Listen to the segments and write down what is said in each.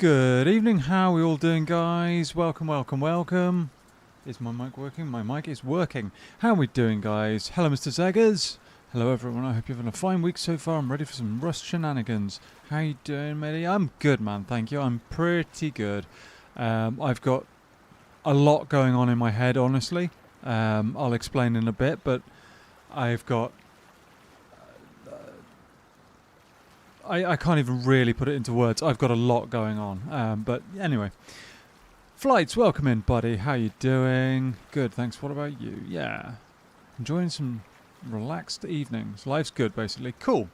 Good evening, how are we all doing, guys? Welcome, welcome, welcome. Is my mic working? My mic is working. How are we doing, guys? Hello, Mr. Zeggers. Hello, everyone. I hope you're having a fine week so far. I'm ready for some Rust shenanigans. How you doing, matey? I'm good, man. Thank you. I'm pretty good. I've got a lot going on in my head, honestly. I'll explain in a bit, but I've got... I can't even really put it into words. I've got a lot going on. But anyway. Flights, welcome in, buddy. How you doing? Good, thanks. What about you? Yeah. Enjoying some relaxed evenings. Life's good, basically. Cool.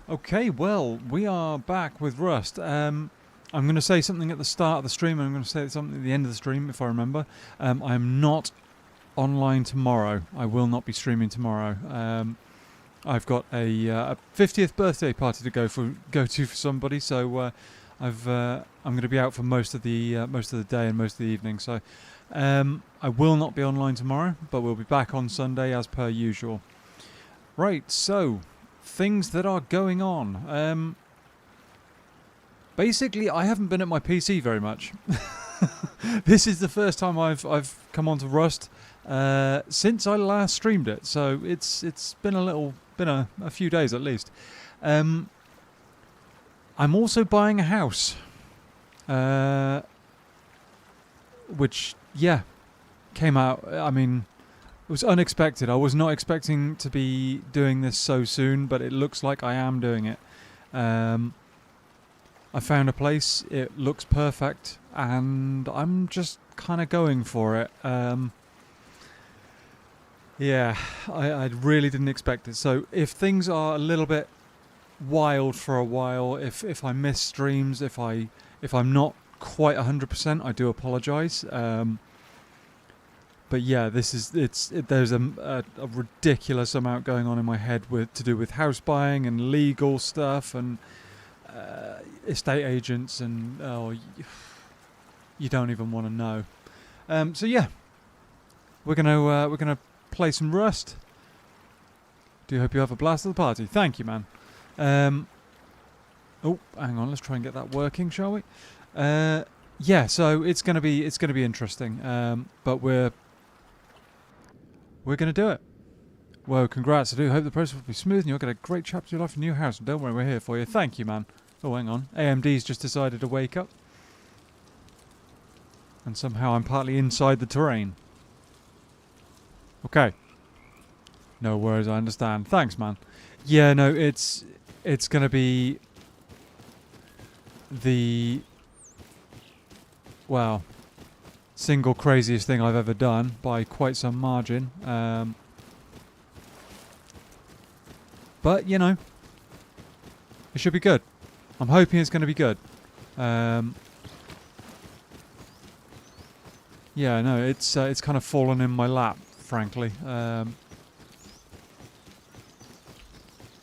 Okay, well, we are back with Rust. I'm going to say something at the start of the stream, and I'm going to say something at the end of the stream, if I remember. I'm not online tomorrow. I will not be streaming tomorrow. I've got a 50th birthday party to go to for somebody, so I'm going to be out for most of the day and most of the evening. So I will not be online tomorrow, but we'll be back on Sunday as per usual. Right, so things that are going on. Basically, I haven't been at my PC very much. This is the first time I've come onto Rust since I last streamed it, so it's been a few days at least. I'm also buying a house, which came out. I mean, it was unexpected. I was not expecting to be doing this so soon, but it looks like I am doing it. I found a place. It looks perfect, and I'm just kind of going for it. I really didn't expect it. So if things are a little bit wild for a while, if I miss streams, if I'm not quite 100%, I do apologise. But yeah, there's a ridiculous amount going on in my head to do with house buying and legal stuff and estate agents and you don't even want to know. So yeah, we're gonna play some Rust. Do hope you have a blast at the party. Thank you, man. Oh, hang on. Let's try and get that working, shall we? Yeah. So it's gonna be interesting. But we're gonna do it. Well, congrats. I do hope the process will be smooth and you'll get a great chapter to your life in your new house. And don't worry, we're here for you. Thank you, man. Oh, hang on. AMD's just decided to wake up. And somehow I'm partly inside the terrain. Okay. No worries, I understand. Thanks, man. Yeah, no, it's going to be the, well, single craziest thing I've ever done by quite some margin. But, you know, it should be good. I'm hoping it's going to be good. Yeah, no, it's kind of fallen in my lap, frankly. I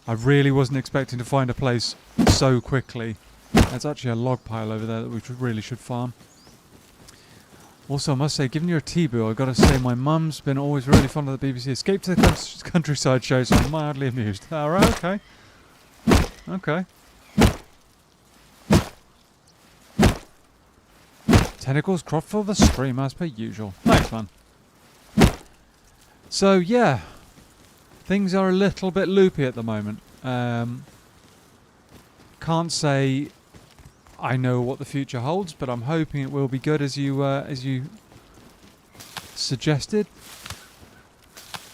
really wasn't expecting to find a place so quickly. There's actually a log pile over there that we really should farm. Also, I must say, given you're a T-Boo, I've got to say my mum's been always really fond of the BBC Escape to the Countryside show, so I'm mildly amused. Alright, okay. Okay. Tentacles crop for the stream as per usual. Thanks, man. So, yeah. Things are a little bit loopy at the moment. Can't say I know what the future holds, but I'm hoping it will be good as you suggested.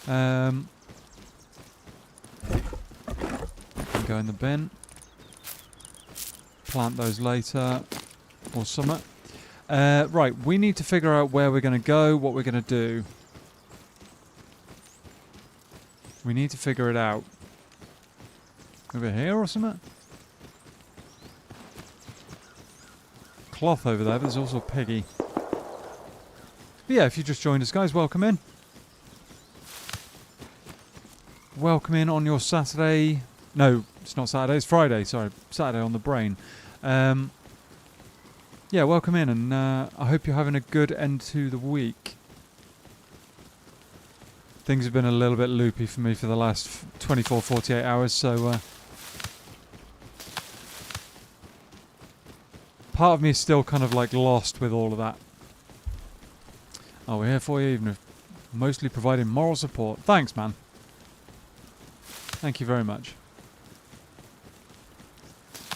Can go in the bin. Plant those later or something. Right, we need to figure out where we're going to go, what we're going to do. We need to figure it out. Over here or something? Cloth over there, but there's also a piggy. But yeah, if you just joined us, guys, welcome in. Welcome in on your Saturday. No, it's not Saturday, it's Friday. Sorry, Saturday on the brain. Yeah, welcome in, and I hope you're having a good end to the week. Things have been a little bit loopy for me for the last 24, 48 hours, so part of me is still kind of like lost with all of that. Oh, we're here for you, even if mostly providing moral support. Thanks, man. Thank you very much.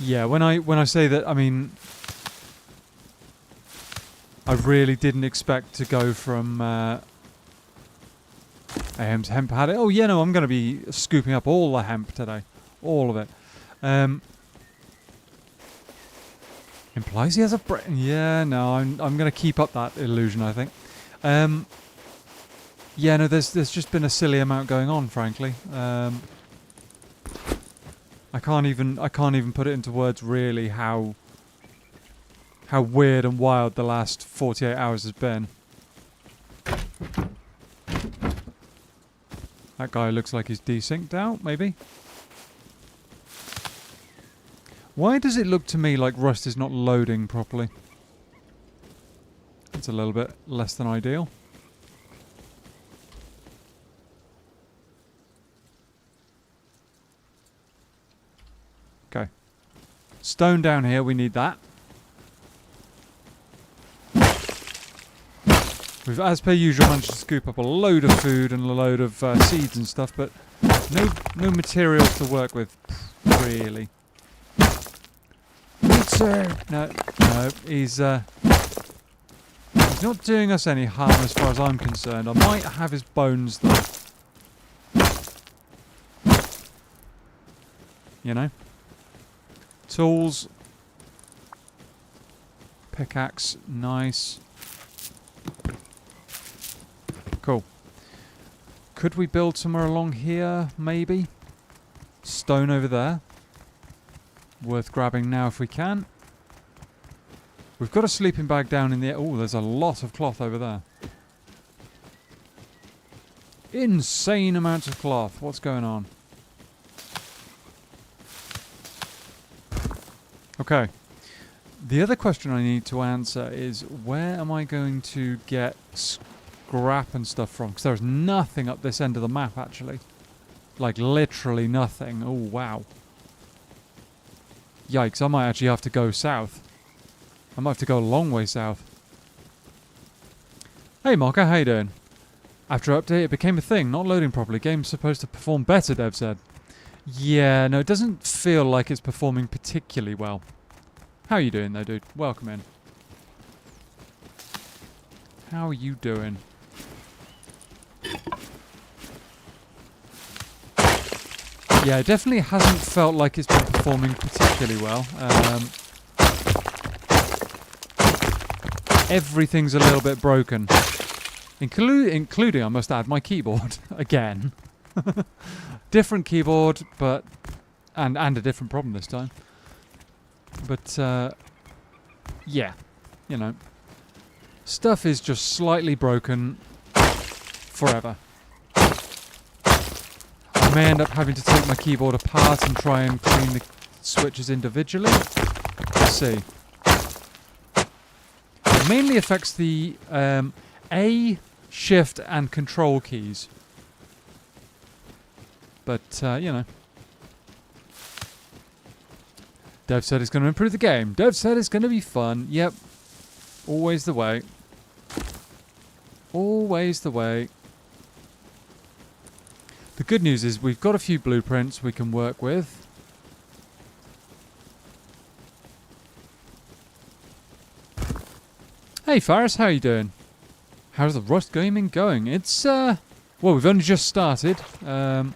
Yeah, when I say that, I mean, I really didn't expect to go from AM's hemp had it. Oh yeah, no, I'm going to be scooping up all the hemp today, all of it. Implies he has a brain. Yeah, no, I'm going to keep up that illusion, I think. Yeah, no, there's just been a silly amount going on, frankly. I can't even put it into words really how weird and wild the last 48 hours has been. That guy looks like he's desynced out, maybe. Why does it look to me like Rust is not loading properly? It's a little bit less than ideal. Okay. Stone down here, we need that. We've, as per usual, managed to scoop up a load of food and a load of seeds and stuff, but no materials to work with, really. No, he's not doing us any harm as far as I'm concerned. I might have his bones, though. You know? Tools. Pickaxe, nice. Cool. Could we build somewhere along here, maybe? Stone over there. Worth grabbing now if we can. We've got a sleeping bag down in the... Oh, there's a lot of cloth over there. Insane amounts of cloth. What's going on? Okay. The other question I need to answer is, where am I going to get scrap and stuff from? Because there's nothing up this end of the map, actually. Like, literally nothing. Oh, wow. Yikes, I might actually have to go south. I might have to go a long way south. Hey Marco, how you doing? After update, it became a thing, not loading properly. Game's supposed to perform better, Dev said. Yeah, no, it doesn't feel like it's performing particularly well. How are you doing though, dude? Welcome in. How are you doing? Yeah, it definitely hasn't felt like it's been performing particularly well. Everything's a little bit broken. Including, I must add, my keyboard. Again. Different keyboard, but... And a different problem this time. But, yeah. You know. Stuff is just slightly broken forever. I may end up having to take my keyboard apart and try and clean the switches individually. Let's see. It mainly affects the A, Shift and Control keys. But, you know. Dev said it's going to improve the game. Dev said it's going to be fun. Yep. Always the way. Always the way. The good news is we've got a few blueprints we can work with. Hey Faris, how are you doing? How's the Rust gaming going? It's, well, we've only just started. So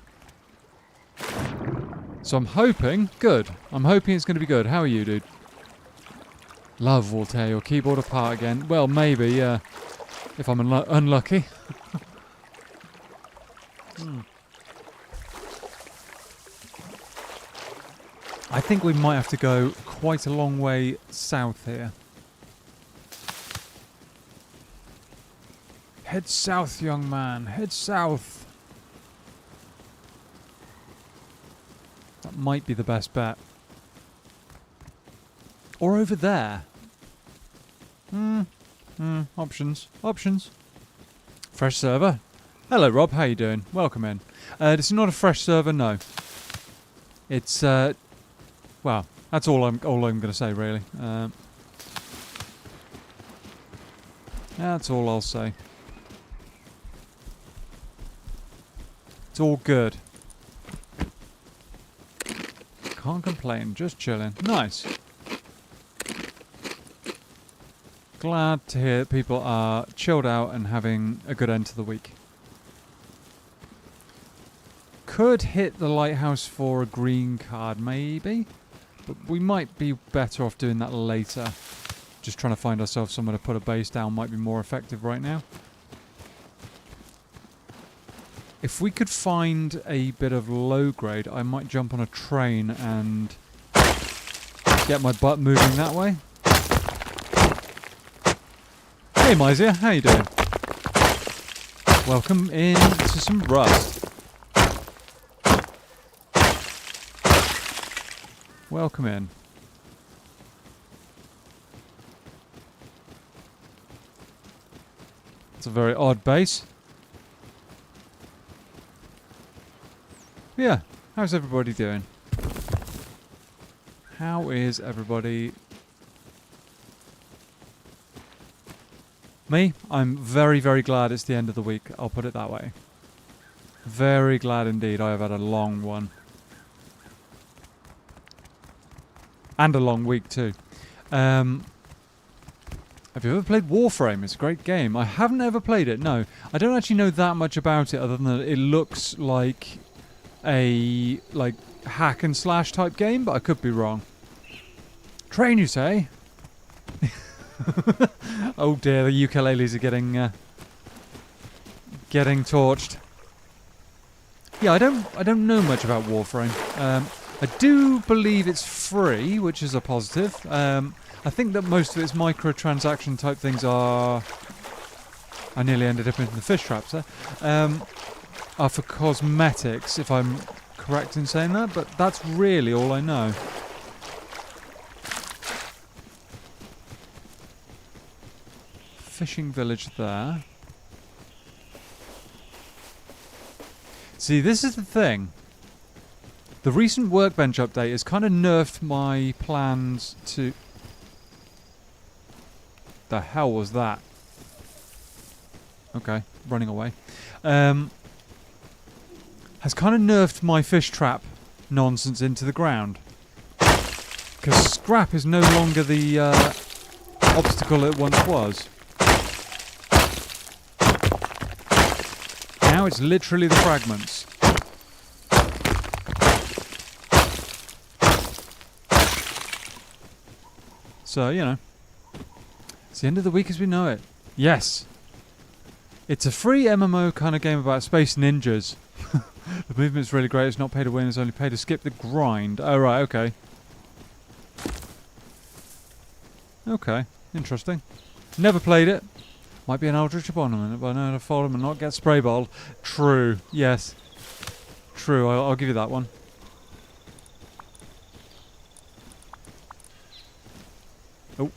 I'm hoping, good. I'm hoping it's going to be good. How are you, dude? Love will tear your keyboard apart again. Well, maybe, if I'm unlucky. I think we might have to go quite a long way south here. Head south, young man. Head south. That might be the best bet. Or over there. Options. Options. Fresh server. Hello, Rob. How you doing? Welcome in. This is not a fresh server, no. It's, well, that's all I'm going to say, really. That's all I'll say. It's all good. Can't complain, just chilling. Nice. Glad to hear that people are chilled out and having a good end to the week. Could hit the lighthouse for a green card, maybe? But we might be better off doing that later. Just trying to find ourselves somewhere to put a base down might be more effective right now. If we could find a bit of low grade, I might jump on a train and get my butt moving that way. Hey Mizia, how you doing? Welcome in to some Rust. Welcome in. It's a very odd base. Yeah, how's everybody doing? How is everybody? Me? I'm very, very glad it's the end of the week. I'll put it that way. Very glad indeed. I have had a long one. And a long week too. Have you ever played Warframe? It's a great game. I haven't ever played it, no. I don't actually know that much about it other than that it looks like a hack and slash type game, but I could be wrong. Train, you say? Oh dear, the ukuleles are getting torched. Yeah, I don't know much about Warframe. I do believe it's free, which is a positive. I think that most of its microtransaction type things are... I nearly ended up in the fish traps there. Are for cosmetics, if I'm correct in saying that, but that's really all I know. Fishing village there. See, this is the thing. The recent workbench update has kind of nerfed my plans to... The hell was that? Okay, running away. Has kind of nerfed my fish trap nonsense into the ground. Because scrap is no longer the obstacle it once was. Now it's literally the fragments. So, you know. It's the end of the week as we know it. Yes. It's a free MMO kind of game about space ninjas. The movement's really great. It's not pay to win. It's only pay to skip the grind. Oh, right. Okay. Okay. Interesting. Never played it. Might be an Eldritch Abominant, but I know how to follow him and not get spray balled. True. Yes. True. I'll give you that one. Oh.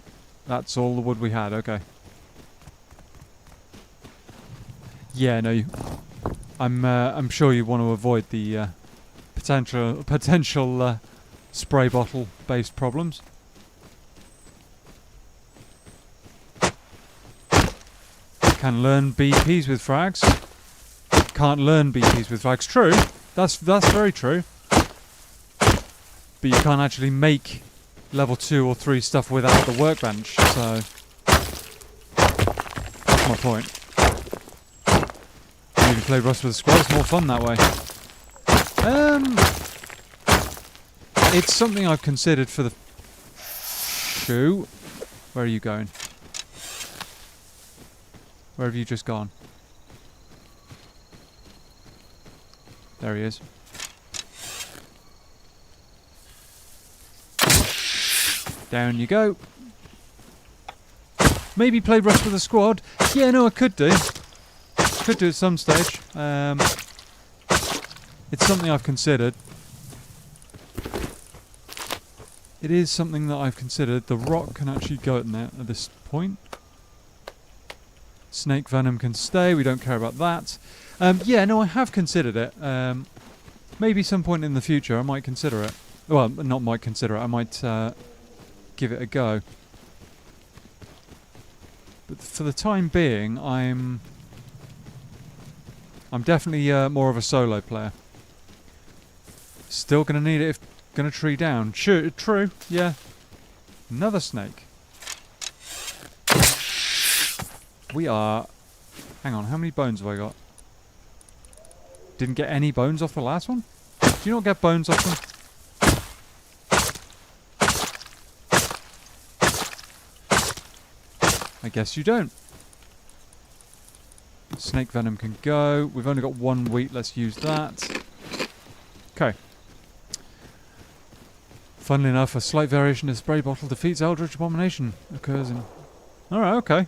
That's all the wood we had. Okay. Yeah, no. I'm sure you want to avoid the potential spray bottle based problems. Can learn BPs with frags. Can't learn BPs with frags. True. That's very true. But you can't actually make level 2 or 3 stuff without the workbench. So that's my point. Maybe play Rust with a squad. It's more fun that way. It's something I've considered for the... Shoot. Where are you going? Where have you just gone? There he is. Down you go. Maybe play Rust with a squad. Yeah, no, I could do. Could do at some stage. It's something I've considered. It is something that I've considered. The rock can actually go in there at this point. Snake venom can stay. We don't care about that. Yeah, no, I have considered it. Maybe some point in the future I might consider it. Well, not might consider it. I might give it a go. But for the time being, I'm definitely more of a solo player. Still gonna need it if gonna tree down. True, yeah. Another snake. We are... Hang on, how many bones have I got? Didn't get any bones off the last one? Do you not get bones off them? I guess you don't. Snake venom can go. We've only got one wheat. Let's use that. Okay. Funnily enough, a slight variation of spray bottle defeats Eldritch Abomination. Occurs in... Alright, okay.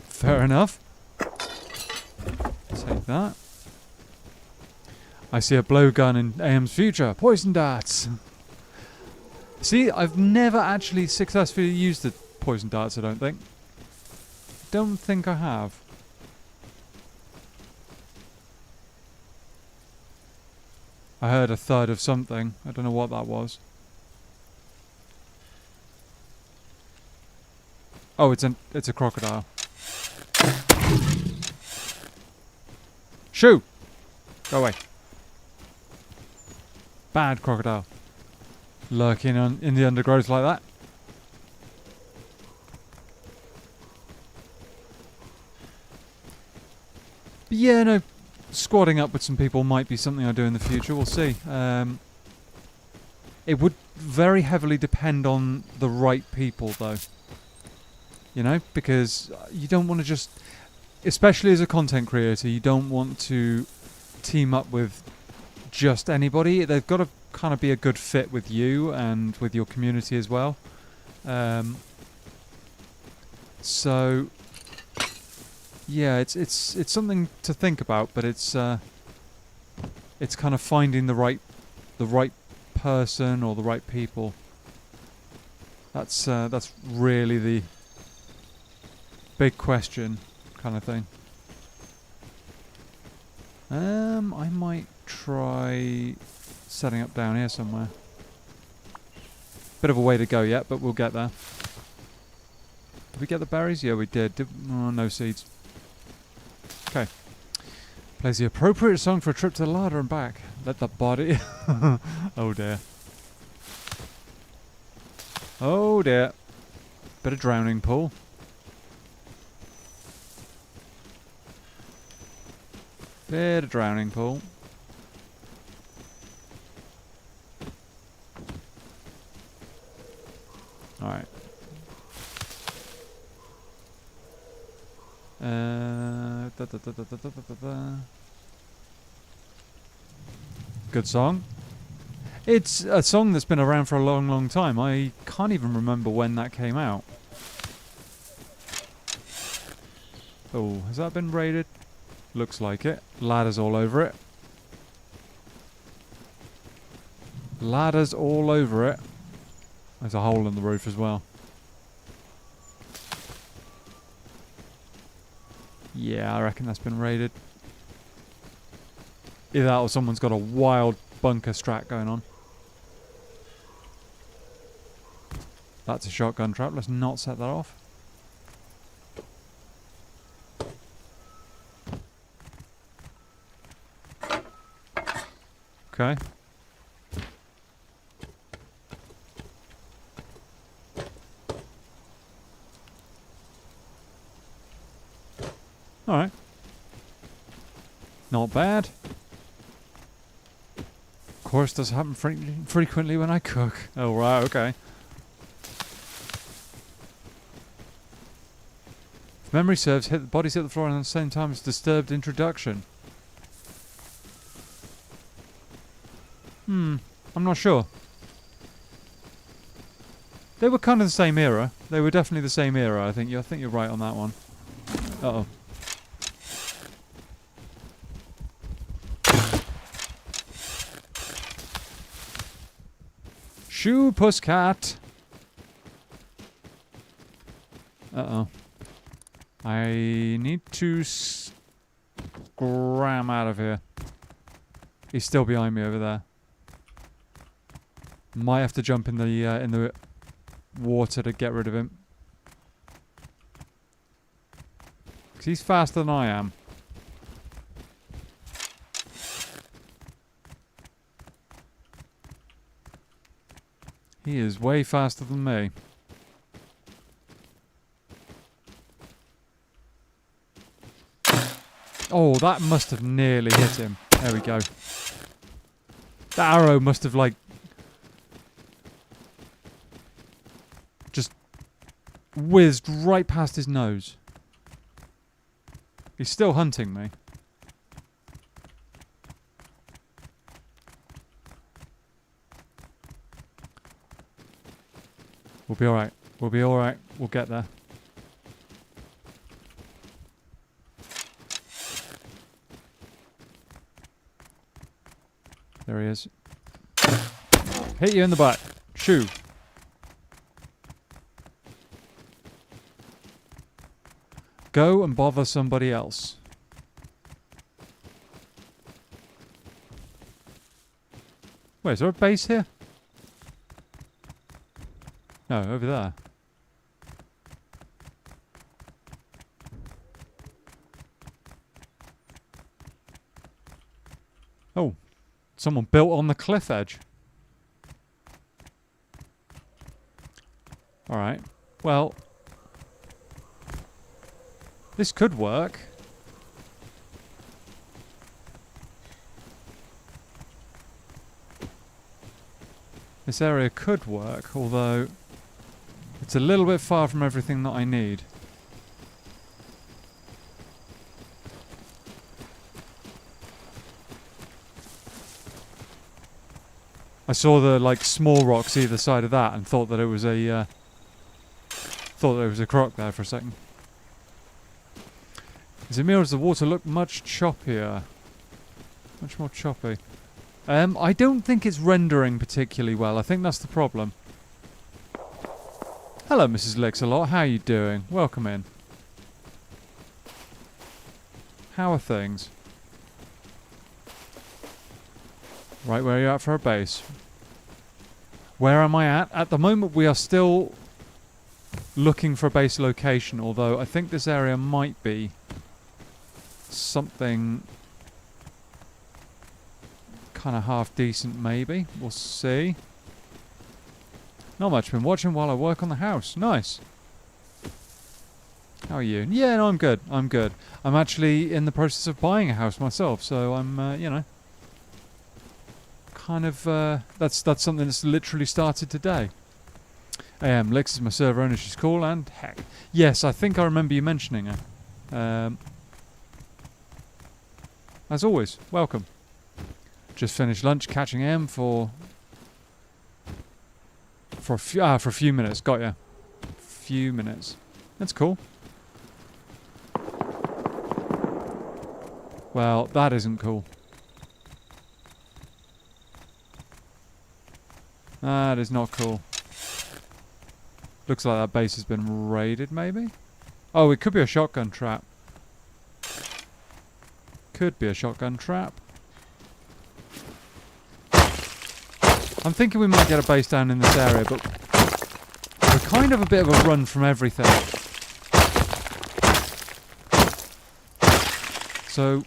Fair enough. Take that. I see a blowgun in AM's future. Poison darts. See, I've never actually successfully used the poison darts, I don't think. Don't think I have. I heard a thud of something. I don't know what that was. Oh, it's a crocodile. Shoo! Go away. Bad crocodile. Lurking in the undergrowth like that. But yeah, no, squadding up with some people might be something I do in the future. We'll see. It would very heavily depend on the right people, though. You know, because you don't want to just... Especially as a content creator, you don't want to team up with just anybody. They've got to kind of be a good fit with you and with your community as well. So... Yeah, it's something to think about, but it's kind of finding the right person or the right people. That's really the big question, kind of thing. I might try setting up down here somewhere. Bit of a way to go yet, but we'll get there. Did we get the berries? Yeah, we did. Oh, no seeds. Okay. Plays the appropriate song for a trip to the larder and back. Let the body... Oh dear. Oh dear. Bit of drowning pool. Bit of drowning pool. Alright. Good song. It's a song that's been around for a long, long time. I can't even remember when that came out. Oh, has that been raided? Looks like it. Ladders all over it. Ladders all over it. There's a hole in the roof as well. Yeah, I reckon that's been raided. Either that or someone's got a wild bunker strat going on. That's a shotgun trap. Let's not set that off. Okay. Alright. Not bad. Of course, does happen frequently when I cook. Oh, right, okay. If memory serves, bodies hit the floor at the same time as disturbed introduction. I'm not sure. They were kind of the same era. They were definitely the same era, I think. I think you're right on that one. Uh-oh. Shoo, pusscat. Uh-oh. I need to scram out of here. He's still behind me over there. Might have to jump in the water to get rid of him. 'Cause he's faster than I am. He is way faster than me. Oh, that must have nearly hit him. There we go. That arrow must have, like, just whizzed right past his nose. He's still hunting me. We'll be alright. We'll be alright. We'll get there. There he is. Hit you in the butt. Shoo. Go and bother somebody else. Wait, is there a base here? No, over there. Oh, someone built on the cliff edge. Alright, well, this could work. This area could work, although it's a little bit far from everything that I need. I saw the, like, small rocks either side of that and thought that it was a croc there for a second. As it mirrors the water look much choppier. Much more choppy. I don't think it's rendering particularly well. I think that's the problem. Hello, Mrs. Lix-a-Lot. How are you doing? Welcome in. How are things? Right, where are you at for a base? Where am I at? At the moment, we are still looking for a base location, although I think this area might be something kind of half decent, maybe. We'll see. Not much. Been watching while I work on the house. Nice. How are you? Yeah, no, I'm good. I'm good. I'm actually in the process of buying a house myself, so I'm, you know, kind of, that's something that's literally started today. Lex is my server owner, she's cool, and heck. Yes, I think I remember you mentioning her. As always, welcome. Just finished lunch, catching M for a few minutes. Got ya. Few minutes. That's cool. Well, that isn't cool. That is not cool. Looks like that base has been raided, maybe? Oh, it could be a shotgun trap. Could be a shotgun trap. I'm thinking we might get a base down in this area, but we're kind of a bit of a run from everything. So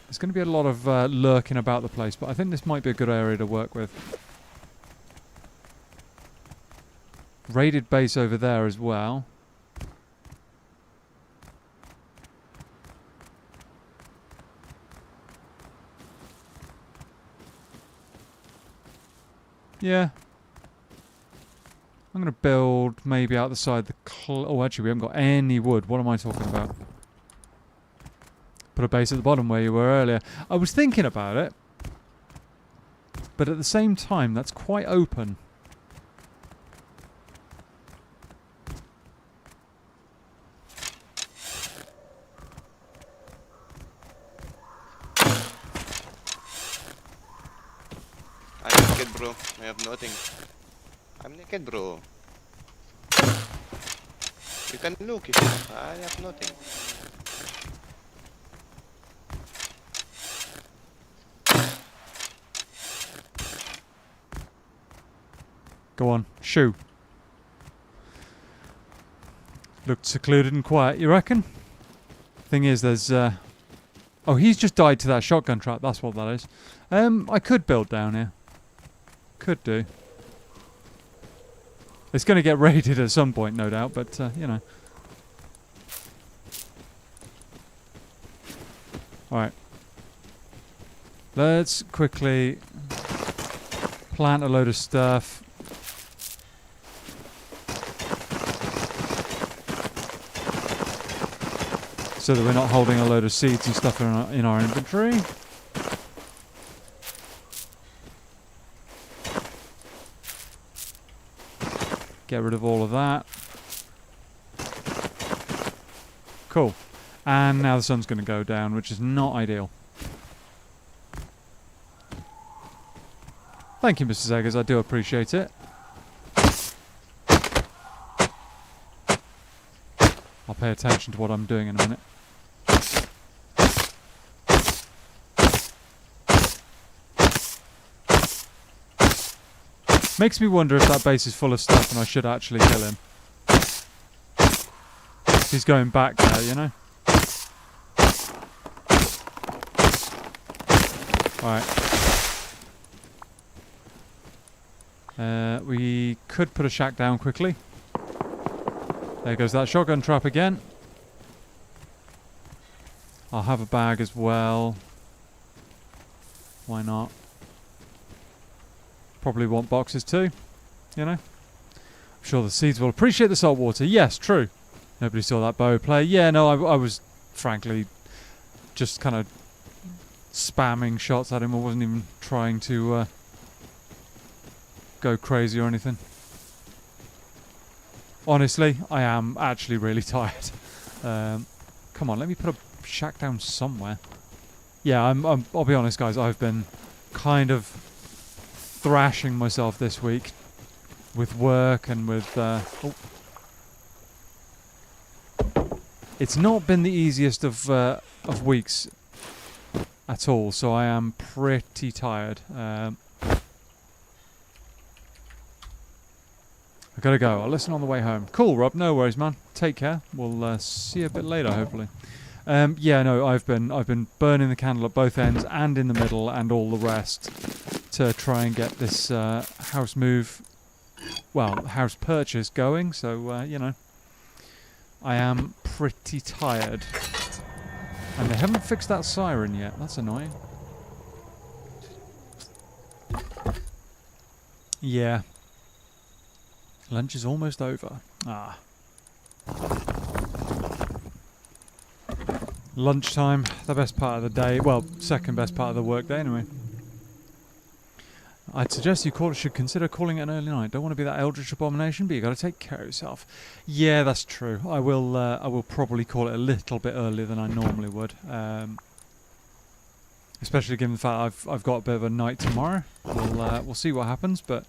there's going to be a lot of lurking about the place, but I think this might be a good area to work with. Raided base over there as well. Yeah. I'm going to build maybe out the side the oh, actually, we haven't got any wood. What am I talking about? Put a base at the bottom where you were earlier. I was thinking about it. But at the same time, that's quite open. I'm naked, bro. I have nothing. I'm naked, bro. You can look. I have nothing. Go on, shoo. Looked secluded and quiet, you reckon? Thing is, there's... oh, he's just died to that shotgun trap. That's what that is. I could build down here. Could do. It's going to get raided at some point, no doubt, but, you know. Alright. Let's quickly plant a load of stuff. So that we're not holding a load of seeds and stuff in our inventory. Get rid of all of that. Cool. And now the sun's going to go down, which is not ideal. Thank you, Mrs. Eggers. I do appreciate it. I'll pay attention to what I'm doing in a minute. Makes me wonder if that base is full of stuff and I should actually kill him. He's going back there, you know? Alright. We could put a shack down quickly. There goes that shotgun trap again. I'll have a bag as well. Why not? Probably want boxes too, you know. I'm sure the seeds will appreciate the salt water. Yes, true. Nobody saw that bow play. Yeah, no, I was frankly just kind of spamming shots at him. I wasn't even trying to go crazy or anything. Honestly, I am actually really tired. Come on, let me put a shack down somewhere. Yeah, I'll be honest, guys. I've been kind of thrashing myself this week with work and with it's not been the easiest of weeks at all, so I am pretty tired. I gotta go. I'll listen on the way home. Cool, Rob. No worries, man. Take care. We'll see you a bit later, hopefully. Yeah, no, I've been burning the candle at both ends and in the middle and all the rest to try and get this house purchase going. So you know, I am pretty tired, and they haven't fixed that siren yet. That's annoying. Yeah, lunch is almost over. Ah. Lunchtime, the best part of the day. Well, second best part of the work day, anyway. I'd suggest you should consider calling it an early night. Don't want to be that eldritch abomination, but you got to take care of yourself. Yeah, that's true. I will probably call it a little bit earlier than I normally would. Especially given the fact I've got a bit of a night tomorrow. We'll see what happens, but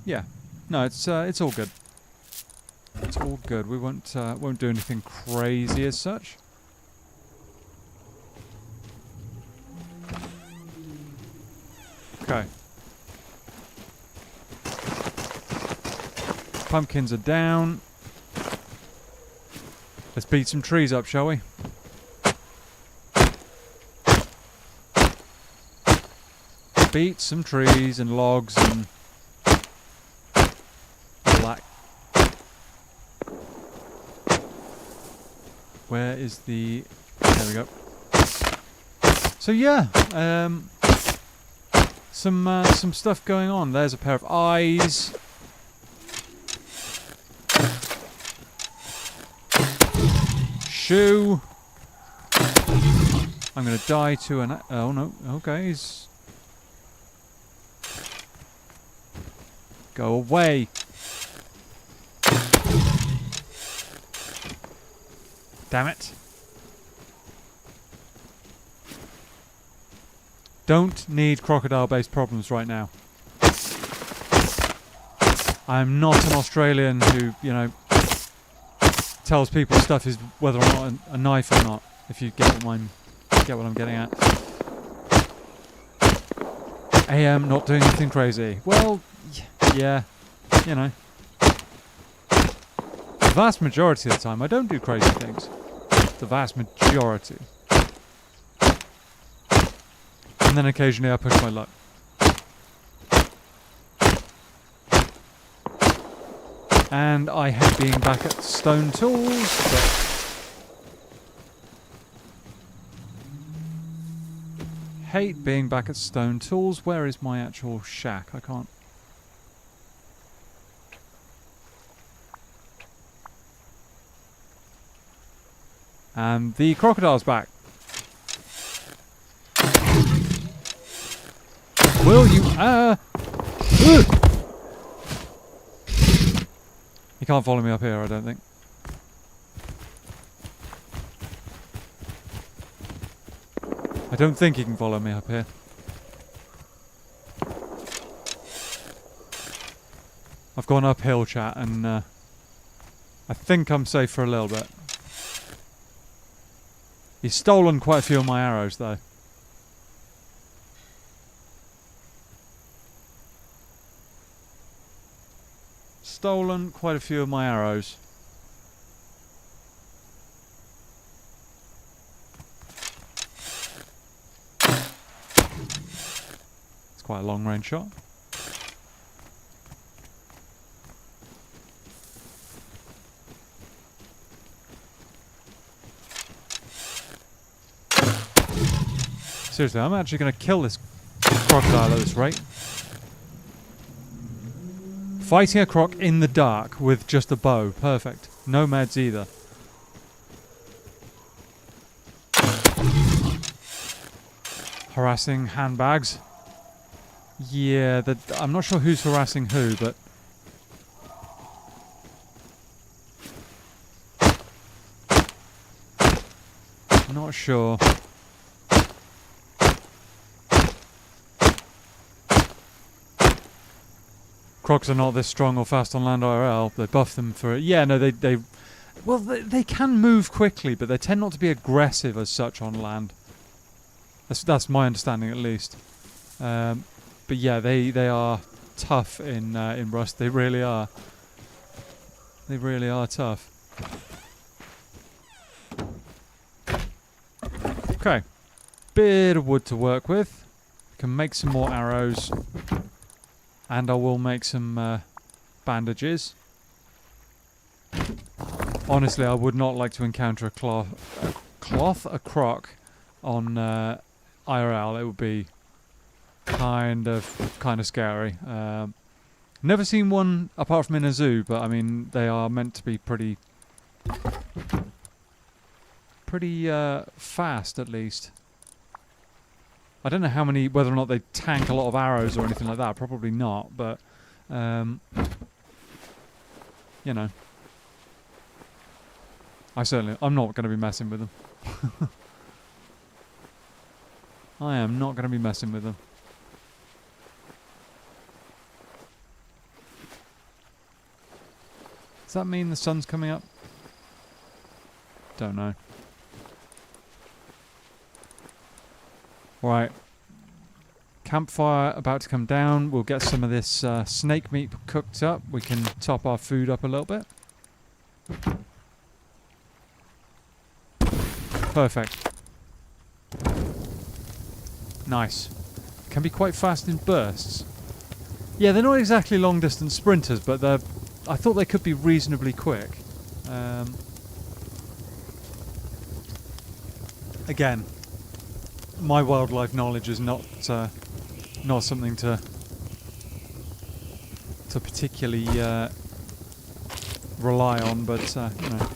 yeah, no, it's all good. It's all good. We won't do anything crazy as such. Okay. Pumpkins are down. Let's beat some trees up, shall we? Beat some trees and logs and all that. Where is the... There we go. So yeah, some stuff going on. There's a pair of eyes. Shoe. I'm gonna die to an... Oh no, okay, he's... Go away. Damn it. Don't need crocodile-based problems right now. I'm not an Australian who, you know, tells people stuff is whether or not a knife or not, if you get what I'm getting at. AM, not doing anything crazy. Well, yeah, you know. The vast majority of the time, I don't do crazy things. The vast majority. And then occasionally I push my luck. And I hate being back at stone tools, but hate being back at stone tools. Where is my actual shack? I can't. And the crocodile's back. Will you? He can't follow me up here, I don't think. I don't think he can follow me up here. I've gone uphill, chat, and I think I'm safe for a little bit. He's stolen quite a few of my arrows, though. Stolen quite a few of my arrows. It's quite a long range shot. Seriously, I'm actually going to kill this crocodile at this rate. Fighting a croc in the dark with just a bow. Perfect. No meds either. Harassing handbags. Yeah, I'm not sure who's harassing who, but... not sure. Crocs are not this strong or fast on land IRL. They buff them for it. Yeah, no, they can move quickly, but they tend not to be aggressive as such on land. That's my understanding, at least. But yeah, they are tough in Rust. They really are. They really are tough. Okay, bit of wood to work with. We can make some more arrows. And I will make some bandages. Honestly, I would not like to encounter a croc on IRL. It would be kind of scary. Never seen one apart from in a zoo, but I mean they are meant to be pretty fast at least. I don't know whether or not they tank a lot of arrows or anything like that. Probably not, but, you know. I'm not going to be messing with them. I am not going to be messing with them. Does that mean the sun's coming up? Don't know. Right, campfire about to come down. We'll get some of this snake meat cooked up. We can top our food up a little bit. Perfect. Nice. Can be quite fast in bursts. Yeah, they're not exactly long distance sprinters, but I thought they could be reasonably quick. Again, my wildlife knowledge is not something to particularly rely on, but you know.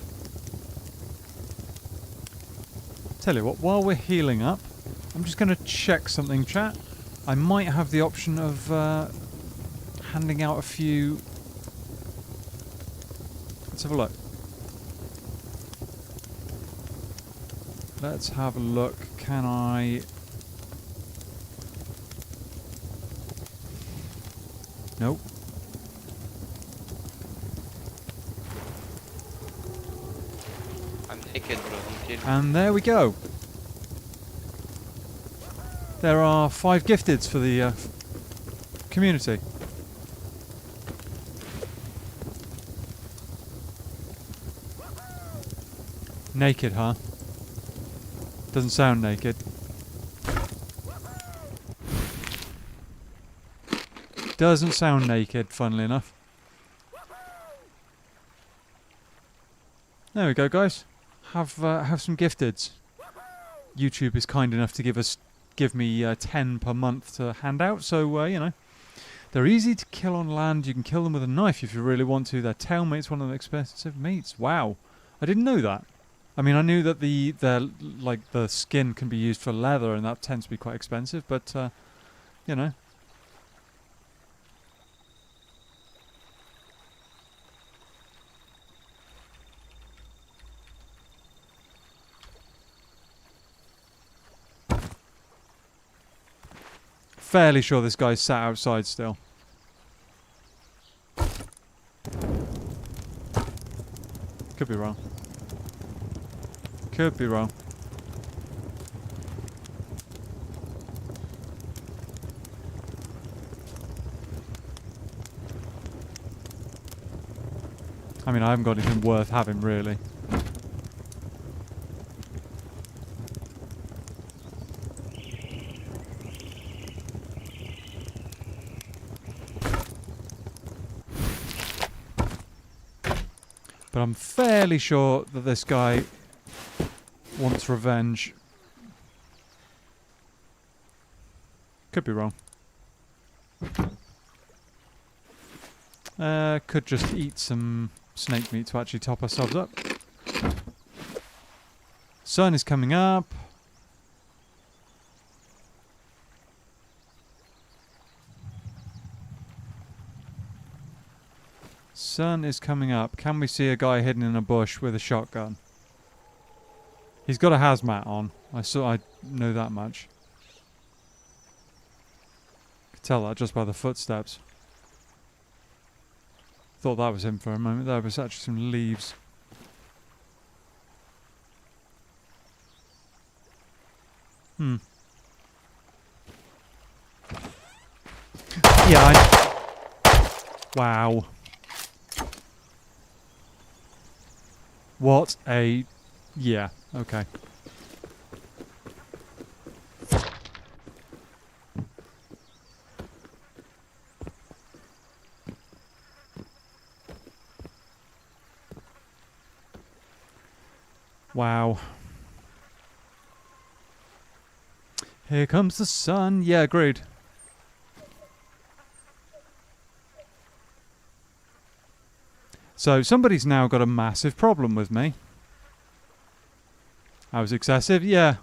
Tell you what, while we're healing up, I'm just going to check something, chat. I might have the option of handing out a few. Let's have a look. Let's have a look. Can I... Nope. I'm naked, bro. I'm kidding. And there we go. There are 5 gifteds for the community. Naked, huh? Doesn't sound naked. Doesn't sound naked, funnily enough. There we go, guys. Have some gifteds. YouTube is kind enough to give me 10 per month to hand out, so you know, they're easy to kill on land. You can kill them with a knife if you really want to. Their tail mate's one of the expensive meats. Wow, I didn't know that. I mean, I knew that the skin can be used for leather, and that tends to be quite expensive. But you know. Fairly sure this guy's sat outside still. Could be wrong. Could be wrong. I mean, I haven't got anything worth having, really. But I'm fairly sure that this guy wants revenge. Could be wrong. Could just eat some snake meat to actually top ourselves up. Sun is coming up. Sun is coming up. Can we see a guy hidden in a bush with a shotgun? He's got a hazmat on. I know that much. Could tell that just by the footsteps. Thought that was him for a moment. There was actually some leaves. Yeah, wow. What a... Yeah, okay. Wow. Here comes the sun. Yeah, agreed. So somebody's now got a massive problem with me. I was excessive? Yeah.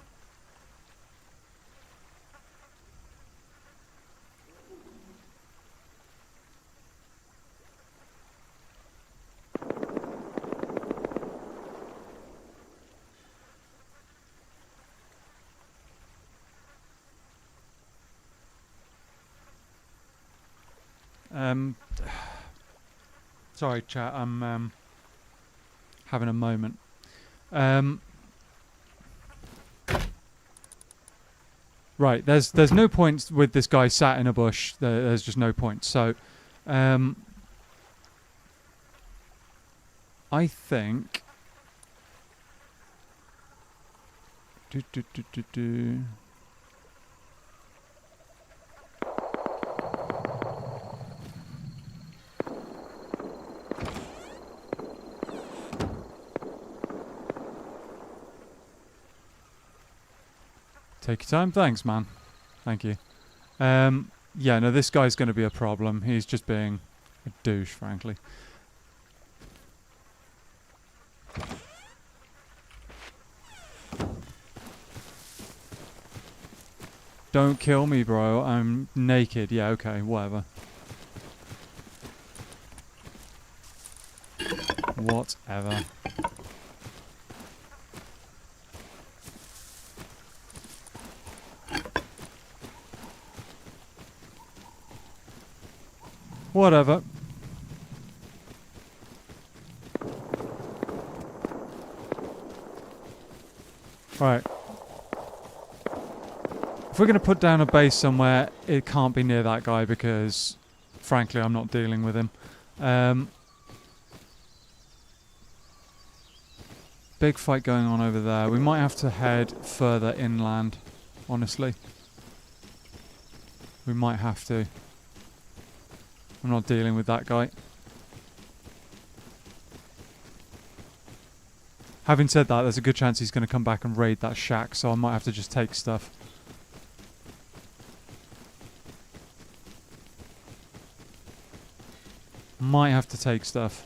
Sorry, chat. I'm having a moment. Right. There's no point with this guy sat in a bush. There's just no point. So, I think. Take your time. Thanks, man. Thank you. Yeah, no, this guy's going to be a problem. He's just being a douche, frankly. Don't kill me, bro. I'm naked. Yeah, okay, whatever. Whatever. Whatever. Right. If we're going to put down a base somewhere, it can't be near that guy because, frankly, I'm not dealing with him. Big fight going on over there. We might have to head further inland, honestly. We might have to. I'm not dealing with that guy. Having said that, there's a good chance he's going to come back and raid that shack, so I might have to just take stuff. Might have to take stuff.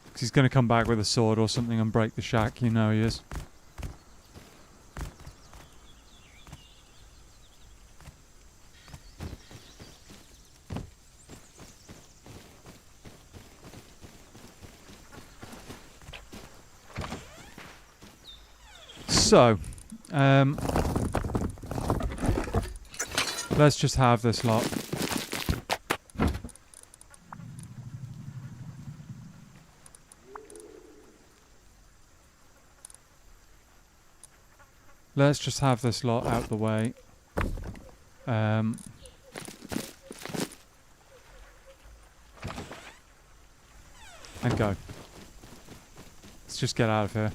Because he's going to come back with a sword or something and break the shack, you know he is. So, let's just have this lot. Let's just have this lot out the way. And go. Let's just get out of here.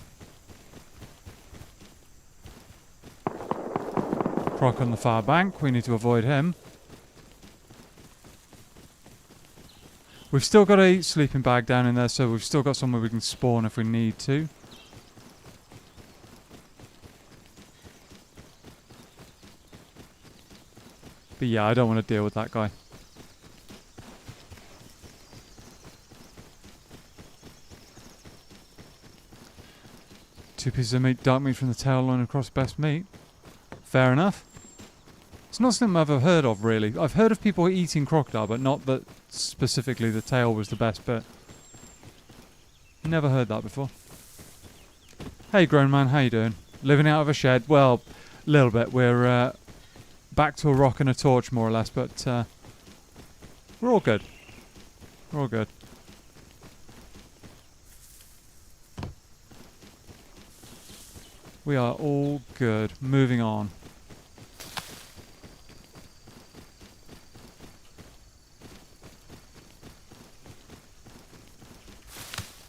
Croc on the far bank. We need to avoid him. We've still got a sleeping bag down in there, so we've still got somewhere we can spawn if we need to. But yeah, I don't want to deal with that guy. Two pieces of meat, dark meat from the tail line across best meat. Fair enough. It's not something I've ever heard of, really. I've heard of people eating crocodile, but not that specifically the tail was the best bit. Never heard that before. Hey, grown man, how you doing? Living out of a shed? Well, a little bit. We're back to a rock and a torch, more or less, but we're all good. We're all good. We are all good. Moving on.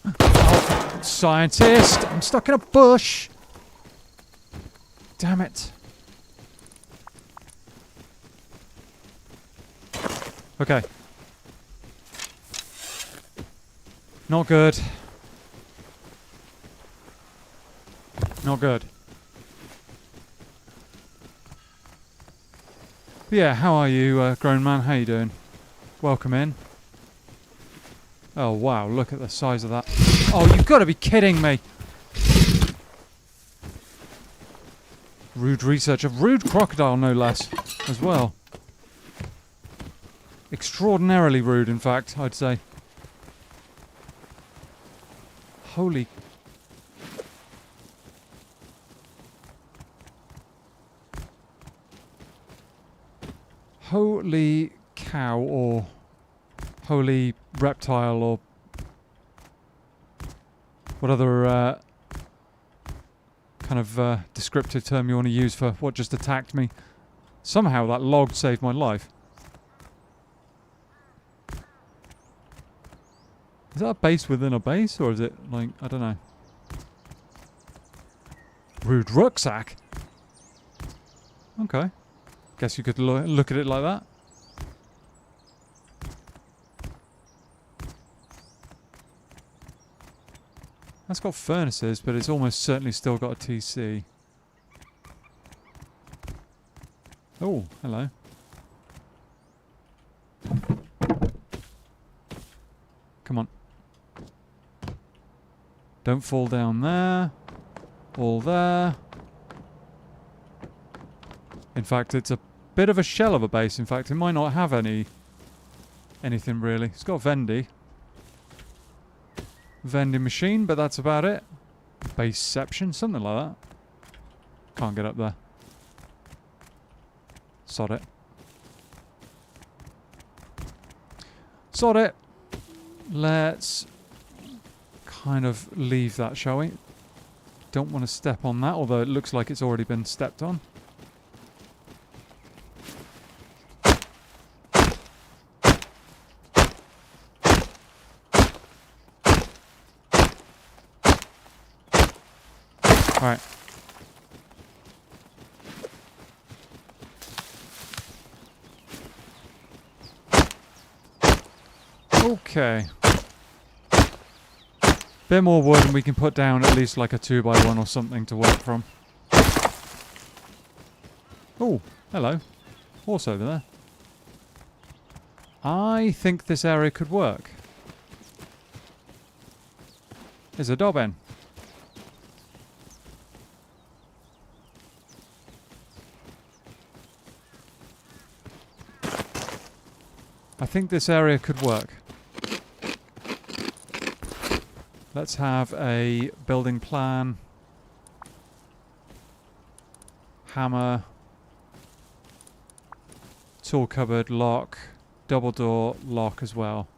Oh, scientist! I'm stuck in a bush! Damn it. Okay. Not good. Not good. But yeah, how are you, grown man? How you doing? Welcome in. Oh wow, look at the size of that. Oh, you've got to be kidding me! Rude research of rude crocodile, no less, as well. Extraordinarily rude, in fact, I'd say. Holy... Holy cow, or holy reptile, or what other kind of descriptive term you want to use for what just attacked me. Somehow that log saved my life. Is that a base within a base, or is it like, I don't know. Rude rucksack? Okay. Guess you could look at it like that. That's got furnaces, but it's almost certainly still got a TC. Oh, hello. Come on. Don't fall down there. All there. In fact, it's a bit of a shell of a base. In fact, it might not have anything really. It's got a vending machine, but that's about it. Baseception, something like that. Can't get up there. Sod it. Sod it. Let's kind of leave that, shall we? Don't want to step on that, although it looks like it's already been stepped on. Alright. Okay. Bit more wood and we can put down at least like a 2x1 or something to work from. Oh, hello. Horse over there. I think this area could work. There's a dobbin. I think this area could work. Let's have a building plan. Hammer. Tool cupboard, lock. Double door, lock as well.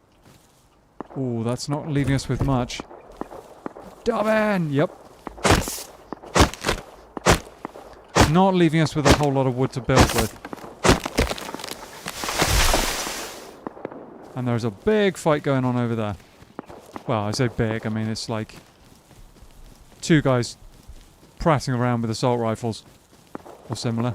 Ooh, that's not leaving us with much. Dobbin! Yep. Not leaving us with a whole lot of wood to build with. And there's a big fight going on over there. Well, I say big, I mean it's like 2 guys prattling around with assault rifles. Or similar.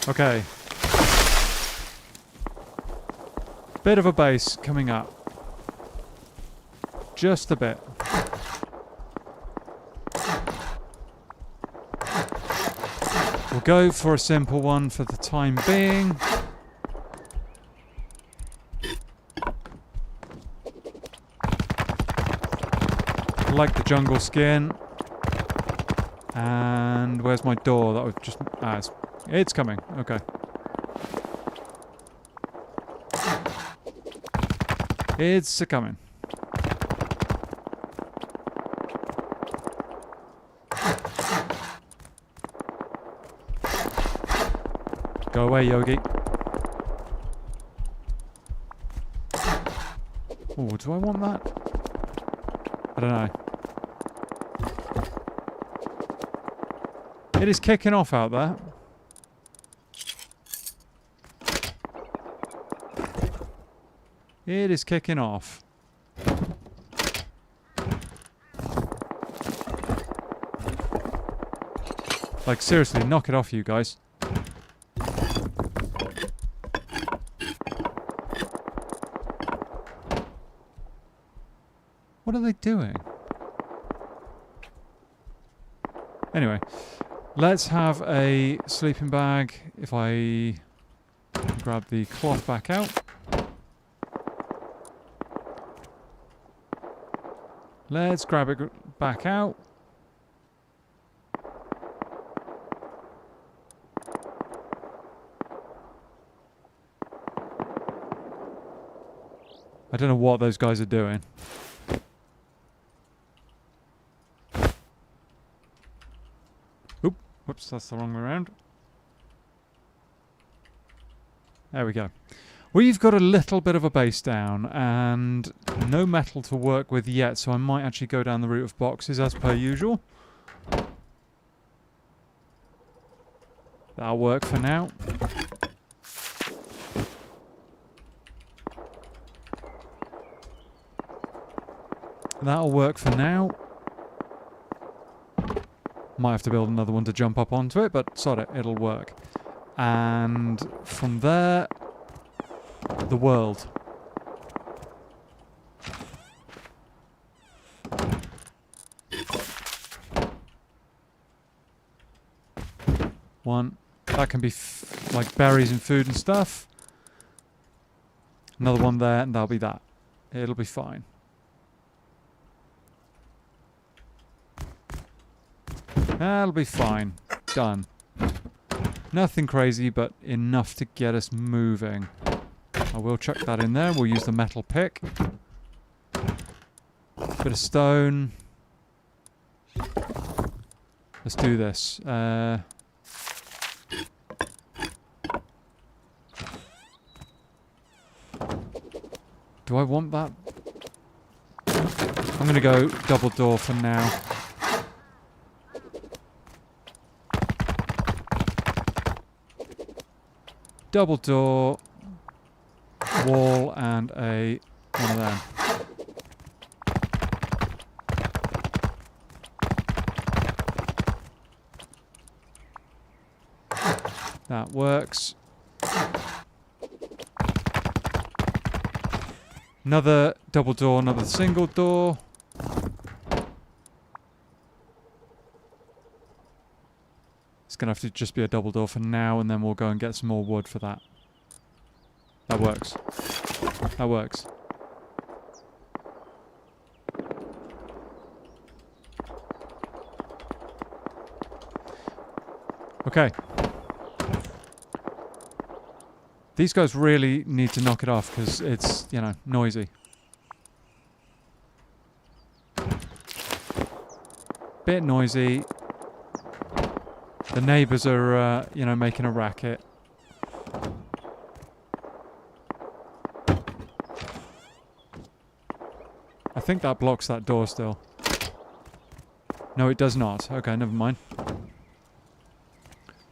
Okay. Bit of a base coming up. Just a bit. We'll go for a simple one for the time being. I like the jungle skin. And where's my door? That was just... it's coming. Okay. It's a-coming. Go away, Yogi. Oh, do I want that? I don't know. It is kicking off out there. It is kicking off. Like, seriously, knock it off, you guys. What are they doing? Anyway, let's have a sleeping bag. If I grab the cloth back out. Let's grab it back out. I don't know what those guys are doing. Oop, whoops, that's the wrong way around. There we go. We've got a little bit of a base down and no metal to work with yet, so I might actually go down the route of boxes as per usual. That'll work for now. That'll work for now. Might have to build another one to jump up onto it, but sod it, it'll work. And from there, the world. One. That can be like berries and food and stuff. Another one there, and that'll be that. It'll be fine. That'll be fine. Done. Nothing crazy, but enough to get us moving. I will chuck that in there. We'll use the metal pick. Bit of stone. Let's do this. Do I want that? I'm going to go double door for now. double door, wall, and one of them. That works. Another double door, another single door. It's going to have to just be a double door for now, and then we'll go and get some more wood for that. That works. That works. Okay. These guys really need to knock it off because it's, you know, noisy. Bit noisy. The neighbours are, you know, making a racket. I think that blocks that door still. No, it does not. Okay, never mind.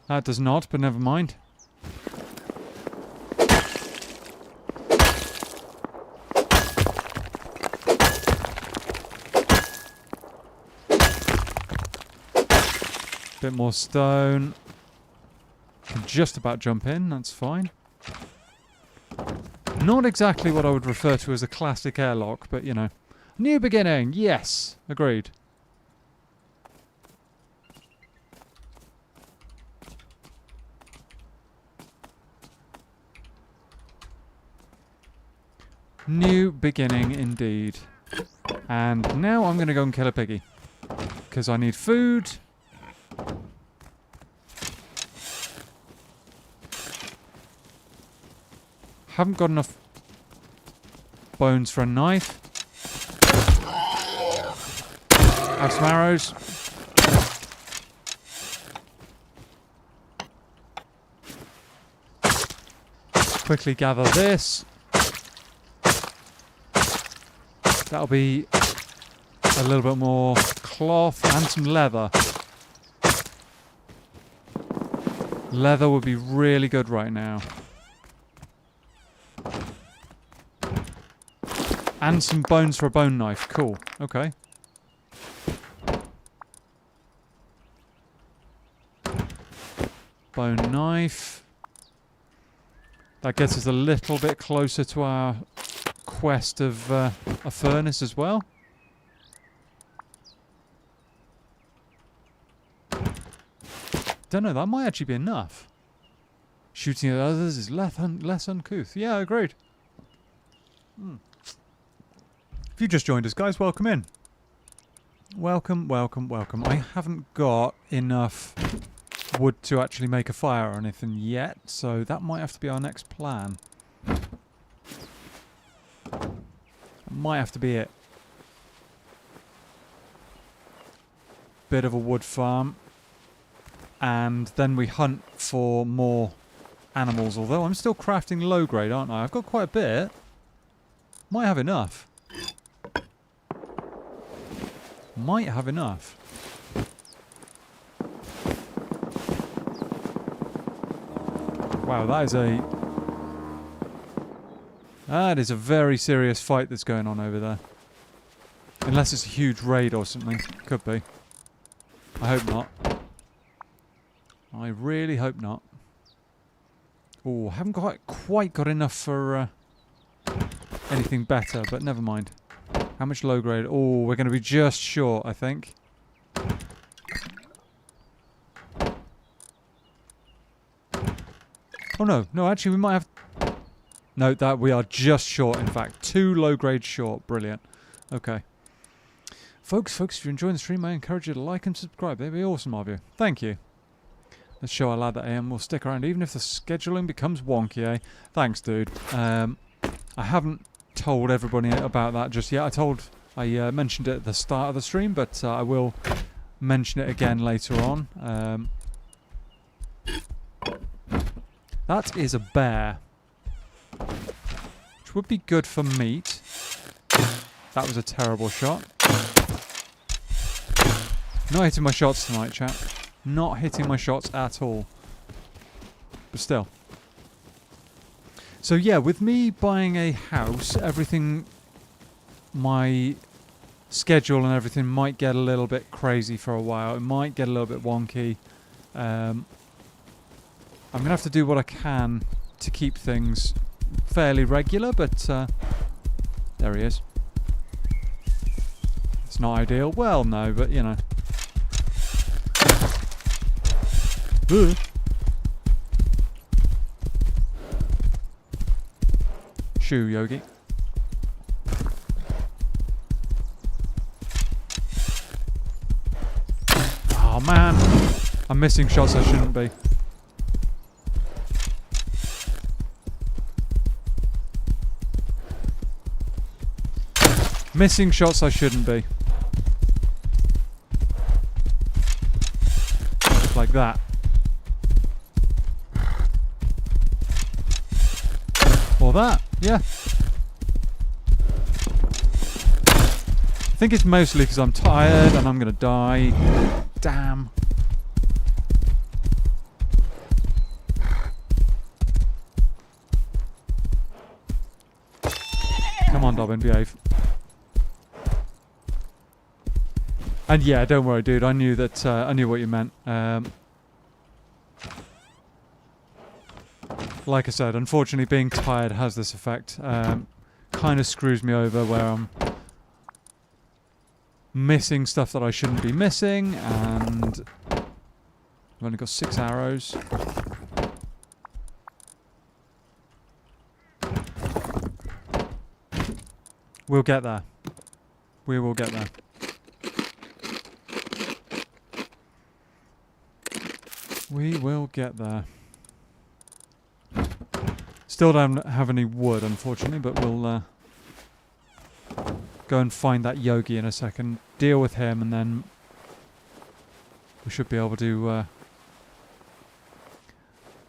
That does not, but never mind. Bit more stone. Can just about jump in, that's fine. Not exactly what I would refer to as a classic airlock, but you know. New beginning, yes, agreed. New beginning indeed. And now I'm going to go and kill a piggy. Because I need food. Haven't got enough bones for a knife. Have some arrows. Quickly gather this. That'll be a little bit more cloth and some leather. Leather would be really good right now. And some bones for a bone knife. Cool. Okay. Bone knife. That gets us a little bit closer to our quest of a furnace as well. Don't know, that might actually be enough. Shooting at others is less uncouth. Yeah, agreed. If you just joined us, guys, welcome in. Welcome, welcome, welcome. I haven't got enough wood to actually make a fire or anything yet, so that might have to be our next plan. That might have to be it. Bit of a wood farm. And then we hunt for more animals, although I'm still crafting low grade, aren't I? I've got quite a bit. Might have enough. Might have enough. Wow, that is a very serious fight that's going on over there. Unless it's a huge raid or something. Could be. I hope not. I really hope not. Oh, haven't quite got enough for anything better, but never mind. How much low grade? Oh, we're going to be just short, I think. Oh no, no, actually we might have... No, that we are just short, in fact. 2 low grade short. Brilliant. Okay. Folks, if you're enjoying the stream, I encourage you to like and subscribe. That'd be awesome of you. Thank you. Let's show our lad that AM will stick around even if the scheduling becomes wonky, eh? Thanks, dude. I haven't told everybody about that just yet. I mentioned it at the start of the stream, but I will mention it again later on. That is a bear, which would be good for meat. That was a terrible shot. Not hitting my shots tonight, chat. Not hitting my shots at all. But still. So yeah, with me buying a house, everything, my schedule and everything might get a little bit crazy for a while. It might get a little bit wonky. I'm going to have to do what I can to keep things fairly regular, but there he is. It's not ideal. Well, no, but you know. Shoo, Yogi. Oh man, I'm missing shots I shouldn't be. Missing shots I shouldn't be. Like that. Or that, yeah. I think it's mostly because I'm tired and I'm going to die. Damn. Come on, Dobbin, behave. And yeah, don't worry, dude. I knew that. I knew what you meant. Like I said, unfortunately, being tired has this effect. Kind of screws me over where I'm missing stuff that I shouldn't be missing, and I've only got 6 arrows. We'll get there. We will get there. We will get there. Still don't have any wood, unfortunately, but we'll go and find that Yogi in a second, deal with him, and then we should be able to...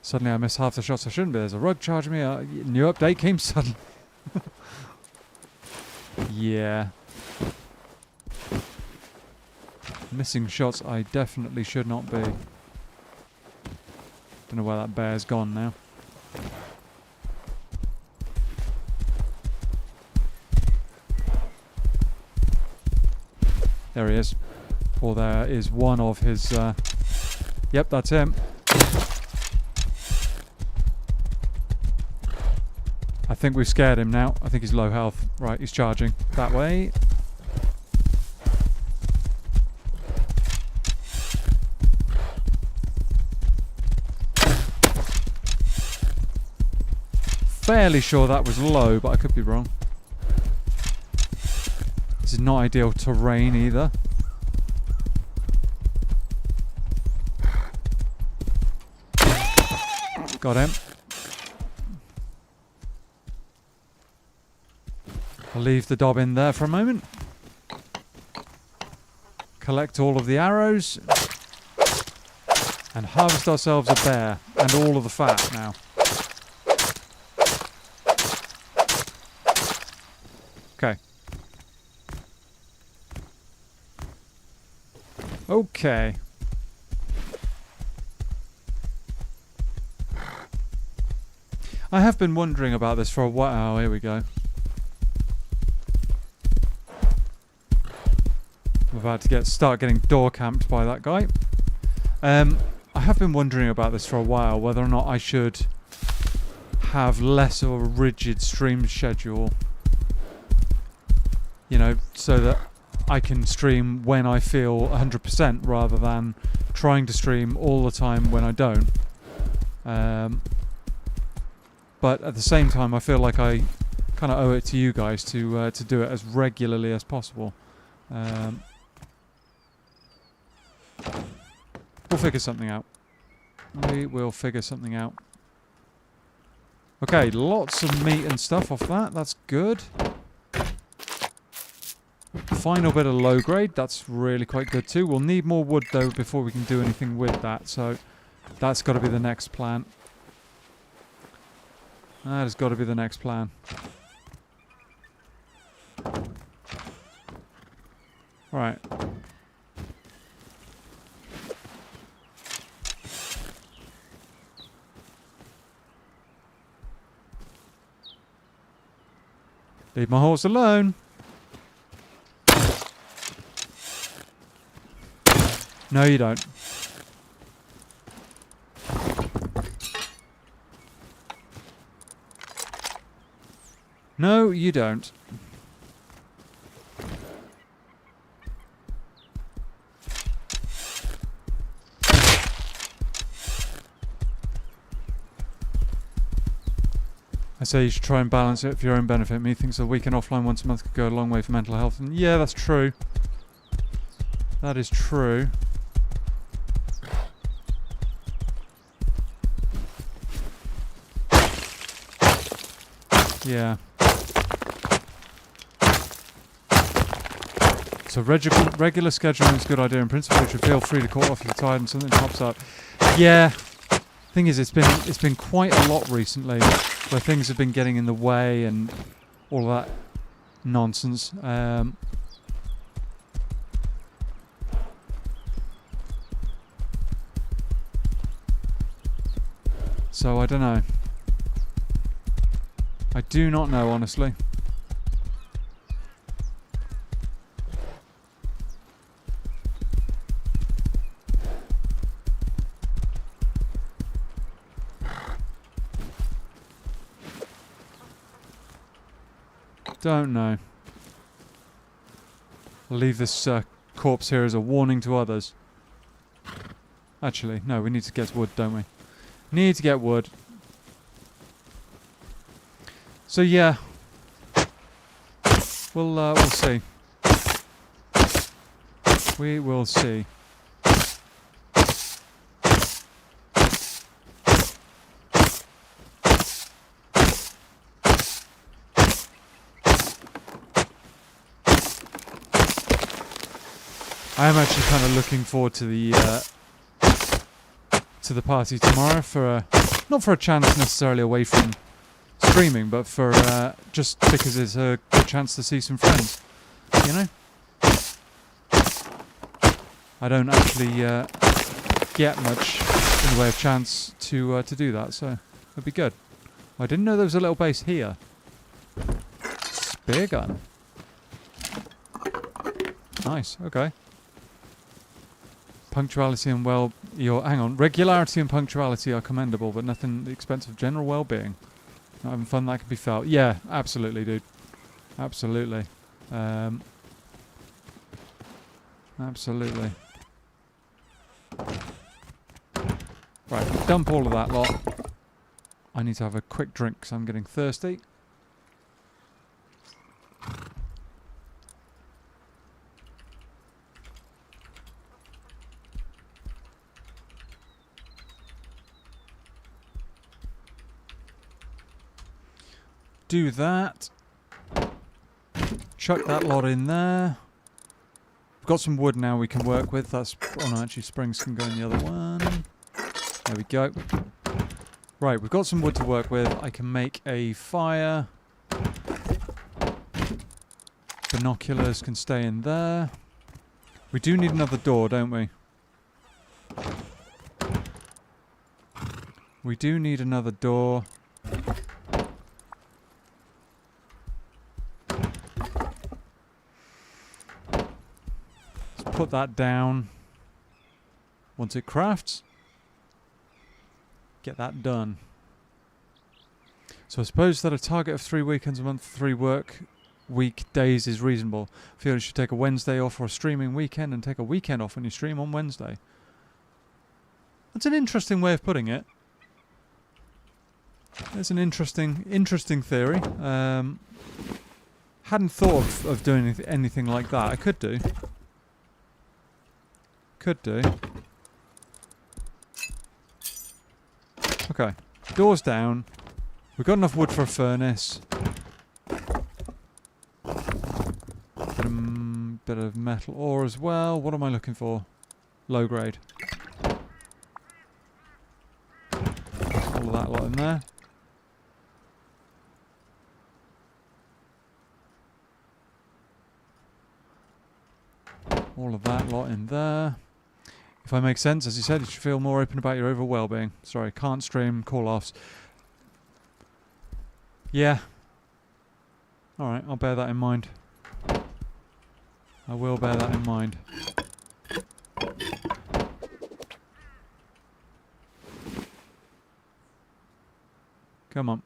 Suddenly I miss half the shots I shouldn't be. There's a rug charging me. New update came suddenly. Yeah. Missing shots I definitely should not be. Don't know where that bear's gone now. There he is. Or there is one of his... Yep, that's him. I think we've scared him now. I think he's low health. Right, he's charging. That way. Fairly sure that was low, but I could be wrong. This is not ideal terrain either. Got him. I'll leave the dob in there for a moment. Collect all of the arrows. And harvest ourselves a bear. And all of the fat now. Okay. Okay. I have been wondering about this for a while. Oh, here we go. I'm about to start getting door camped by that guy. I have been wondering about this for a while, whether or not I should have less of a rigid stream schedule. You know, so that I can stream when I feel 100% rather than trying to stream all the time when I don't. But at the same time, I feel like I kind of owe it to you guys to do it as regularly as possible. We'll figure something out. We will figure something out. Okay, lots of meat and stuff off that. That's good. Final bit of low grade. That's really quite good too. We'll need more wood though before we can do anything with that. So that's got to be the next plan. That has got to be the next plan. Alright. Leave my horse alone. No, you don't. No, you don't. I say you should try and balance it for your own benefit. Me thinks a weekend offline once a month could go a long way for mental health. And yeah, that's true. That is true. Yeah. So regular scheduling is a good idea in principle. You should feel free to call off if you're tired and something pops up. Yeah. Thing is, it's been quite a lot recently where things have been getting in the way and all that nonsense. So I don't know. I do not know, honestly. Don't know. I'll leave this corpse here as a warning to others. Actually, no, we need to get wood, don't we? Need to get wood. So yeah, we'll see. We will see. I am actually kind of looking forward to the party tomorrow for not for a chance necessarily away from streaming, but for just because it's a good chance to see some friends. You know, I don't actually get much in the way of chance to do that, so it'd be good. I didn't know there was a little base here. Spear gun. Nice. Okay. Punctuality and hang on. Regularity and punctuality are commendable, but nothing at the expense of general well-being. Not having fun that can be felt. Yeah, absolutely, dude. Absolutely. Absolutely. Right, dump all of that lot. I need to have a quick drink because I'm getting thirsty. Do that. Chuck that lot in there. We've got some wood now we can work with. That's oh no, actually springs can go in the other one. There we go. Right, we've got some wood to work with. I can make a fire. Binoculars can stay in there. We do need another door, don't we? We do need another door. Put that down. Once it crafts, get that done. So I suppose that a target of 3 weekends a month, 3 work week days is reasonable. I feel you should take a Wednesday off for a streaming weekend and take a weekend off when you stream on Wednesday. That's an interesting way of putting it. It's an interesting theory. Hadn't thought of doing anything like that. I could do. Could do. Okay. Doors down. We've got enough wood for a furnace. Bit of metal ore as well. What am I looking for? Low grade. All of that lot in there. All of that lot in there. If I make sense, as you said, you should feel more open about your overall well-being. Sorry, can't stream call-offs. Yeah. Alright, I'll bear that in mind. I will bear that in mind. Come on.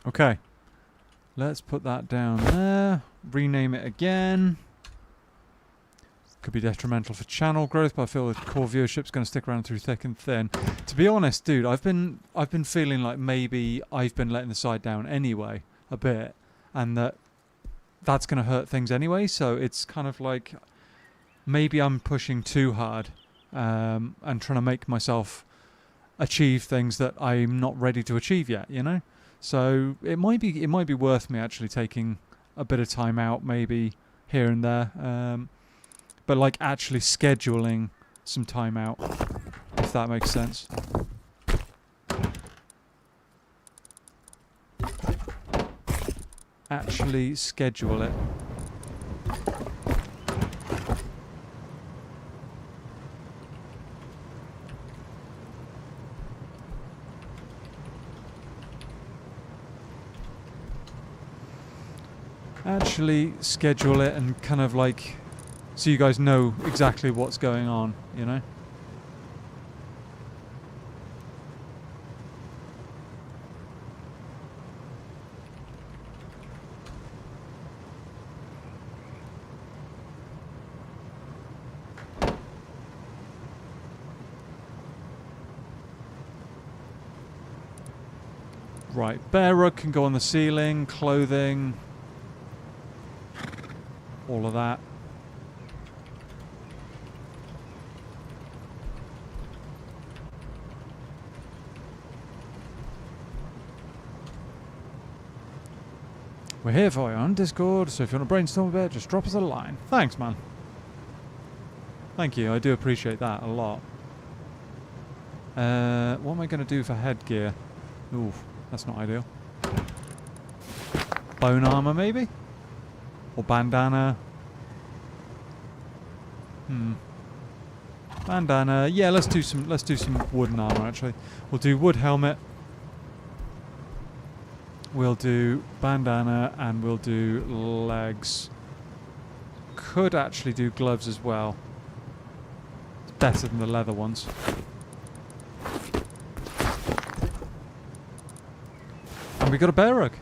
Okay. Let's put that down there. Rename it again. Could be detrimental for channel growth, but I feel the core viewership's going to stick around through thick and thin. To be honest, dude, I've been feeling like maybe I've been letting the site down anyway, a bit, and that's going to hurt things anyway. So it's kind of like maybe I'm pushing too hard and trying to make myself achieve things that I'm not ready to achieve yet. You know, so it might be worth me actually taking a bit of time out, maybe here and there. But like actually scheduling some time out, if that makes sense. Actually schedule it. Actually schedule it and kind of like, so you guys know exactly what's going on, you know? Right, bear rug can go on the ceiling, clothing, all of that. We're here for you on Discord, so if you want to brainstorm a bit, just drop us a line. Thanks, man. Thank you, I do appreciate that a lot. What am I going to do for headgear? Ooh, that's not ideal. Bone armor, maybe? Or bandana? Bandana. Yeah, let's do some wooden armor, actually. We'll do wood helmet. We'll do bandana and we'll do legs. Could actually do gloves as well. It's better than the leather ones. And we got a bear rug.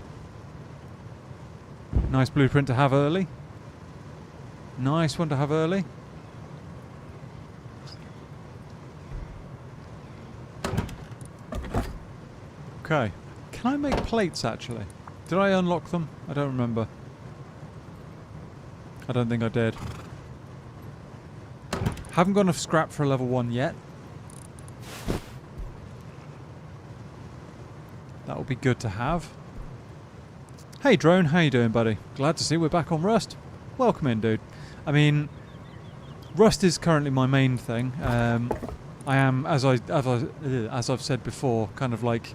Nice blueprint to have early. Nice one to have early. Okay. Can I make plates, actually? Did I unlock them? I don't remember. I don't think I did. Haven't got enough scrap for a level 1 yet. That will be good to have. Hey, Drone. How you doing, buddy? Glad to see we're back on Rust. Welcome in, dude. I mean, Rust is currently my main thing. I am, as I've said before, kind of like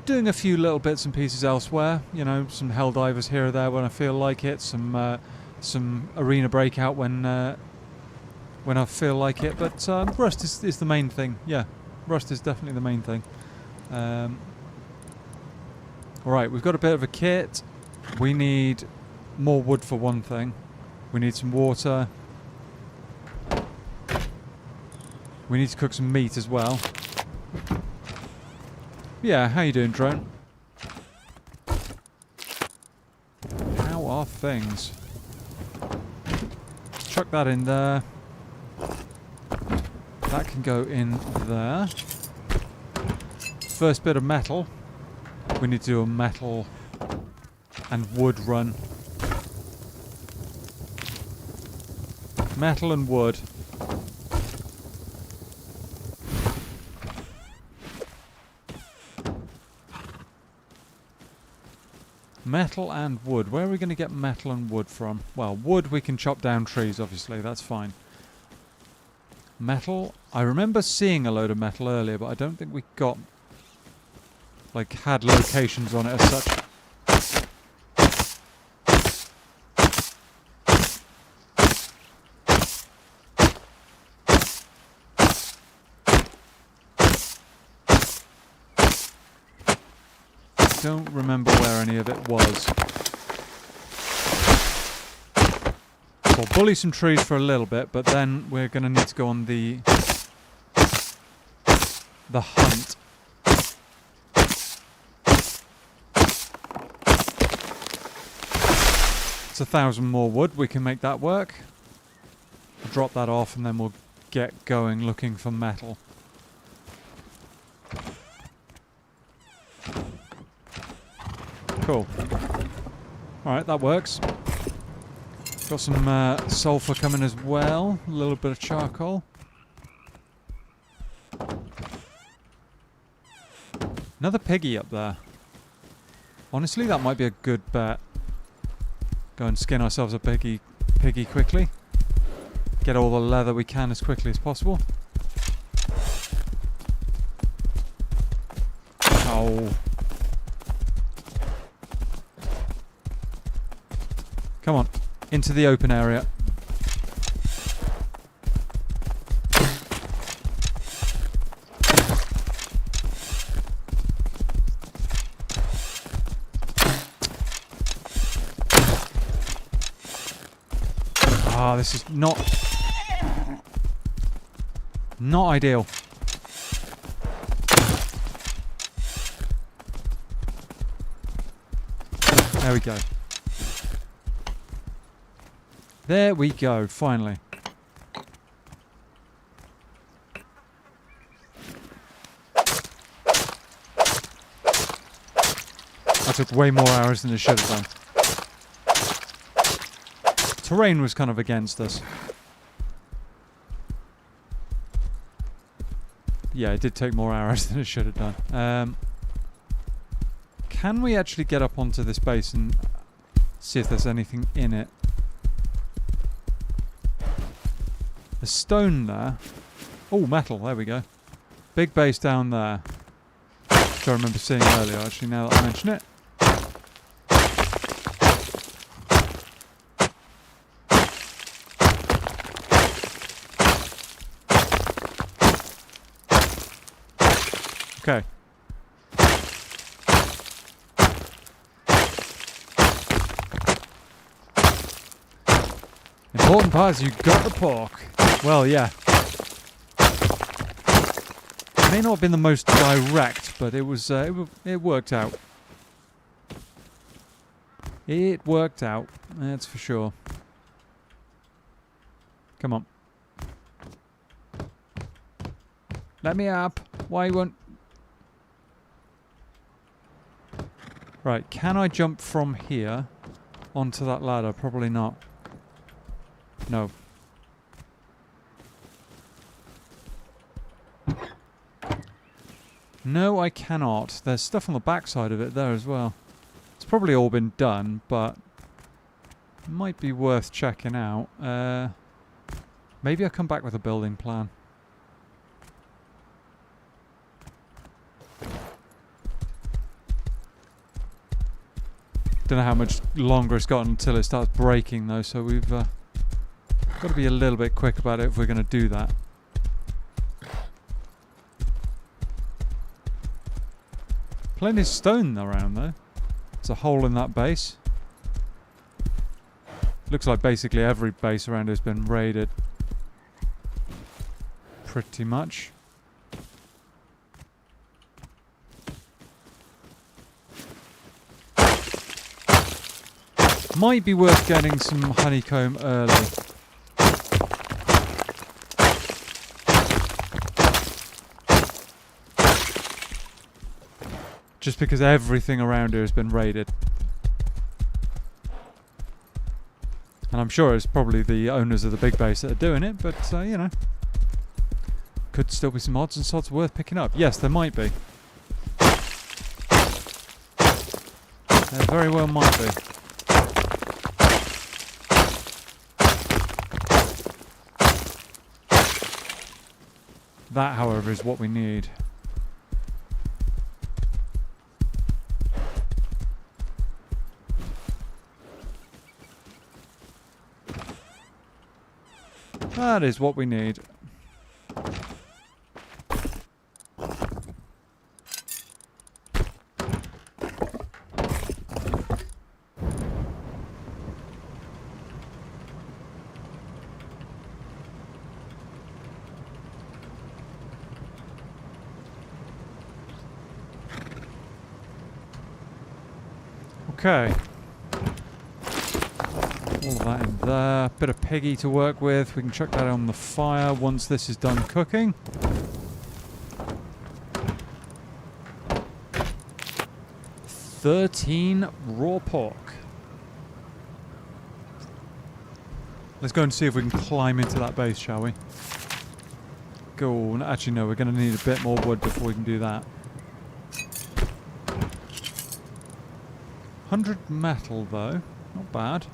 doing a few little bits and pieces elsewhere, you know, some Helldivers here or there when I feel like it, some arena breakout when I feel like it, but Rust is the main thing. Yeah, Rust is definitely the main thing. Alright, we've got a bit of a kit. We need more wood for one thing. We need some water. We need to cook some meat as well. Yeah, how you doing, Drone? How are things? Chuck that in there. That can go in there. First bit of metal. We need to do a metal and wood run. Metal and wood. Metal and wood. Where are we going to get metal and wood from? Well, wood we can chop down trees, obviously. That's fine. Metal. I remember seeing a load of metal earlier, but I don't think we got, like, had locations on it as such. don't remember where any of it was. We'll bully some trees for a little bit, but then we're going to need to go on the hunt. It's 1,000 more wood. We can make that work. We'll drop that off and then we'll get going looking for metal. Cool. Alright, that works. Got some sulfur coming as well. A little bit of charcoal. Another piggy up there. Honestly, that might be a good bet. Go and skin ourselves a piggy quickly. Get all the leather we can as quickly as possible. Oh. Come on. Into the open area. Ah, this is not ideal. There we go. There we go, finally. I took way more arrows than I should have done. Terrain was kind of against us. Yeah, it did take more arrows than it should have done. Can we actually get up onto this base and see if there's anything in it? There's stone there. Oh, metal. There we go. Big base down there. Which I remember seeing earlier, actually, now that I mention it. Okay. Important part is you got the pork. Well, yeah. It may not have been the most direct, but it was. It worked out. It worked out. That's for sure. Come on. Let me up. Why won't? Right. Can I jump from here onto that ladder? Probably not. No. No, I cannot. There's stuff on the backside of it there as well. It's probably all been done, but it might be worth checking out. Maybe I'll come back with a building plan. Don't know how much longer it's got until it starts breaking though, so we've got to be a little bit quick about it if we're going to do that. Plenty of stone around though. There's a hole in that base. Looks like basically every base around has been raided. Pretty much. Might be worth getting some honeycomb early. Just because everything around here has been raided. And I'm sure it's probably the owners of the big base that are doing it, but, you know. Could still be some odds and sods worth picking up. Yes, there might be. There very well might be. That, however, is what we need. That is what we need. Okay. All of that in there. Bit of piggy to work with. We can chuck that on the fire once this is done cooking. $13 raw pork. Let's go and see if we can climb into that base, shall we? Go on. Actually, no, we're going to need a bit more wood before we can do that. 100 metal, though. Not bad.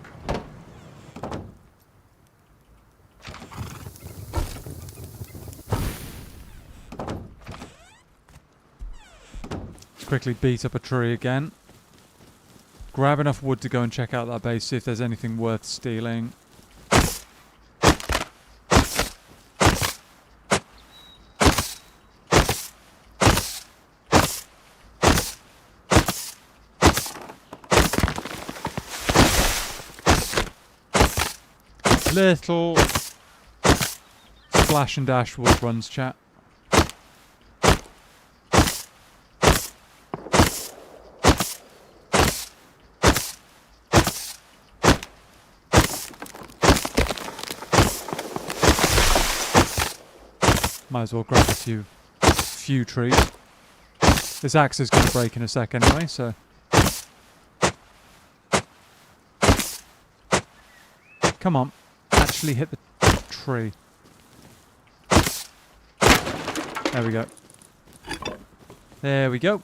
Let's quickly beat up a tree again. Grab enough wood to go and check out that base, see if there's anything worth stealing. Little splash and dash wood runs, chat. Might as well grab a few trees. This axe is going to break in a sec anyway, so. Come on. Actually hit the tree. There we go. There we go.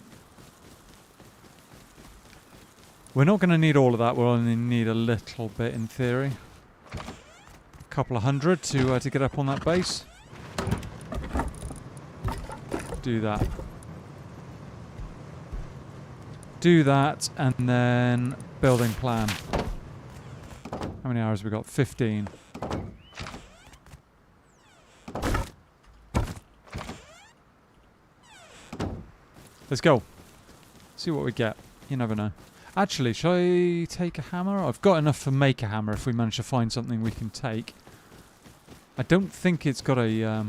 We're not going to need all of that. We'll only need a little bit in theory. A couple of hundred to get up on that base. Do that. Do that, and then building plan. How many hours have we got? 15. Let's go. See what we get. You never know. Actually, shall I take a hammer? I've got enough to make a hammer if we manage to find something we can take. I don't think it's got a...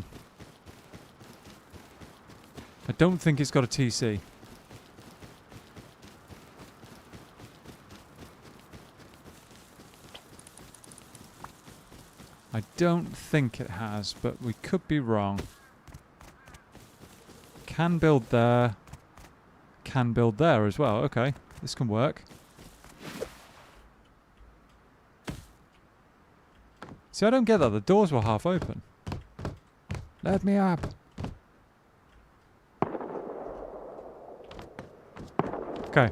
I don't think it's got a TC. I don't think it has, but we could be wrong. Can build there. Can build there as well. Okay, this can work. See, I don't get that. The doors were half open. Let me up. Okay.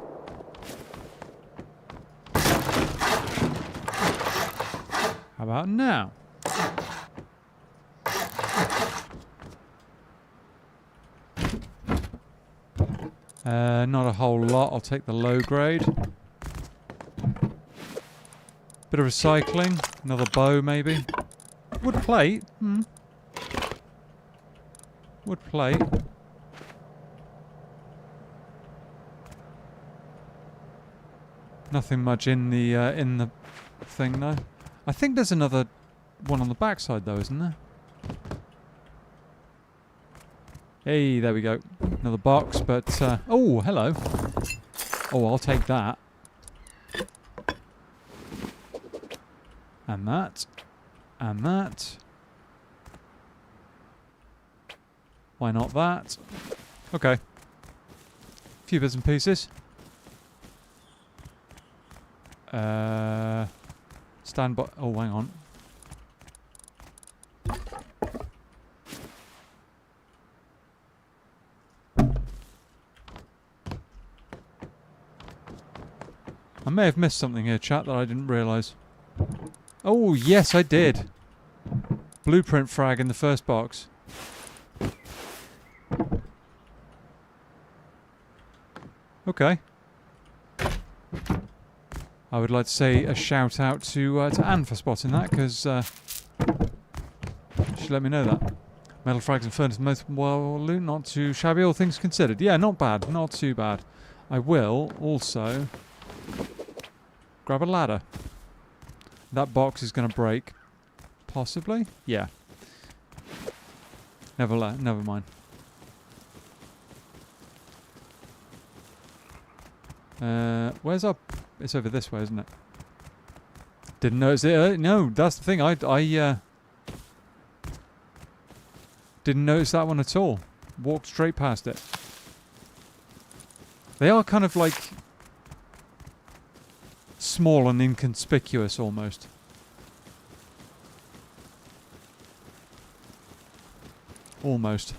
How about now? Not a whole lot. I'll take the low grade. Bit of recycling. Another bow, maybe. Wood plate. Wood plate. Nothing much in the thing, though. I think there's another one on the backside, though, isn't there? Hey, there we go. Another box, but... oh, hello. Oh, I'll take that. And that. And that. Why not that? Okay. A few bits and pieces. Stand by... Oh, hang on. I may have missed something here, chat, that I didn't realise. Oh, yes, I did. Blueprint frag in the first box. Okay. I would like to say a shout out to Anne for spotting that, because she let me know that. Metal frags and furnace, most well loot, not too shabby, all things considered. Yeah, not bad, not too bad. I will also grab a ladder. That box is going to break. Possibly? Yeah. Never mind. Where's our It's over this way, isn't it? Didn't notice it. No, that's the thing. I didn't notice that one at all. Walked straight past it. They are kind of like small and inconspicuous almost. Almost.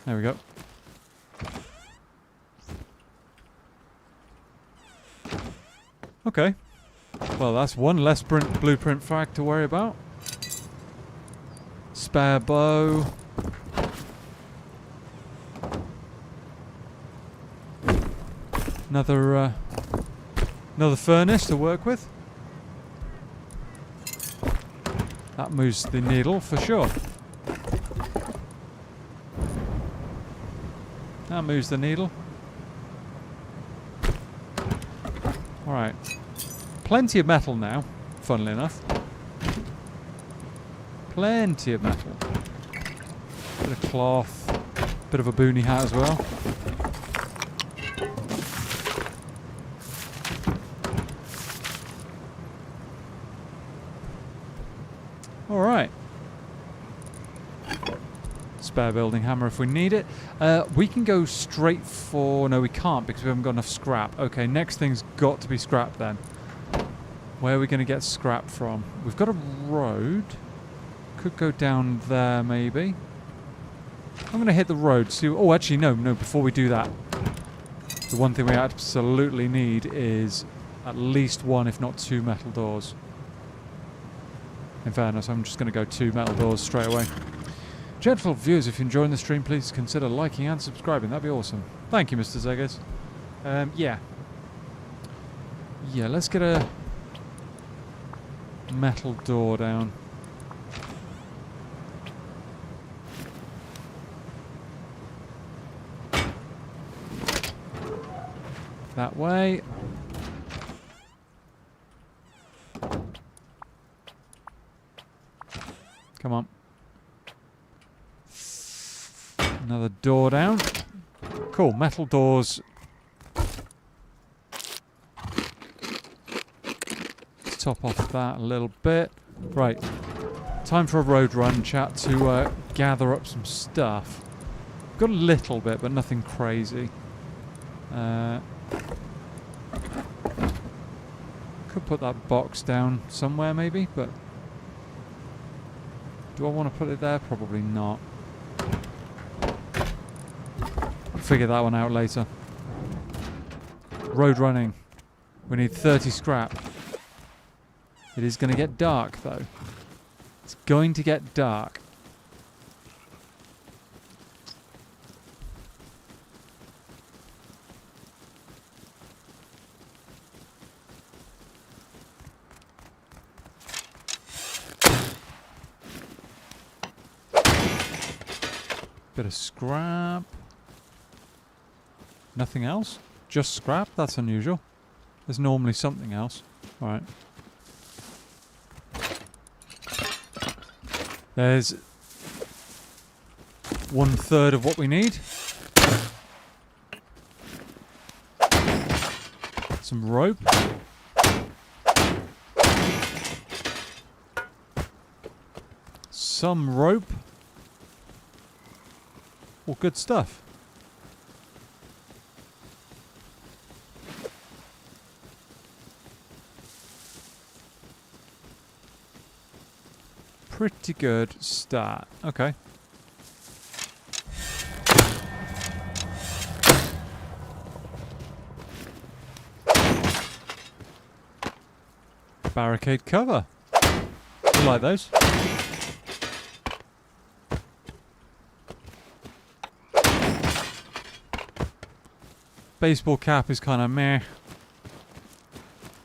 There we go. Okay. Well, that's one less blueprint frag to worry about. Spare bow. Another furnace to work with. That moves the needle for sure. That moves the needle. Alright. Plenty of metal now, funnily enough. Plenty of metal. Bit of cloth. Bit of a boonie hat as well. Alright. Spare building hammer if we need it. We can go straight for... No, we can't because we haven't got enough scrap. Okay, next thing's got to be scrap then. Where are we going to get scrap from? We've got a road. Could go down there maybe. I'm going to hit the road. See. Oh, actually, no. Before we do that, the one thing we absolutely need is at least one, if not two, metal doors. In fairness, I'm just going to go 2 metal doors straight away. Gentle viewers, if you're enjoying the stream, please consider liking and subscribing. That'd be awesome. Thank you, Mr. Zegas. Yeah. Yeah, let's get a metal door down. That way. Come on. Another door down. Cool, metal doors. Let's top off that a little bit. Right. Time for a road run, chat, to gather up some stuff. Got a little bit, but nothing crazy. Could put that box down somewhere maybe, but... Do I want to put it there? Probably not. I'll figure that one out later. Road running. We need 30 scrap. It is going to get dark, though. It's going to get dark. Bit of scrap. Nothing else? Just scrap? That's unusual. There's normally something else. Alright. There's 1/3 of what we need. Some rope. Some rope. All good stuff. Pretty good start. Okay. Barricade cover. You like those? Baseball cap is kind of meh.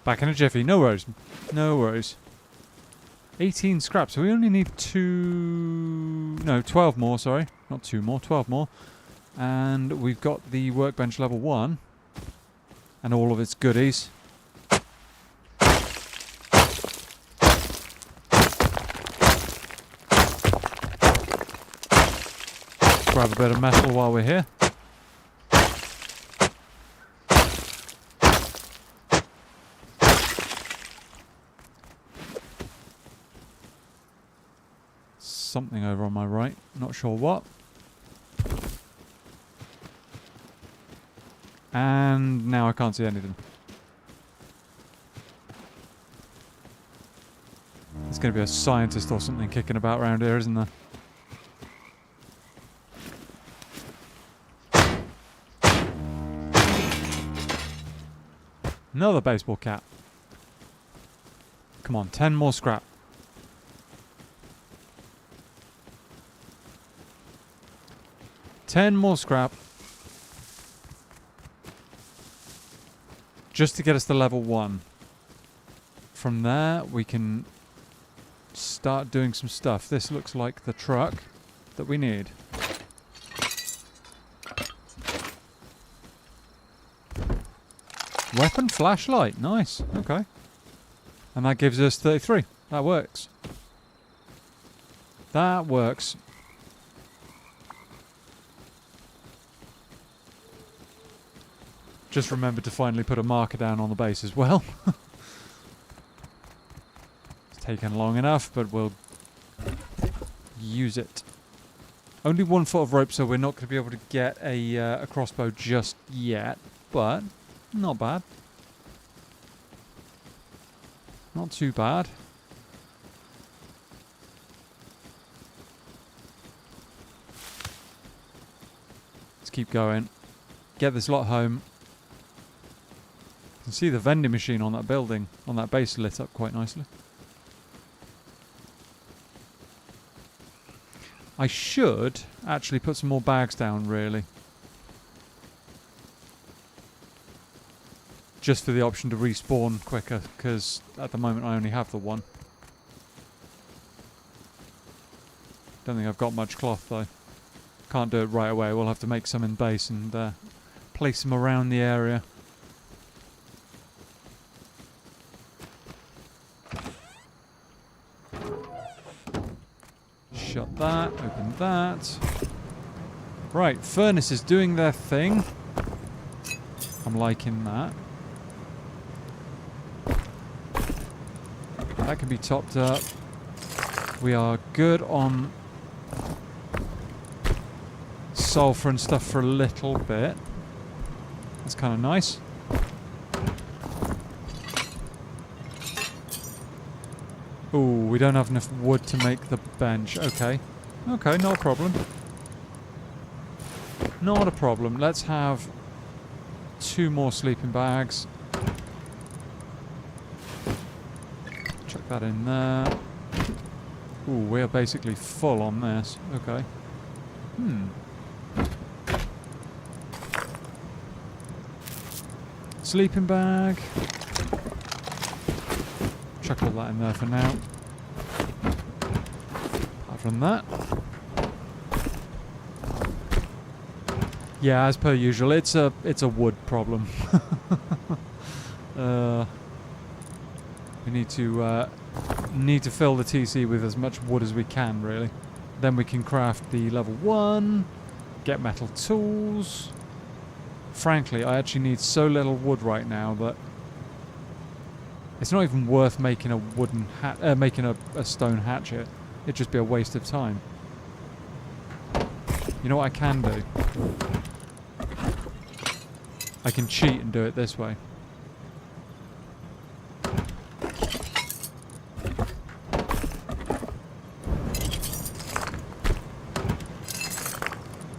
Back in a jiffy. No worries. No worries. 18 scrap. So we only need 12 more, sorry. Not 2 more, 12 more. And we've got the workbench level 1. And all of its goodies. grab a bit of metal while we're here. Something over on my right, not sure what. And now I can't see anything. There's going to be a scientist or something kicking about around here, isn't there? Another baseball cap. Come on, 10 more scrap. Ten more scrap. Just to get us to level 1. From there, we can start doing some stuff. This looks like the truck that we need. Weapon flashlight. Nice. Okay. And that gives us 33. That works. That works. Just remembered to finally put a marker down on the base as well. It's taken long enough, but we'll use it. Only 1 foot of rope, so we're not going to be able to get a crossbow just yet, but not bad. Not too bad. Let's keep going. Get this lot home. You can see the vending machine on that building, on that base, lit up quite nicely. I should actually put some more bags down, really. Just for the option to respawn quicker, because at the moment I only have the one. Don't think I've got much cloth, though. Can't do it right away. We'll have to make some in base and place them around the area. Shut that, open that. Right, furnace is doing their thing. I'm liking that. That can be topped up. We are good on sulfur and stuff for a little bit. That's kind of nice. Ooh, we don't have enough wood to make the bench. Okay. Okay, not a problem. Not a problem. Let's have 2 more sleeping bags. Chuck that in there. Ooh, we're basically full on this. Okay. Sleeping bag. Chuck all that in there for now. Apart from that. Yeah, as per usual, it's a wood problem. We need to fill the TC with as much wood as we can, really. Then we can craft the level 1, get metal tools. Frankly, I actually need so little wood right now that it's not even worth making a wooden making a stone hatchet. It'd just be a waste of time. You know what I can do? I can cheat and do it this way.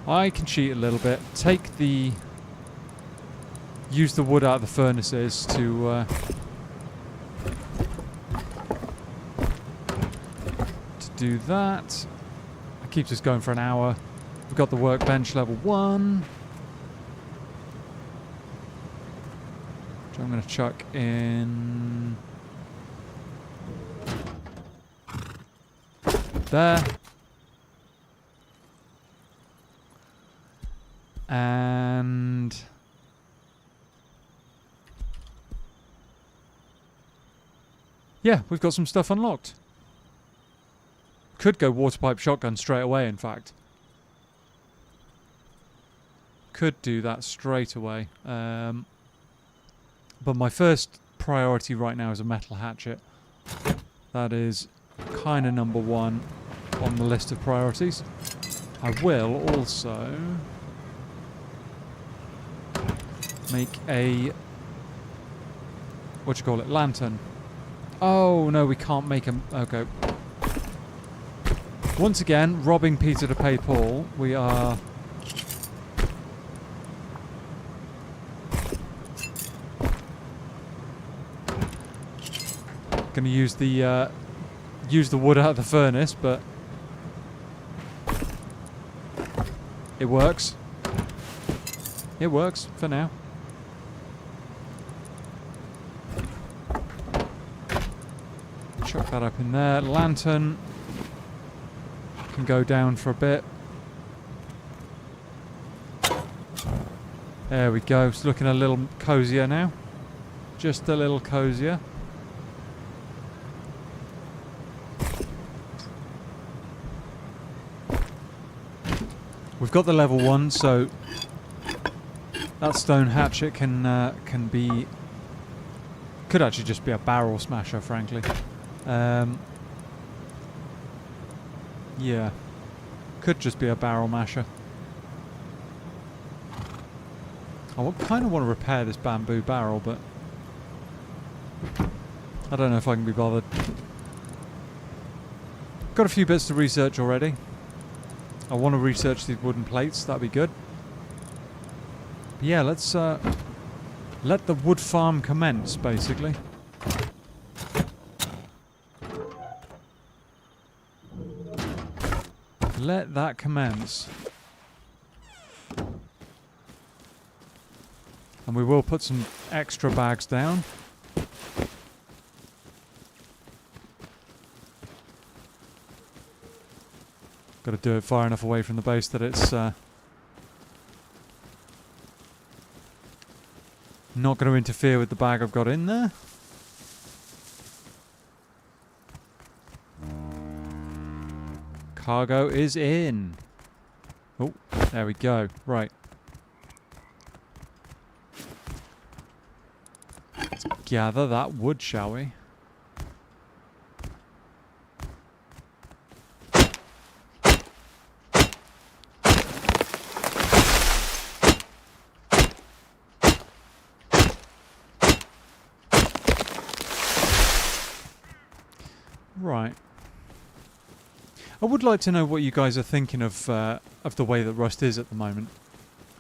I can cheat a little bit. Use the wood out of the furnaces to do that. It keeps us going for an hour. We've got the workbench level 1. Which I'm going to chuck in there. And yeah, we've got some stuff unlocked. Could go water pipe shotgun straight away, in fact. could do that straight away. But my first priority right now is a metal hatchet. That is kind of number one on the list of priorities. I will also make a, lantern. Oh no, we can't make them. Okay. Once again, robbing Peter to pay Paul. We are going to use the wood out of the furnace, but it works. It works for now. Chuck that up in there. Lantern can go down for a bit. There we go. It's looking a little cozier now. Just a little cozier. We've got the level 1, so that stone hatchet can be, could actually just be a barrel smasher, frankly. Yeah, could just be a barrel masher. I kind of want to repair this bamboo barrel, but I don't know if I can be bothered. Got a few bits to research already. I want to research these wooden plates, that'd be good. But yeah, let's let the wood farm commence, basically. Let that commence. And we will put some extra bags down. Got to do it far enough away from the base that it's not going to interfere with the bag I've got in there. Cargo is in. Oh, there we go. Right. Let's gather that wood, shall we? Right. I would like to know what you guys are thinking of the way that Rust is at the moment.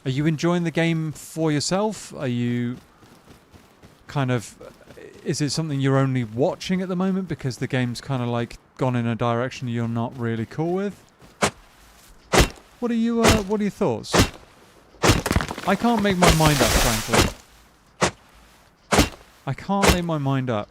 Are you enjoying the game for yourself? Are you kind of... Is it something you're only watching at the moment because the game's kind of like gone in a direction you're not really cool with? What are your thoughts? I can't make my mind up, frankly. I can't make my mind up.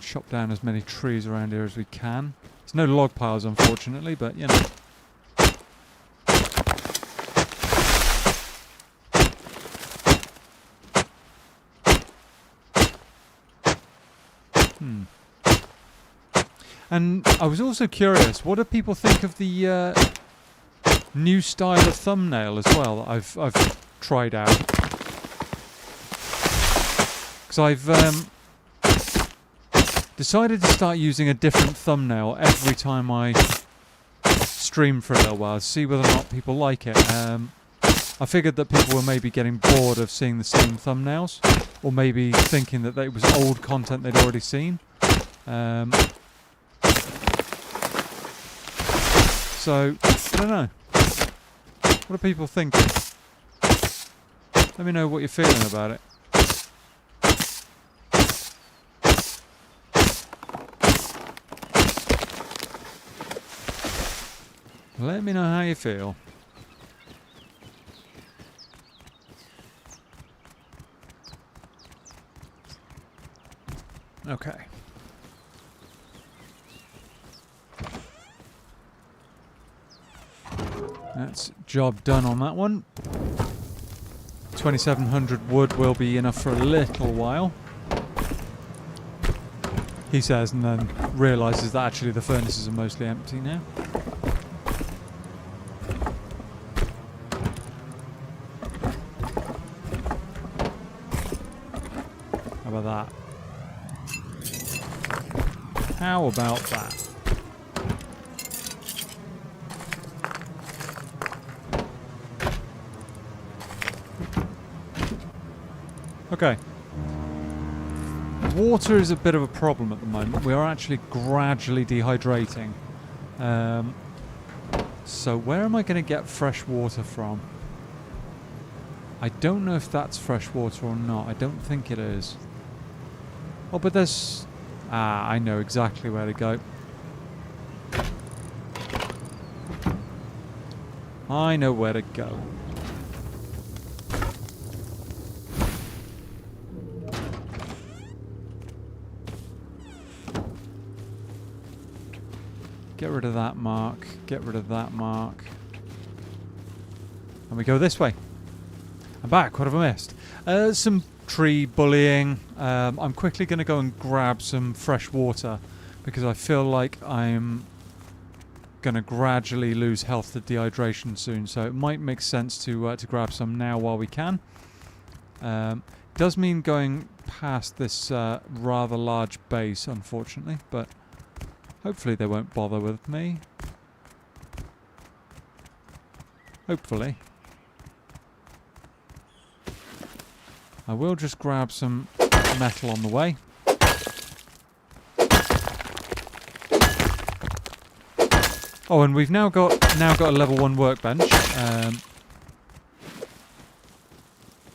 Chop down as many trees around here as we can. There's no log piles, unfortunately, but you know. And I was also curious, what do people think of the new style of thumbnail as well that I've tried out? Because I've decided to start using a different thumbnail every time I stream for a little while, see whether or not people like it. I figured that people were maybe getting bored of seeing the same thumbnails, or maybe thinking that it was old content they'd already seen. So, I don't know. What are people thinking? Let me know what you're feeling about it. Let me know how you feel. Okay. That's job done on that one. 2,700 wood will be enough for a little while. He says, and then realises that actually the furnaces are mostly empty now. How about that? How about that? Okay. Water is a bit of a problem at the moment. We are actually gradually dehydrating. So where am I going to get fresh water from? I don't know if that's fresh water or not. I don't think it is. Oh, but there's... Ah, I know exactly where to go. I know where to go. Get rid of that mark. Get rid of that mark. And we go this way. I'm back. What have I missed? Some tree bullying. I'm quickly going to go and grab some fresh water because I feel like I'm going to gradually lose health to dehydration soon. So it might make sense to grab some now while we can. Does mean going past this rather large base, unfortunately, but hopefully they won't bother with me. Hopefully. I will just grab some metal on the way. Oh, and we've now got a level 1 workbench.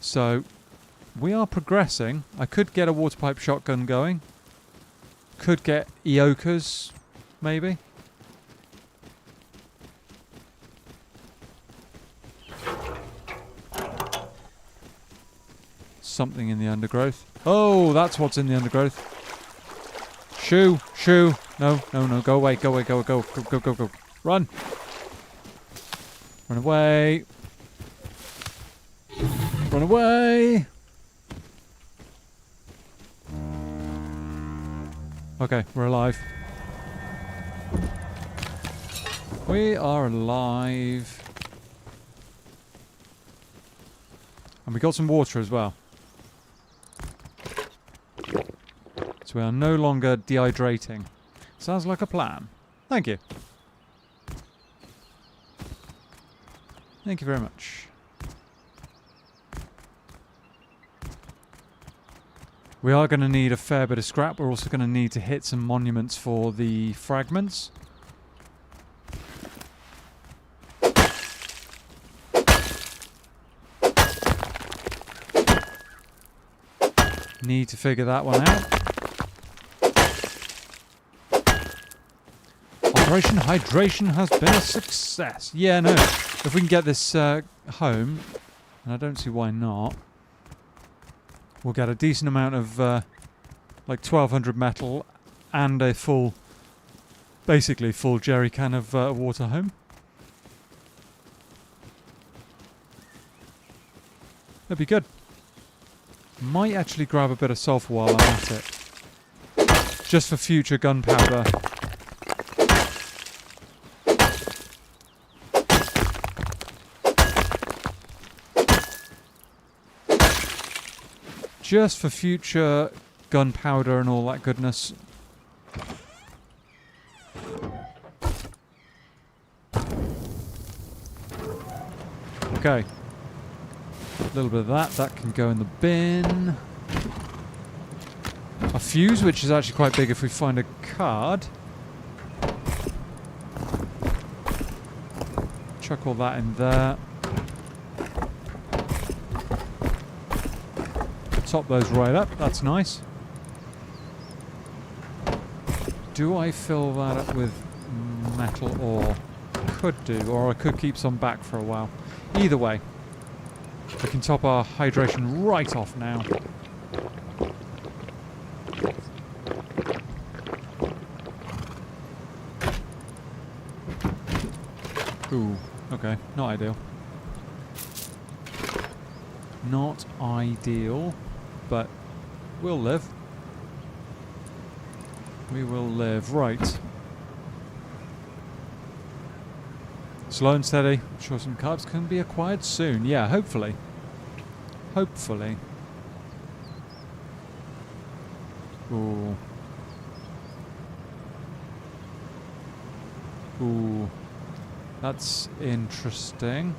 So we are progressing. I could get a water pipe shotgun going. Could get Eokas, maybe. Something in the undergrowth. Oh, that's what's in the undergrowth. Shoo, shoo. No, no, no. Go away, go away, go, go, go, go, go, go. Run. Run away. Run away. Okay, we're alive. We are alive. And we got some water as well. So we are no longer dehydrating. Sounds like a plan. Thank you. Thank you very much. We are going to need a fair bit of scrap. We're also going to need to hit some monuments for the fragments. Need to figure that one out. Operation Hydration has been a success. Yeah, no. If we can get this home, and I don't see why not, we'll get a decent amount of like 1200 metal and a full, basically full jerry can of water home. That'd be good. Might actually grab a bit of sulfur while I'm at it. Just for future gunpowder. Just for future gunpowder and all that goodness. Okay. A little bit of that. That can go in the bin. A fuse, which is actually quite big if we find a card. Chuck all that in there. Top those right up. That's nice. Do I fill that up with metal ore? Could do, or I could keep some back for a while. Either way, we can top our hydration right off now. Ooh, okay, not ideal. Not ideal, but we'll live. We will live. Right. Slow and steady. I'm sure some carbs can be acquired soon. Yeah, hopefully. Hopefully. Ooh. Ooh. That's interesting.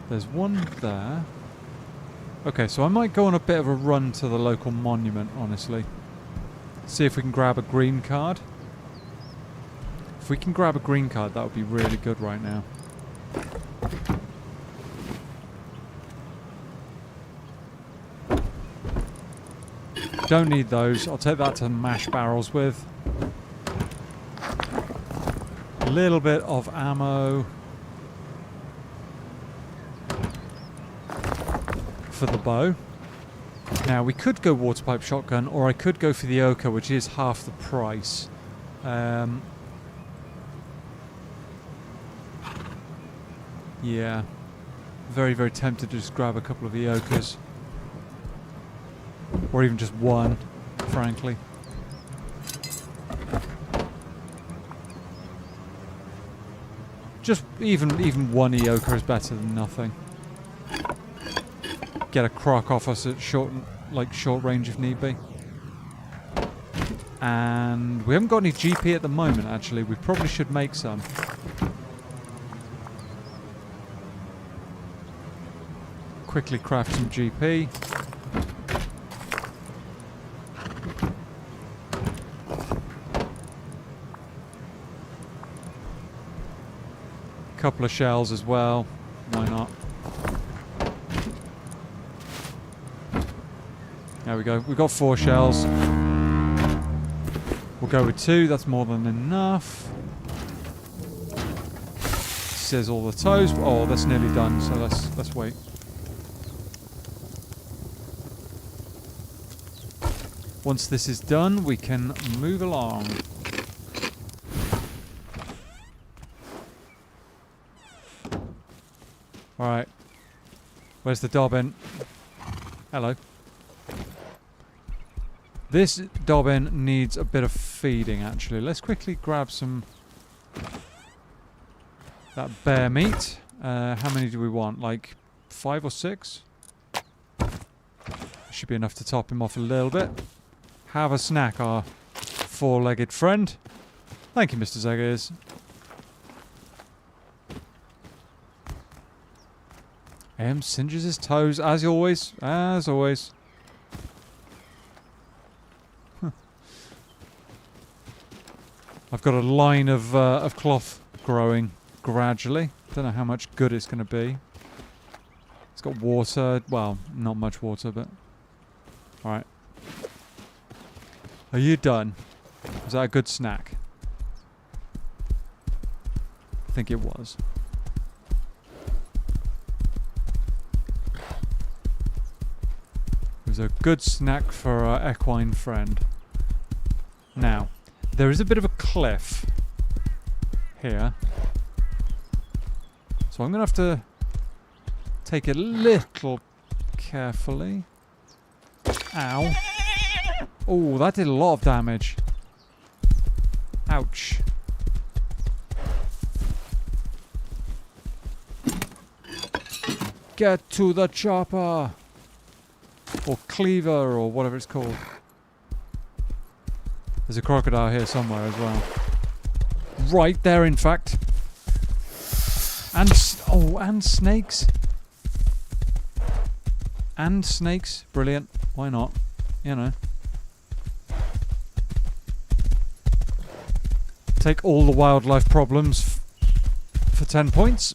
There's one there. Okay, so I might go on a bit of a run to the local monument, honestly. See if we can grab a green card. If we can grab a green card, that would be really good right now. Don't need those. I'll take that to mash barrels with. A little bit of ammo for the bow. Now, we could go water pipe shotgun, or I could go for the ochre, which is half the price. Yeah. Very, very tempted to just grab a couple of the ochres. Or even just one, frankly. Just even one Eoka is better than nothing. Get a croc off us at short range if need be. And we haven't got any GP at the moment, actually. We probably should make some. Quickly craft some GP. Couple of shells as well. Why not? There we go. We've got 4 shells. We'll go with 2. That's more than enough. Sizzle the toes. Oh, that's nearly done. So let's wait. Once this is done, we can move along. Alright. Where's the dobbin? Hello. This dobbin needs a bit of feeding, actually. Let's quickly grab some... that bear meat. How many do we want? Like 5 or 6? Should be enough to top him off a little bit. Have a snack, our 4-legged friend. Thank you, Mr. Zeggers. Singes his toes, as always. As always. Huh. I've got a line of cloth growing gradually. Don't know how much good it's going to be. It's got water. Well, not much water, but... Alright. Are you done? Was that a good snack? I think it was. It was a good snack for our equine friend. Now, there is a bit of a cliff here. So I'm going to have to take it a little carefully. Ow. Oh, that did a lot of damage. Ouch. Get to the chopper! Or cleaver, or whatever it's called. There's a crocodile here somewhere as well. Right there, in fact. And and snakes. And snakes. Brilliant. Why not? You know. Take all the wildlife problems for 10 points.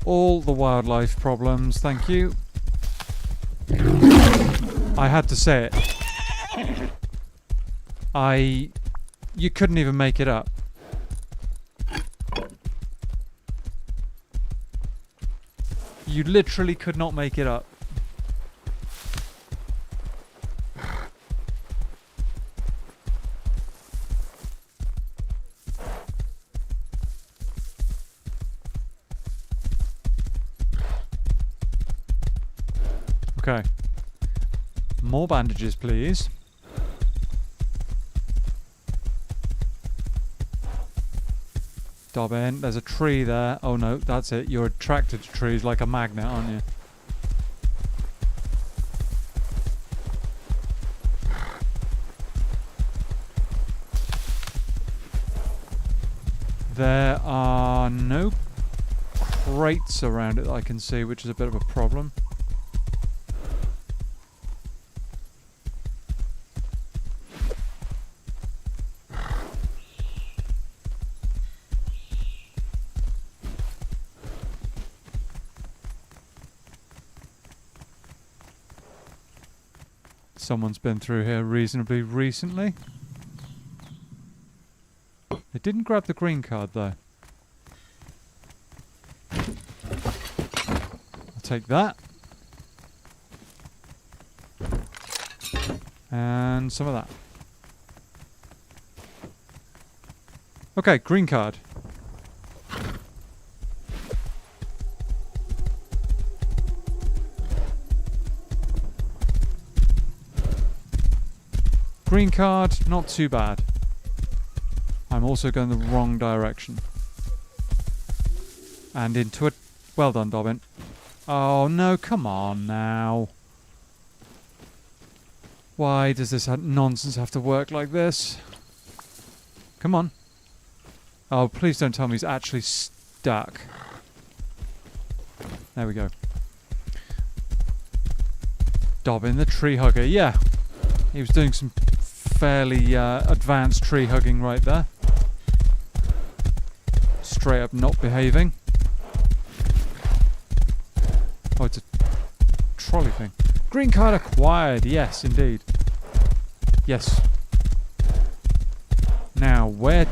All the wildlife problems, thank you. I had to say it. You couldn't even make it up. You literally could not make it up. Okay. More bandages, please. Dobbin, there's a tree there. Oh no, that's it. You're attracted to trees like a magnet, aren't you? There are no crates around it that I can see, which is a bit of a problem. Someone's been through here reasonably recently. They didn't grab the green card though. I'll take that. And some of that. Okay, green card. Green card, not too bad. I'm also going the wrong direction. And into it. Well done, Dobbin. Oh no, come on now. Why does this nonsense have to work like this? Come on. Oh, please don't tell me he's actually stuck. There we go. Dobbin, the tree hugger. Yeah. He was doing some fairly advanced tree hugging right there. Straight up not behaving. Oh, it's a trolley thing. Green card acquired. Yes, indeed. Yes. Now, where...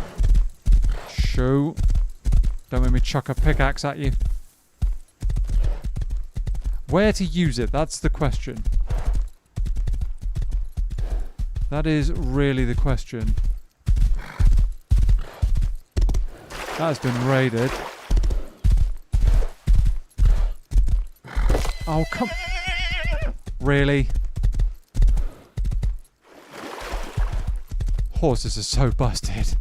Shoo. Don't make me chuck a pickaxe at you. Where to use it? That's the question. That is really the question. That's been raided. Oh, come... Really? Horses are so busted.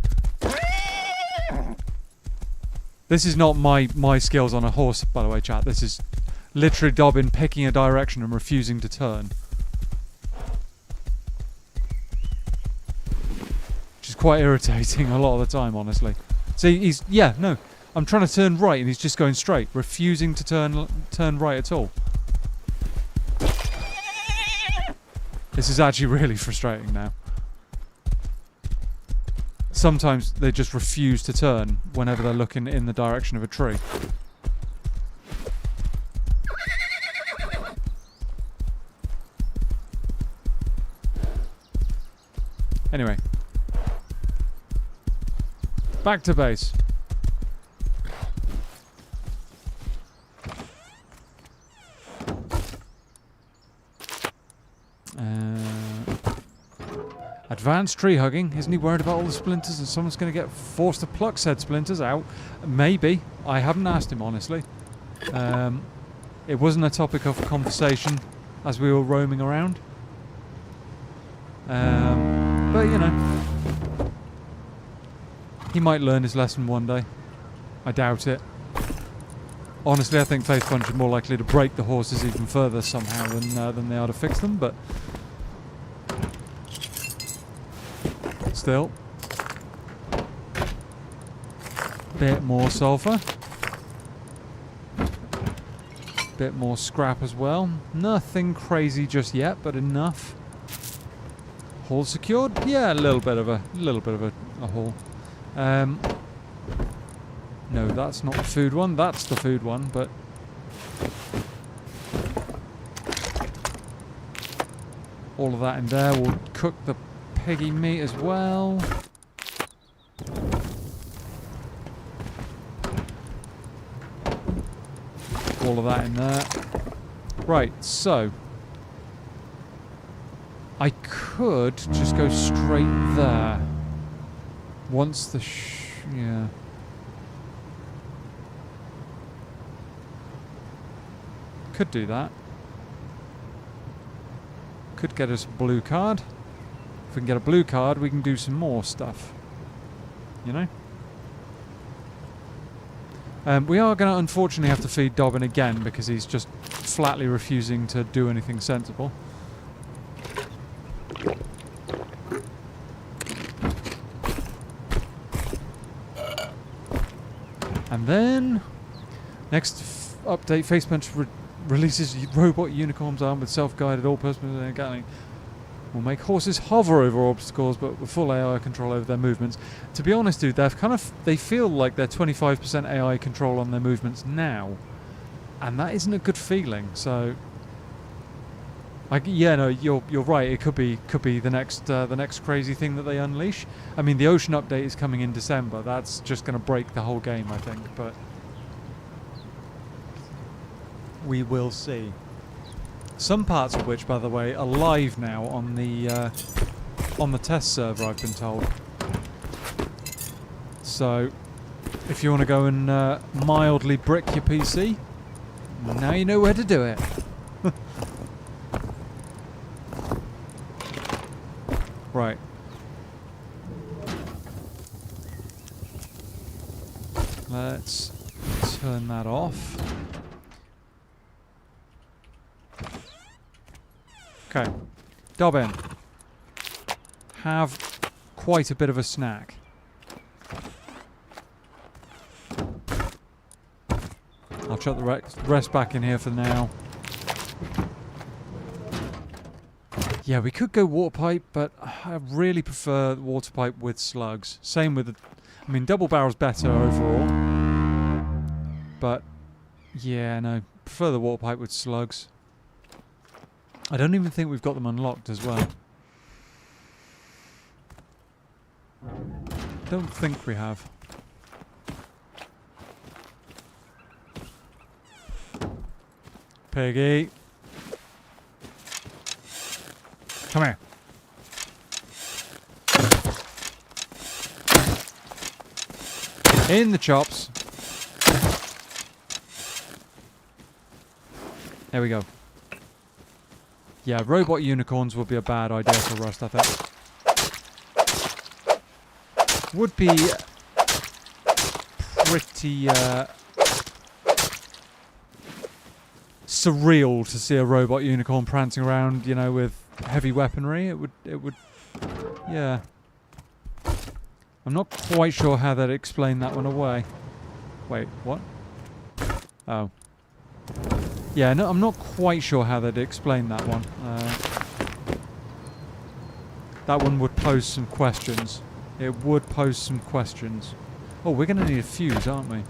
This is not my skills on a horse, by the way, chat. This is literally Dobbin picking a direction and refusing to turn. Quite irritating a lot of the time, honestly. See, he's... Yeah, no. I'm trying to turn right and he's just going straight, refusing to turn right at all. This is actually really frustrating now. Sometimes they just refuse to turn whenever they're looking in the direction of a tree. Anyway. Back to base. Advanced tree hugging. Isn't he worried about all the splinters and someone's going to get forced to pluck said splinters out? Maybe. I haven't asked him, honestly. It wasn't a topic of conversation as we were roaming around. But, you know. He might learn his lesson one day. I doubt it. Honestly, I think Faith Punch are more likely to break the horses even further somehow than they are to fix them, but... Still. Bit more sulfur. Bit more scrap as well. Nothing crazy just yet, but enough. Haul secured? Yeah, a little bit of a haul. No, that's not the food one. That's the food one, but... All of that in there. We'll cook the piggy meat as well. All of that in there. Right, so... I could just go straight there. Once the yeah. Could do that. Could get us a blue card. If we can get a blue card, we can do some more stuff. You know? We are going to unfortunately have to feed Dobbin again because he's just flatly refusing to do anything sensible. And then, next update, Facepunch releases robot unicorns armed with self-guided all-person gatling. Will make horses hover over obstacles, but with full AI control over their movements. To be honest, dude, they feel like they're 25% AI control on their movements now, and that isn't a good feeling. So, yeah, no, you're right. It could be the next crazy thing that they unleash. I mean, the ocean update is coming in December. That's just going to break the whole game, I think. But we will see. Some parts of which, by the way, are live now on the test server, I've been told. So, if you want to go and mildly brick your PC, now you know where to do it. Right. Let's turn that off. Okay. Dobbin. Have quite a bit of a snack. I'll chuck the rest back in here for now. Yeah, we could go water pipe, but I really prefer water pipe with slugs. Same with the... I mean, double barrel's better overall. But, yeah, no. Prefer the water pipe with slugs. I don't even think we've got them unlocked as well. Don't think we have. Piggy. Come here. In the chops. There we go. Yeah, robot unicorns would be a bad idea for Rust, I think. Would be pretty surreal to see a robot unicorn prancing around, you know, with heavy weaponry. It would, yeah. I'm not quite sure how they'd explain that one away. Wait, what? Oh. Yeah, no, I'm not quite sure how they'd explain that one. That one would pose some questions. It would pose some questions. Oh, we're going to need a fuse, aren't we?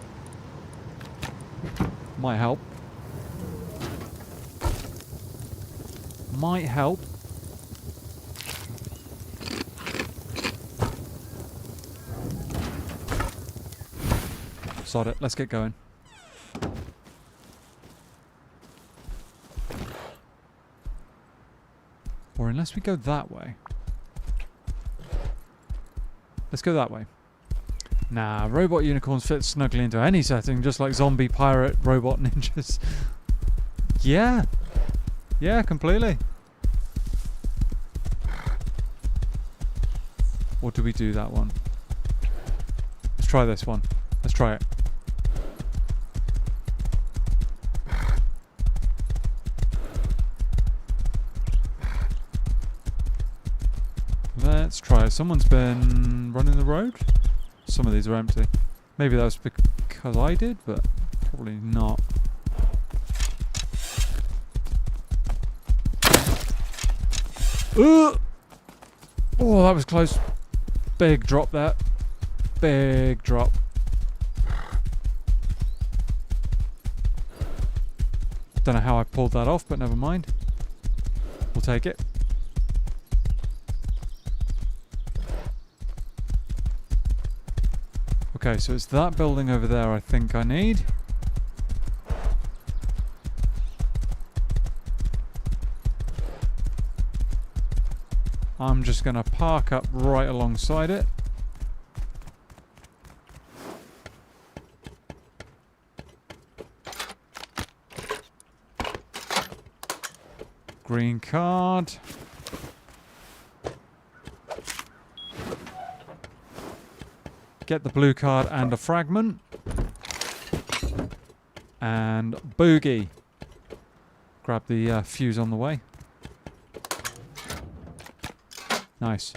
Might help. Might help. Sod it, let's get going. Or unless we go that way. Let's go that way. Nah, robot unicorns fit snugly into any setting, just like zombie pirate robot ninjas. Yeah. Yeah, completely. Or do we do that one? Let's try this one. Let's try it. Let's try it. Someone's been running the road. Some of these are empty. Maybe that was because I did, but probably not. Oh, that was close. Big drop there. Big drop. Don't know how I pulled that off, but never mind. We'll take it. Okay, so it's that building over there I think I need. I'm just going to park up right alongside it. Green card. Get the blue card and a fragment. And boogie. Grab the fuse on the way. Nice.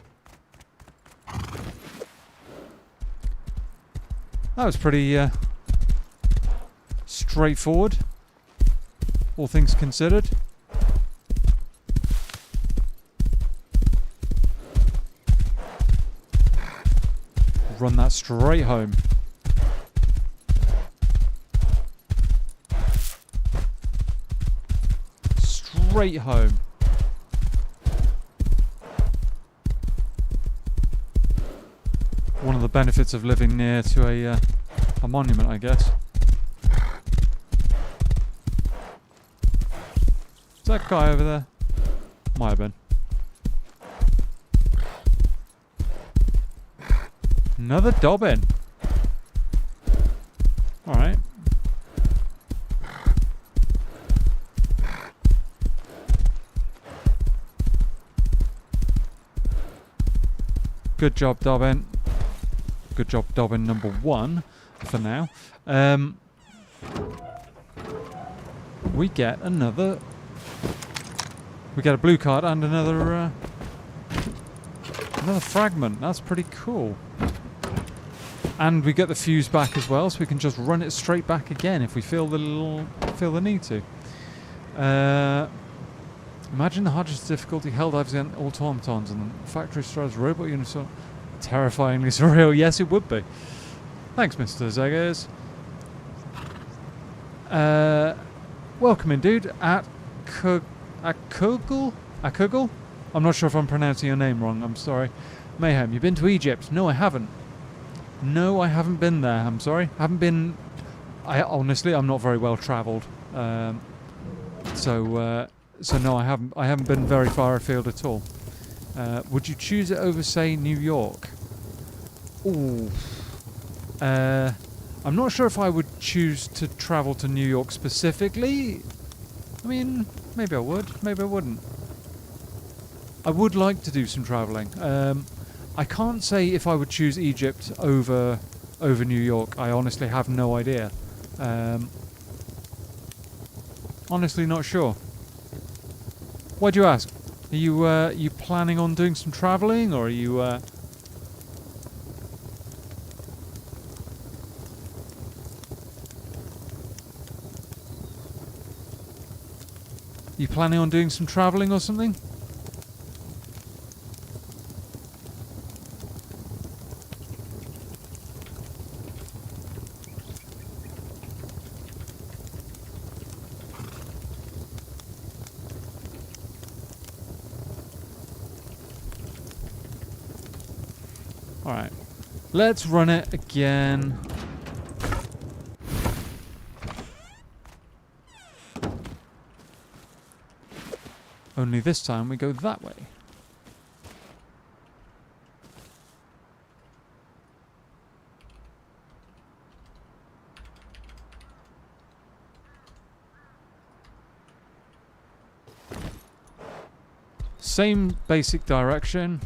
That was pretty straightforward, all things considered. Run that straight home. Straight home. One of the benefits of living near to a monument, I guess. Is that guy over there? Might have been. Another dobbin. Alright. Good job, dobbin. Good job, dobbin number 1 for now. We get another. We get a blue card and another fragment. That's pretty cool. And we get the fuse back as well, so we can just run it straight back again if we feel the need to. Imagine the hardest difficulty hell dives in automatons and factory strides robot units. Terrifyingly surreal. Yes, it would be. Thanks, Mr. Zeggers. Welcome in, dude. At Kugel? I'm not sure if I'm pronouncing your name wrong. I'm sorry. Mayhem, you've been to Egypt? No, I haven't. No, I haven't been there. I'm sorry. Haven't been. Honestly, I'm not very well travelled. So no, I haven't been very far afield at all. Would you choose it over, say, New York? Ooh. I'm not sure if I would choose to travel to New York specifically. I mean, maybe I would, maybe I wouldn't. I would like to do some travelling. I can't say if I would choose Egypt over New York. I honestly have no idea. Honestly, not sure. Why do you ask? Are you planning on doing some travelling, or are you? You planning on doing some travelling or something? Alright, let's run it again. Only this time we go that way. Same basic direction.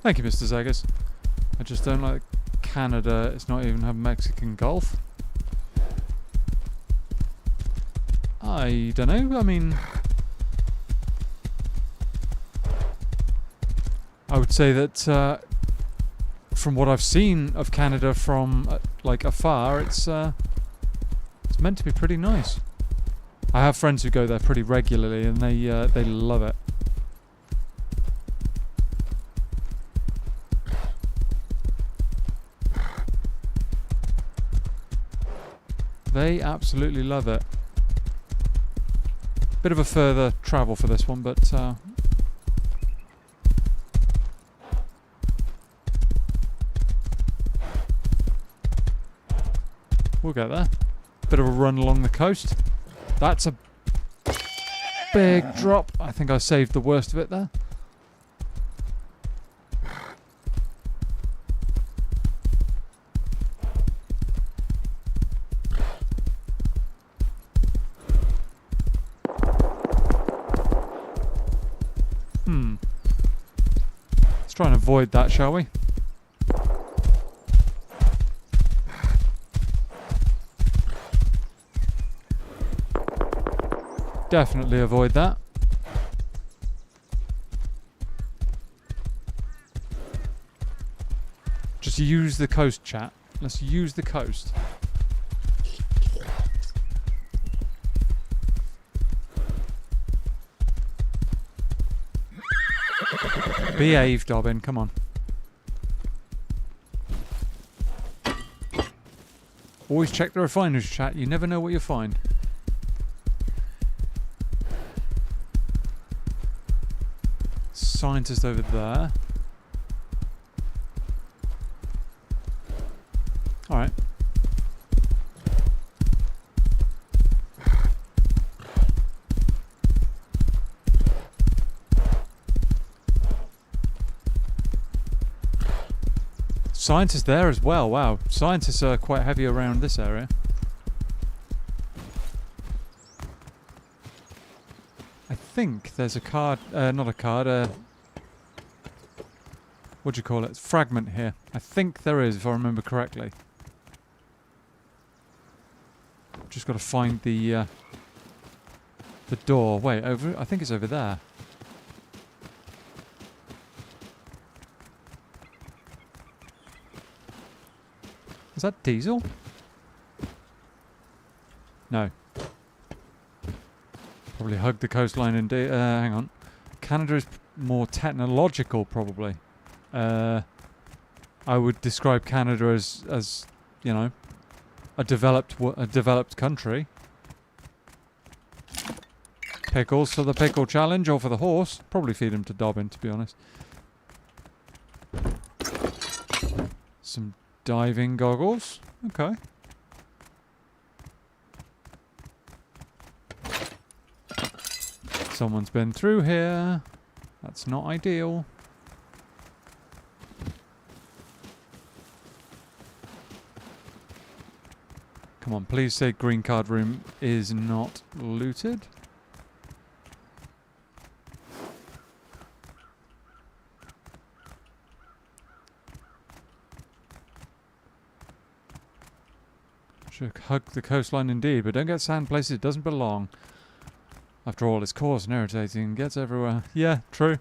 Thank you, Mr. Zegas. I just don't like Canada. It's not even have Mexican Gulf. I don't know. I mean, I would say that from what I've seen of Canada from like afar, it's meant to be pretty nice. I have friends who go there pretty regularly, and they love it. They absolutely love it. Bit of a further travel for this one, but we'll get there. Bit of a run along the coast. That's a big drop. I think I saved the worst of it there. try and avoid that, shall we? Definitely avoid that. Just use the coast, chat. Let's use the coast. Behave, Dobbin, come on. Always check the refineries, chat. You never know what you'll find. Scientist over there. Alright. Scientists there as well. Wow. Scientists are quite heavy around this area. I think there's a card, not a card, what do you call it? Fragment here. I think there is, if I remember correctly. Just got to find the door. Wait, over. I think it's over there. Is that diesel? No. Probably hug the coastline and hang on. Canada is more technological, probably. I would describe Canada as you know, a developed country. Pickles for the pickle challenge, or for the horse. Probably feed him to Dobbin, to be honest. Some diving goggles. Okay. Someone's been through here. That's not ideal. Come on, please say green card room is not looted. Should hug the coastline indeed, but don't get sand places it doesn't belong. After all, it's coarse and irritating and gets everywhere. Yeah, true.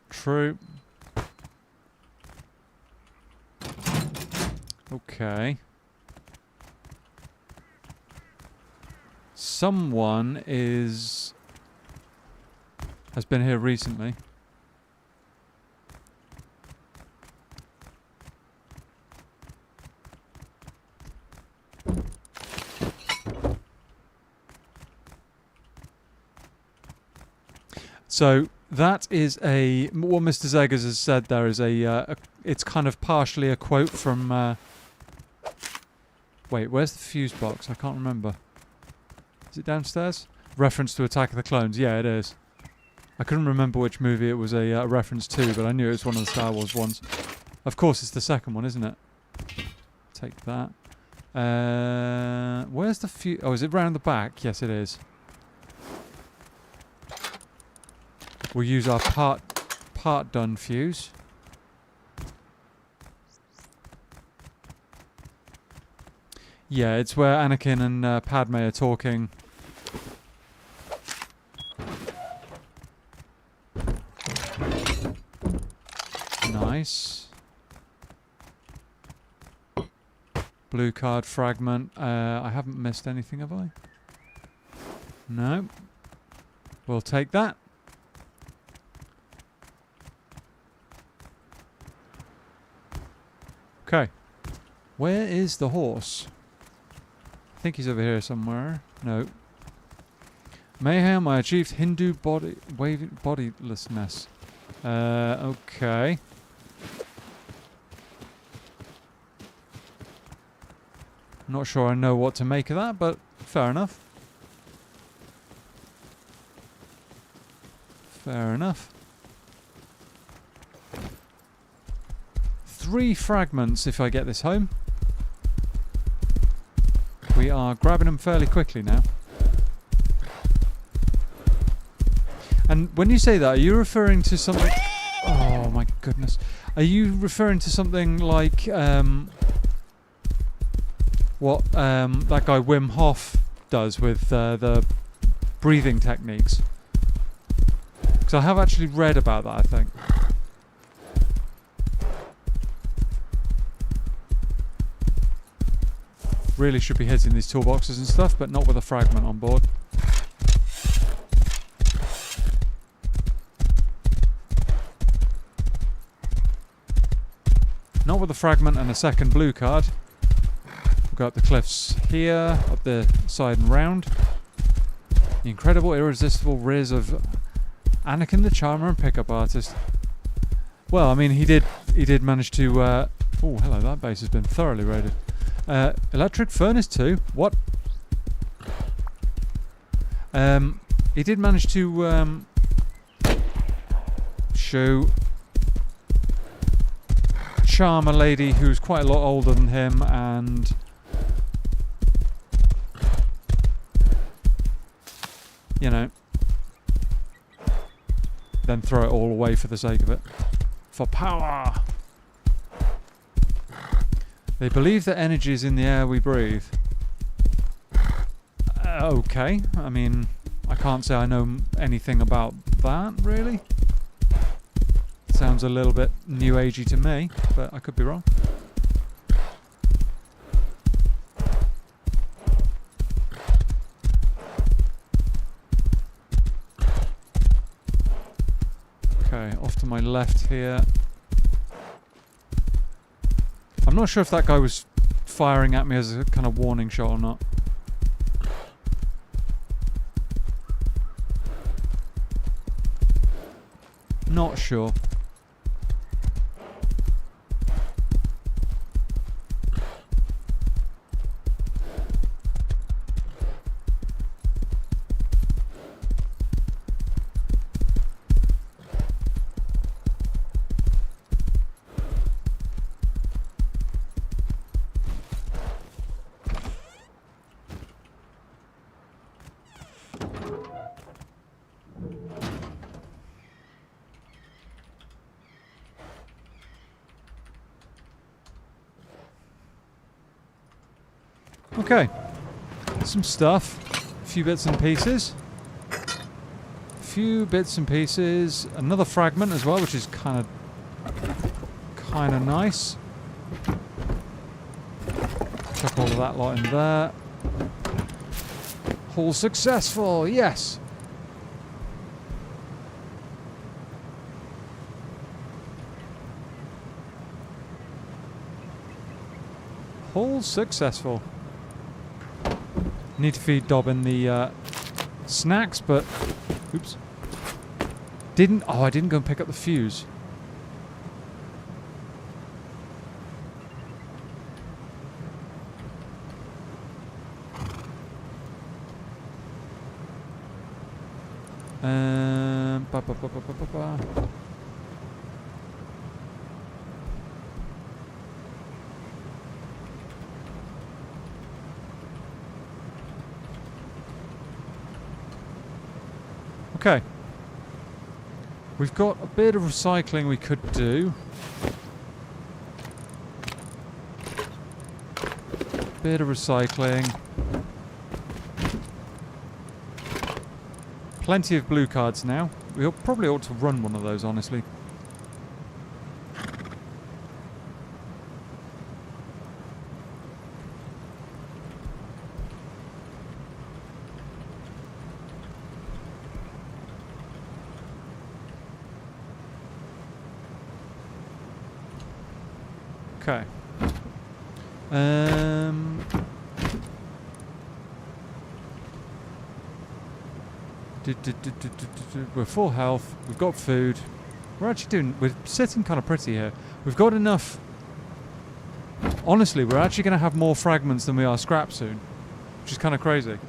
True. Okay. Someone has been here recently. So that is what Mr. Zeggers has said there is it's kind of partially a quote from, wait, where's the fuse box? I can't remember. Is it downstairs? Reference to Attack of the Clones. Yeah, it is. I couldn't remember which movie it was a reference to, but I knew it was one of the Star Wars ones. Of course, it's the second one, isn't it? Take that. Where's the fuse? Oh, is it round the back? Yes, it is. We'll use our part done fuse. Yeah, it's where Anakin and Padme are talking. Nice. Blue card fragment. I haven't missed anything, have I? No. We'll take that. Okay. Where is the horse? I think he's over here somewhere. No. Mayhem, I achieved Hindu bodilessness. Okay. Not sure I know what to make of that, but fair enough. Fair enough. 3 fragments if I get this home. We are grabbing them fairly quickly now. And when you say that, are you referring to something... Oh. goodness. Are you referring to something like what that guy Wim Hof does with the breathing techniques? Because I have actually read about that, I think. Really should be hitting these toolboxes and stuff, but not with a fragment on board. Not with a fragment and a second blue card. We'll go up the cliffs here, up the side and round. The incredible, irresistible riz of Anakin the Charmer and Pickup Artist. Well, I mean, he did manage to... oh, hello, that base has been thoroughly raided. Electric Furnace 2? What? He did manage to charm a lady who's quite a lot older than him and you know, then throw it all away for the sake of it. For power! They believe that energy is in the air we breathe. Okay, I mean, I can't say I know anything about that, really. Sounds a little bit new agey to me, but I could be wrong. Okay, off to my left here. I'm not sure if that guy was firing at me as a kind of warning shot or not. Not sure. Okay, some stuff, a few bits and pieces. Another fragment as well, which is kind of nice. Chuck all of that lot in there. Haul successful, yes. Haul successful. Need to feed Dobbin the snacks, but oops. I didn't go and pick up the fuse. Ba, ba, ba, ba, ba, ba, ba. Okay. We've got a bit of recycling we could do. Bit of recycling. Plenty of blue cards now. We probably ought to run one of those, honestly. Okay. We're full health. We've got food. We're sitting kind of pretty here. We've got enough. Honestly, we're actually going to have more fragments than we are scrap soon, which is kind of crazy.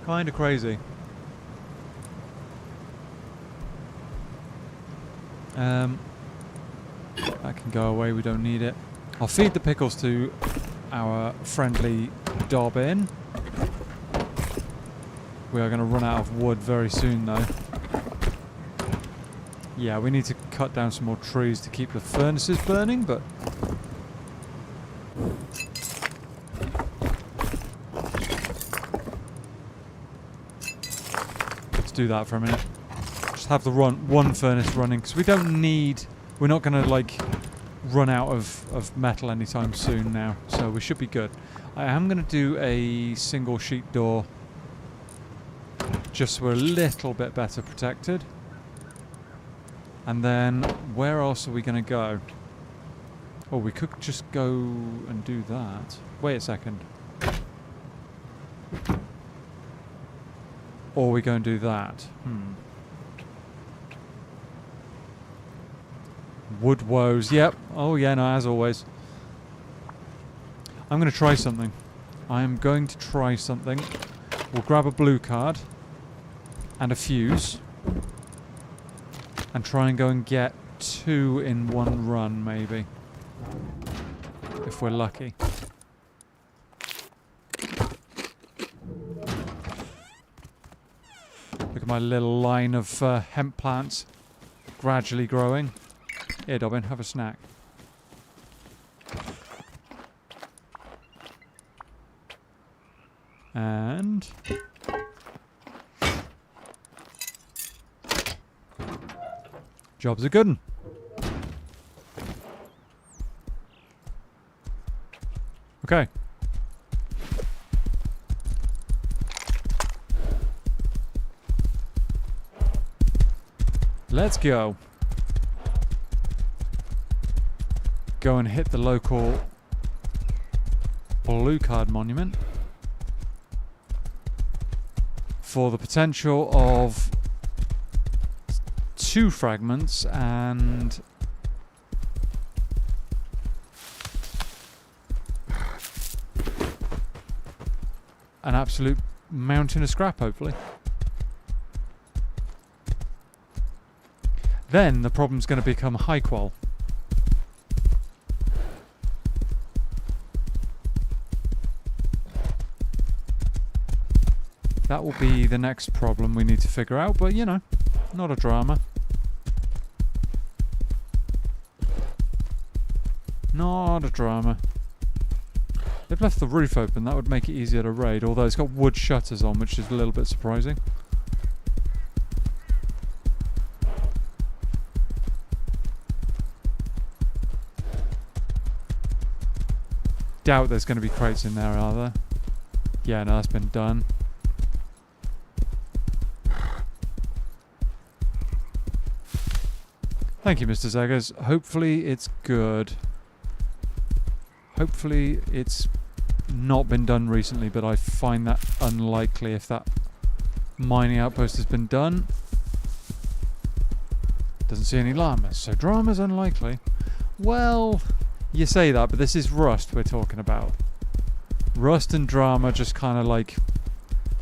Kind of crazy. That can go away, we don't need it. I'll feed the pickles to our friendly Dobbin. We are going to run out of wood very soon though. Yeah, we need to cut down some more trees to keep the furnaces burning, but... let's do that for a minute. Just have the one furnace running, because we don't need... we're not going to, like, run out of metal anytime soon now, so we should be good. I am going to do a single sheet door, just so we're a little bit better protected. And then, where else are we going to go? Oh, we could just go and do that. Wait a second. Or we go and do that. Wood woes. Yep. Oh, yeah, no, as always. I'm going to try something. I am going to try something. We'll grab a blue card and a fuse. And try and go and get 2 in one run, maybe. If we're lucky. Look at my little line of hemp plants gradually growing. Here, Dobbin, have a snack. And... job's a good one. Okay. Let's go. Go and hit the local blue card monument for the potential of 2 fragments and an absolute mountain of scrap, hopefully. Then the problem's going to become high qual. That will be the next problem we need to figure out, but you know, not a drama. Not a drama. They've left the roof open, that would make it easier to raid, although it's got wood shutters on, which is a little bit surprising. Doubt there's going to be crates in there, are there? Yeah, no, that's been done. Thank you, Mr. Zeggers. Hopefully it's good. Hopefully it's not been done recently, but I find that unlikely if that mining outpost has been done. Doesn't see any llamas, so drama's unlikely. Well, you say that, but this is Rust we're talking about. Rust and drama just kind of like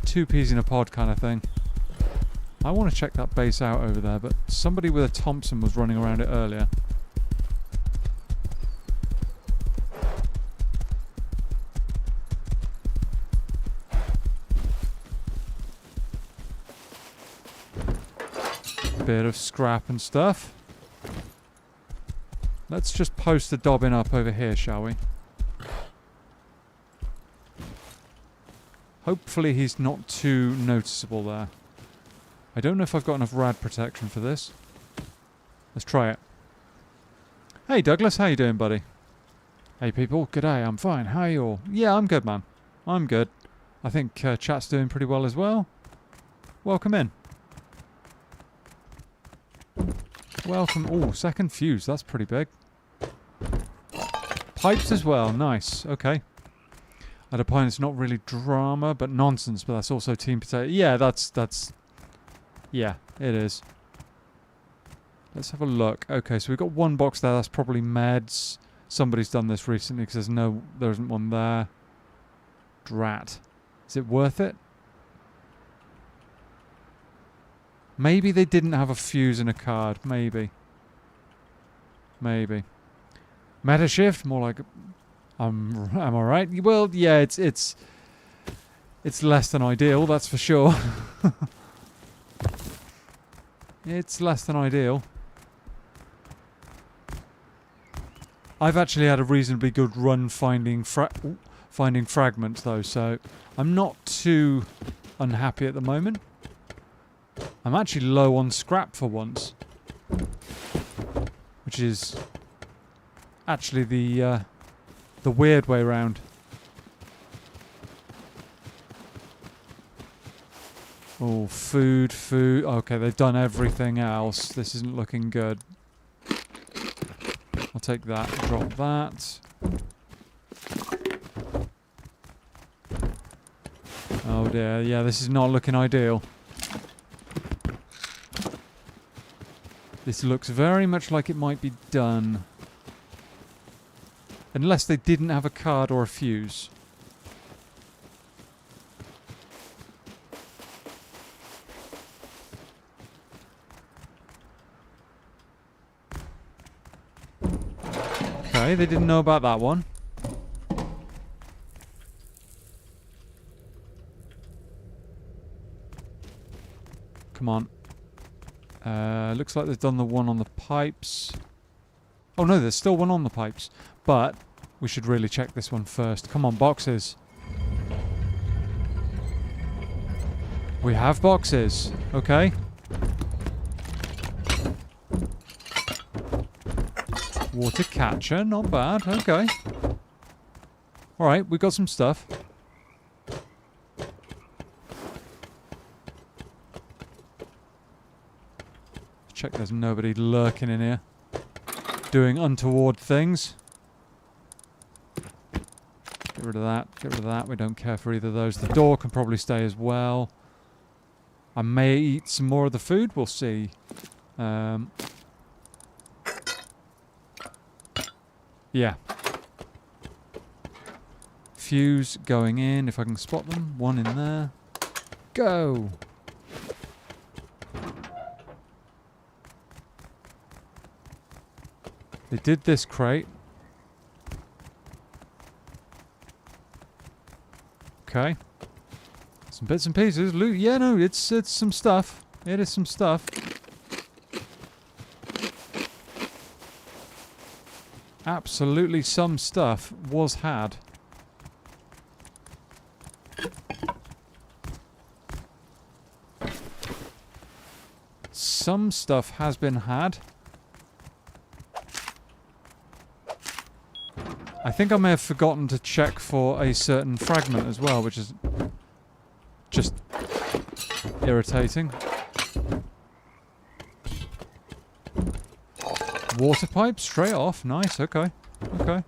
2 peas in a pod kind of thing. I want to check that base out over there, but somebody with a Thompson was running around it earlier. Bit of scrap and stuff. Let's just post the Dobbin up over here, shall we? Hopefully he's not too noticeable there. I don't know if I've got enough rad protection for this. Let's try it. Hey Douglas, how you doing, buddy? Hey people, g'day, I'm fine. How are you all? Yeah, I'm good, man. I'm good. I think chat's doing pretty well as well. Welcome in. Welcome. Oh, second fuse. That's pretty big. Pipes as well. Nice. Okay. At a point, it's not really drama, but nonsense. But that's also team potato. Yeah, that's. Yeah, it is. Let's have a look. Okay, so we've got 1 box there. That's probably meds. Somebody's done this recently because there isn't one there. Drat. Is it worth it? Maybe they didn't have a fuse in a card. Maybe. Maybe. Meta shift? More like... am I right? Well, yeah, it's less than ideal, that's for sure. It's less than ideal. I've actually had a reasonably good run finding fragments though, so I'm not too unhappy at the moment. I'm actually low on scrap for once, which is actually the weird way round. Oh, food. Okay, they've done everything else. This isn't looking good. I'll take that, drop that. Oh dear, yeah, this is not looking ideal. This looks very much like it might be done. Unless they didn't have a card or a fuse. Okay, they didn't know about that one. Come on. Looks like they've done the one on the pipes. Oh no, there's still one on the pipes. But we should really check this one first. Come on, boxes. We have boxes. Okay. Water catcher, not bad. Okay. Alright, we got some stuff. Check there's nobody lurking in here. Doing untoward things. Get rid of that, get rid of that. We don't care for either of those. The door can probably stay as well. I may eat some more of the food, we'll see. Yeah. Fuse going in, if I can spot them. One in there. Go! They did this crate. Okay. Some bits and pieces. Loot. Yeah, no, it's some stuff. It is some stuff. Absolutely some stuff was had. Some stuff has been had. I think I may have forgotten to check for a certain fragment as well, which is just irritating. Water pipe straight off. Nice. Okay. Okay.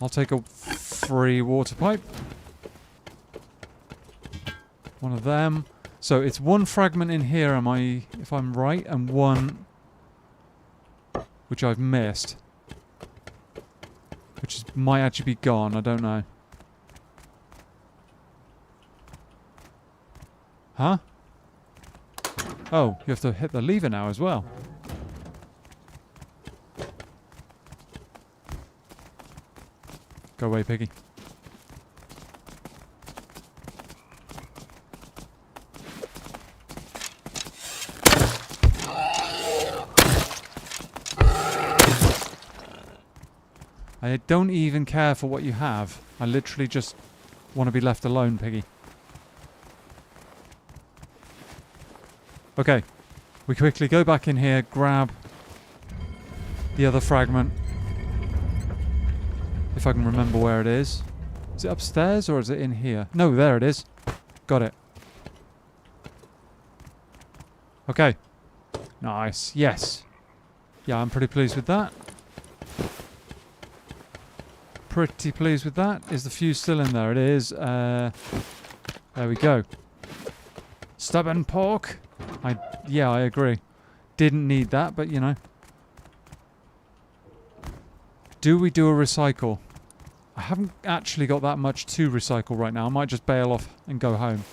I'll take a free water pipe. One of them. So it's one fragment in here, if I'm right, and one which I've missed. Which might actually be gone, I don't know. Huh? Oh, you have to hit the lever now as well. Go away, piggy. I don't even care for what you have. I literally just want to be left alone, piggy. Okay. We quickly go back in here, grab the other fragment. If I can remember where it is. Is it upstairs or is it in here? No, there it is. Got it. Okay. Nice. Yes. Yeah, I'm pretty pleased with that. Pretty pleased with that. Is the fuse still in there? It is. There we go. Stubborn pork. Yeah, I agree. Didn't need that, but you know. Do we do a recycle? I haven't actually got that much to recycle right now. I might just bail off and go home.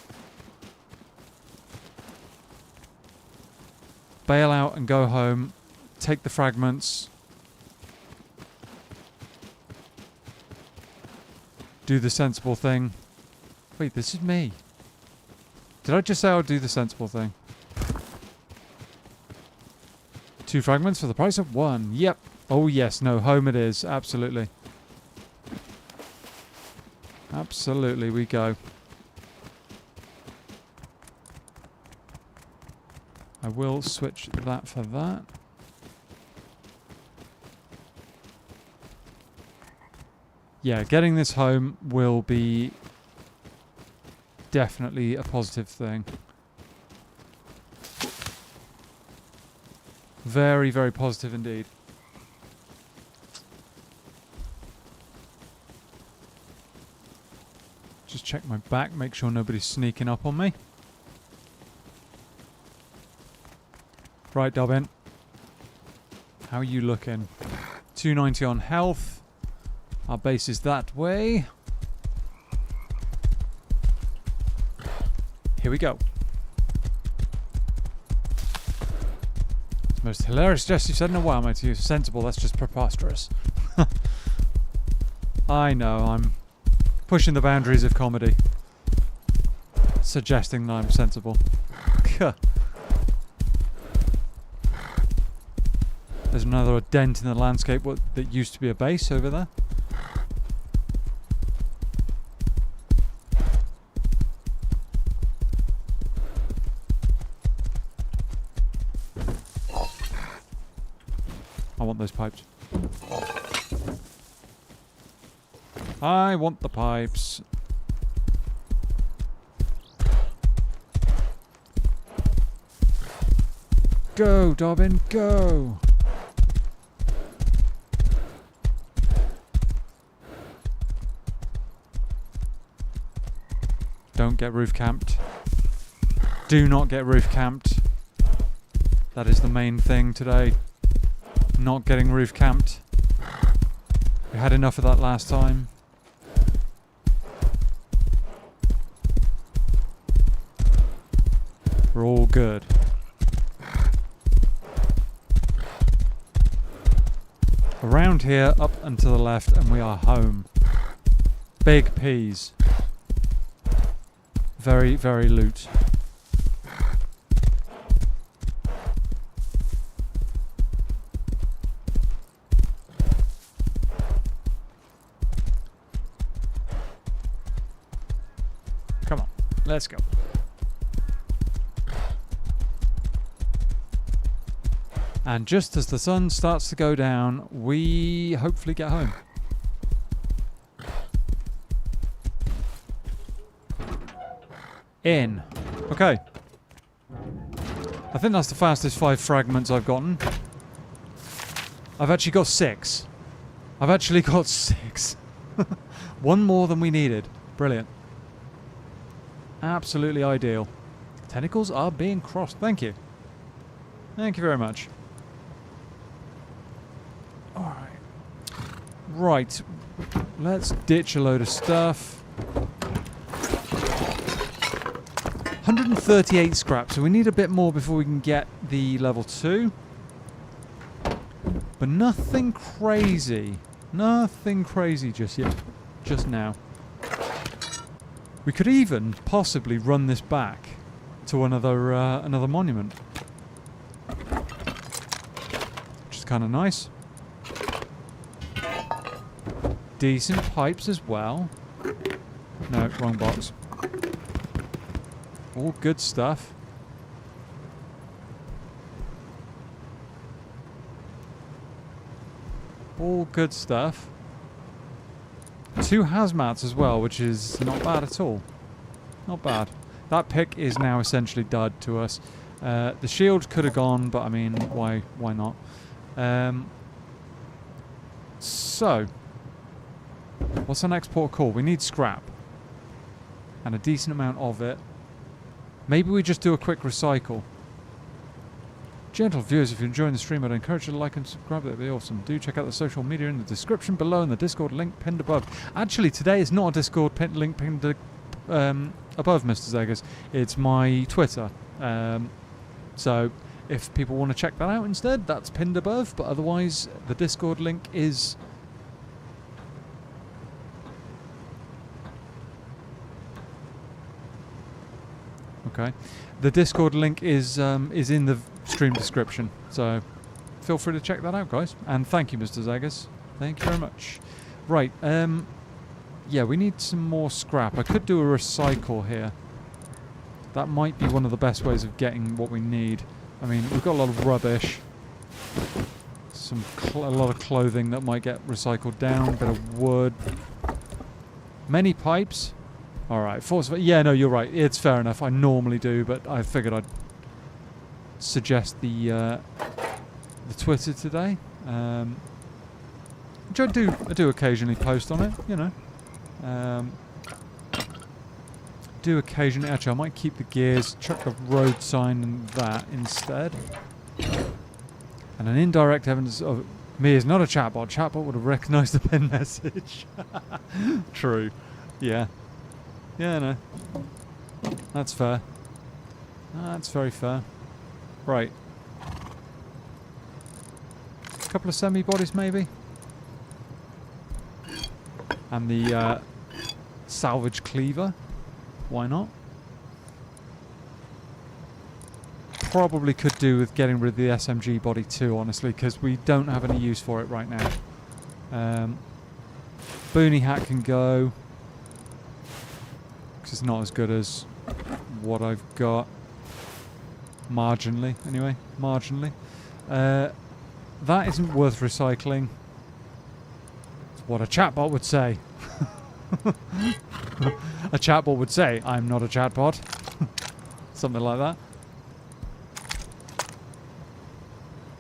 Bail out and go home. Take the fragments. Do the sensible thing. Wait, this is me. Did I just say I'll do the sensible thing? 2 fragments for the price of 1. Yep. Oh yes, no, home it is. Absolutely. Absolutely, we go. I will switch that for that. Yeah, getting this home will be definitely a positive thing. Very, very positive indeed. Just check my back, make sure nobody's sneaking up on me. Right, Dobbin. How are you looking? 290 on health. Our base is that way. Here we go. It's the most hilarious jest you've said in a while, mate. You're sensible, that's just preposterous. I know, I'm pushing the boundaries of comedy. Suggesting that I'm sensible. There's another dent in the landscape that used to be a base over there. I want those pipes. I want the pipes. Go, Dobbin, go! Don't get roof camped. Do not get roof camped. That is the main thing today. Not getting roof camped. We had enough of that last time. We're all good. Around here, up and to the left, and we are home. Big peas. Very, very loot. Come on, let's go. And just as the sun starts to go down, we hopefully get home. In. Okay. I think that's the fastest 5 fragments I've gotten. I've actually got 6. I've actually got 6. One more than we needed. Brilliant. Absolutely ideal. Tentacles are being crossed. Thank you. Thank you very much. Alright. Right. Let's ditch a load of stuff. 138 scrap, so we need a bit more before we can get the level 2. But nothing crazy. Nothing crazy just yet. Just now. We could even possibly run this back to another monument. Which is kind of nice. Decent pipes as well. No, wrong box. All good stuff. All good stuff. 2 hazmats as well, which is not bad at all. Not bad. That pick is now essentially dud to us. The shield could have gone, but I mean, why not? So, what's our next port of call? We need scrap. And a decent amount of it. Maybe we just do a quick recycle. Gentle viewers, if you're enjoying the stream, I'd encourage you to like and subscribe. That'd be awesome. Do check out the social media in the description below and the Discord link pinned above. Actually, today is not a Discord link pinned above, Mr. Zegas. It's my Twitter. So if people want to check that out instead, that's pinned above. But otherwise, the Discord link is... Okay. The Discord link is in the stream description, so feel free to check that out, guys. And thank you, Mr. Zagas. Thank you very much. Right, yeah, we need some more scrap. I could do a recycle here. That might be one of the best ways of getting what we need. I mean, we've got a lot of rubbish. A lot of clothing that might get recycled down. A bit of wood. Many pipes. Alright, yeah, no, you're right. It's fair enough. I normally do, but I figured I'd suggest the Twitter today. Which I do occasionally post on it, you know. Do occasionally. Actually, I might keep the gears, chuck the road sign and that instead. And an indirect evidence of me is not a chatbot. Chatbot would have recognised the pin message. True. Yeah. Yeah, no. That's fair. That's very fair. Right. A couple of semi-bodies, maybe. And the salvage cleaver. Why not? Probably could do with getting rid of the SMG body too, honestly, because we don't have any use for it right now. Boonie hat can go, because it's not as good as what I've got. Marginally, anyway. Marginally. That isn't worth recycling. It's what a chatbot would say. A chatbot would say, I'm not a chatbot. Something like that.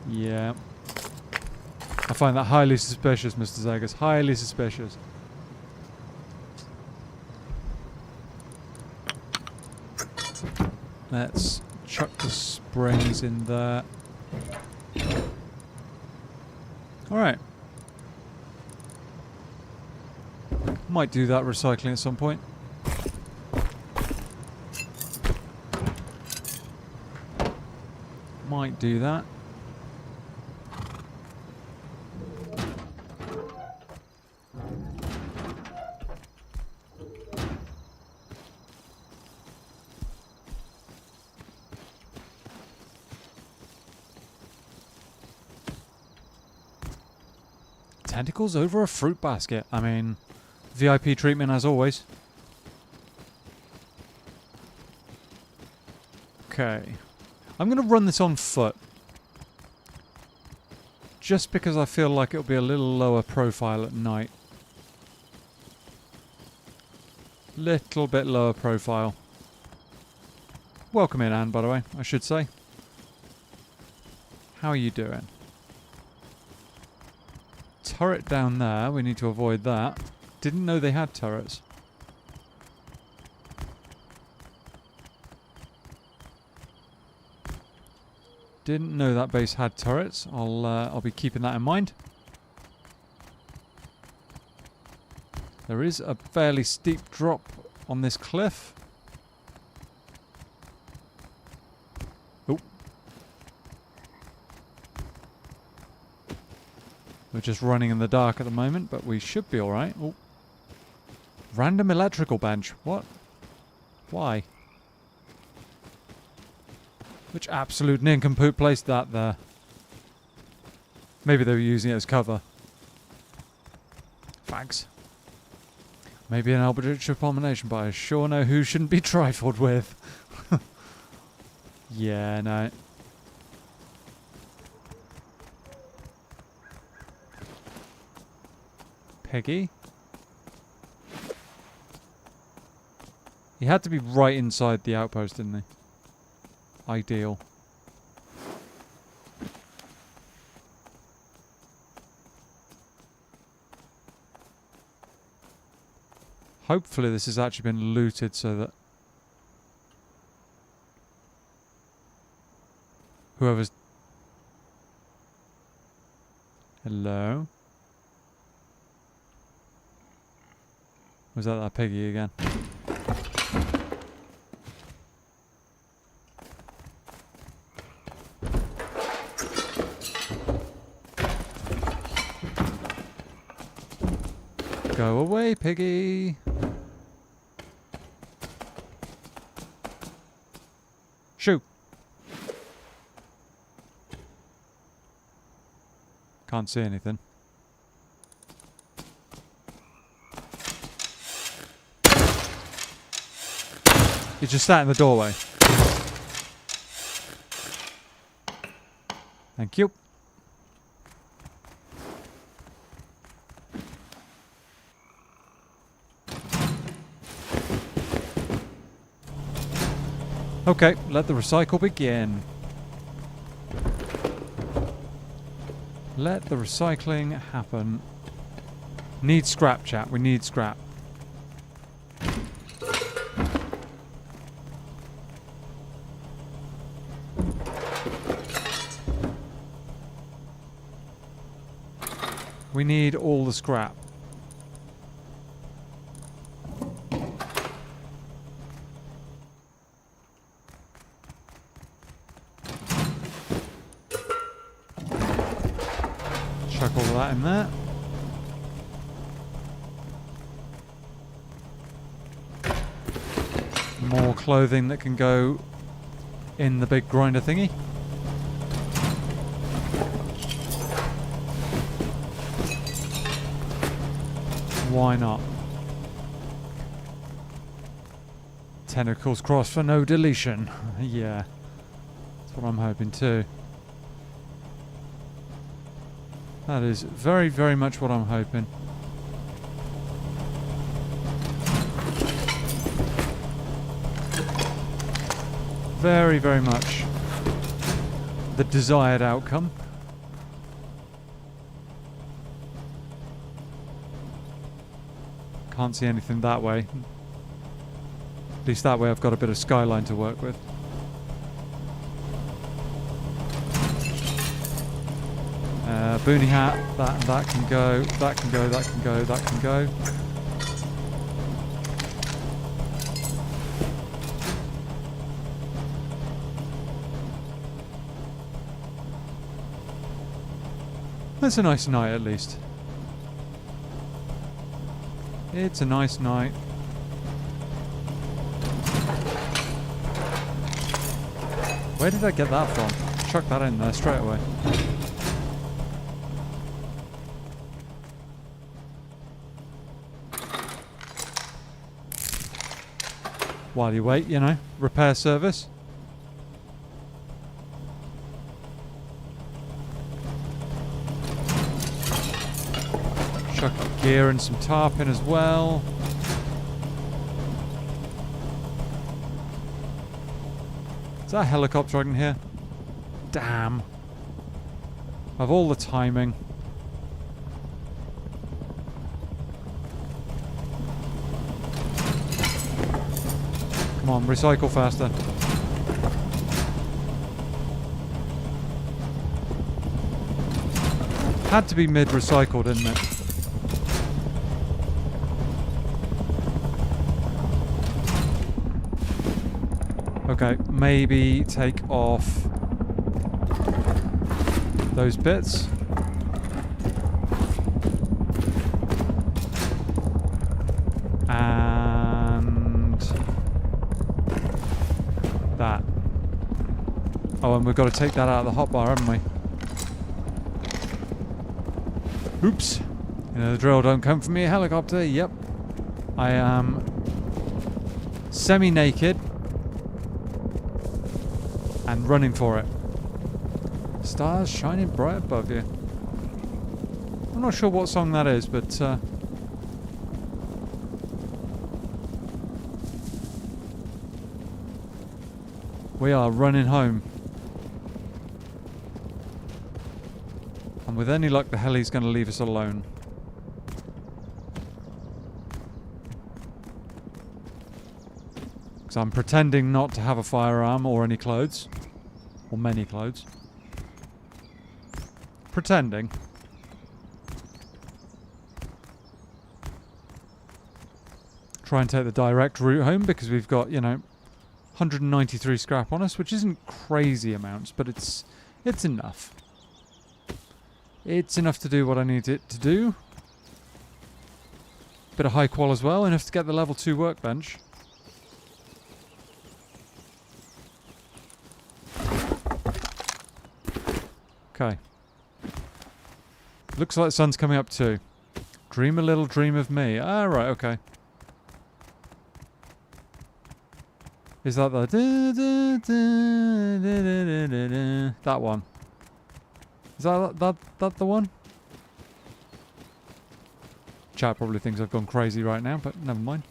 Yeah. I find that highly suspicious, Mr. Zagas. Highly suspicious. Let's chuck the springs in there. Alright. Might do that recycling at some point. Might do that. Tentacles over a fruit basket. I mean, VIP treatment as always. Okay. I'm going to run this on foot. Just because I feel like it'll be a little lower profile at night. Little bit lower profile. Welcome in, Anne, by the way, I should say. How are you doing? Turret down there. We need to avoid that. Didn't know they had turrets. Didn't know that base had turrets. I'll be keeping that in mind. There is a fairly steep drop on this cliff. Oh. We're just running in the dark at the moment, but we should be alright. Oh. Random electrical bench. What? Why? Which absolute nincompoop placed that there? Maybe they were using it as cover. Fags. Maybe an eldritch abomination, but I sure know who shouldn't be trifled with. Yeah, no. Peggy? He had to be right inside the outpost, didn't he? Ideal. Hopefully this has actually been looted so that whoever's... Hello? Was that piggy again? Go away, piggy! Shoo! Can't see anything. He just sat in the doorway. Thank you. Okay, let the recycle begin. Let the recycling happen. Need scrap, chat. We need scrap. We need all the scrap. Chuck all of that in there. More clothing that can go in the big grinder thingy. Why not? Tentacles crossed for no deletion. Yeah. That's what I'm hoping too. That is very, very much what I'm hoping. Very, very much the desired outcome. Can't see anything that way. At least that way I've got a bit of skyline to work with. Boonie hat, that can go, that can go, that can go, that can go. That's a nice night at least. It's a nice night. Where did I get that from? Chuck that in there straight away. While you wait, you know, repair service. Chuck gear and some tarp in as well. Is that a helicopter I can hear? Damn. Of all the timing. Come on, recycle faster. Had to be mid-recycle, didn't it? Okay, maybe take off those bits. And that. Oh, and we've got to take that out of the hotbar, haven't we? Oops. You know the drill, don't come for me, helicopter. Yep. I am semi-naked and running for it. Stars shining bright above you. I'm not sure what song that is, but we are running home. And with any luck, the heli's going to leave us alone. Because I'm pretending not to have a firearm or any clothes. Or many clothes. Pretending. Try and take the direct route home because we've got, you know, 193 scrap on us, which isn't crazy amounts, but it's enough. It's enough to do what I need it to do. Bit of high qual as well, enough to get the level 2 workbench. Okay. Looks like the sun's coming up too. Dream a little dream of me. Ah, right, okay. Is that the... that one? Is that the one? Chat probably thinks I've gone crazy right now, but never mind.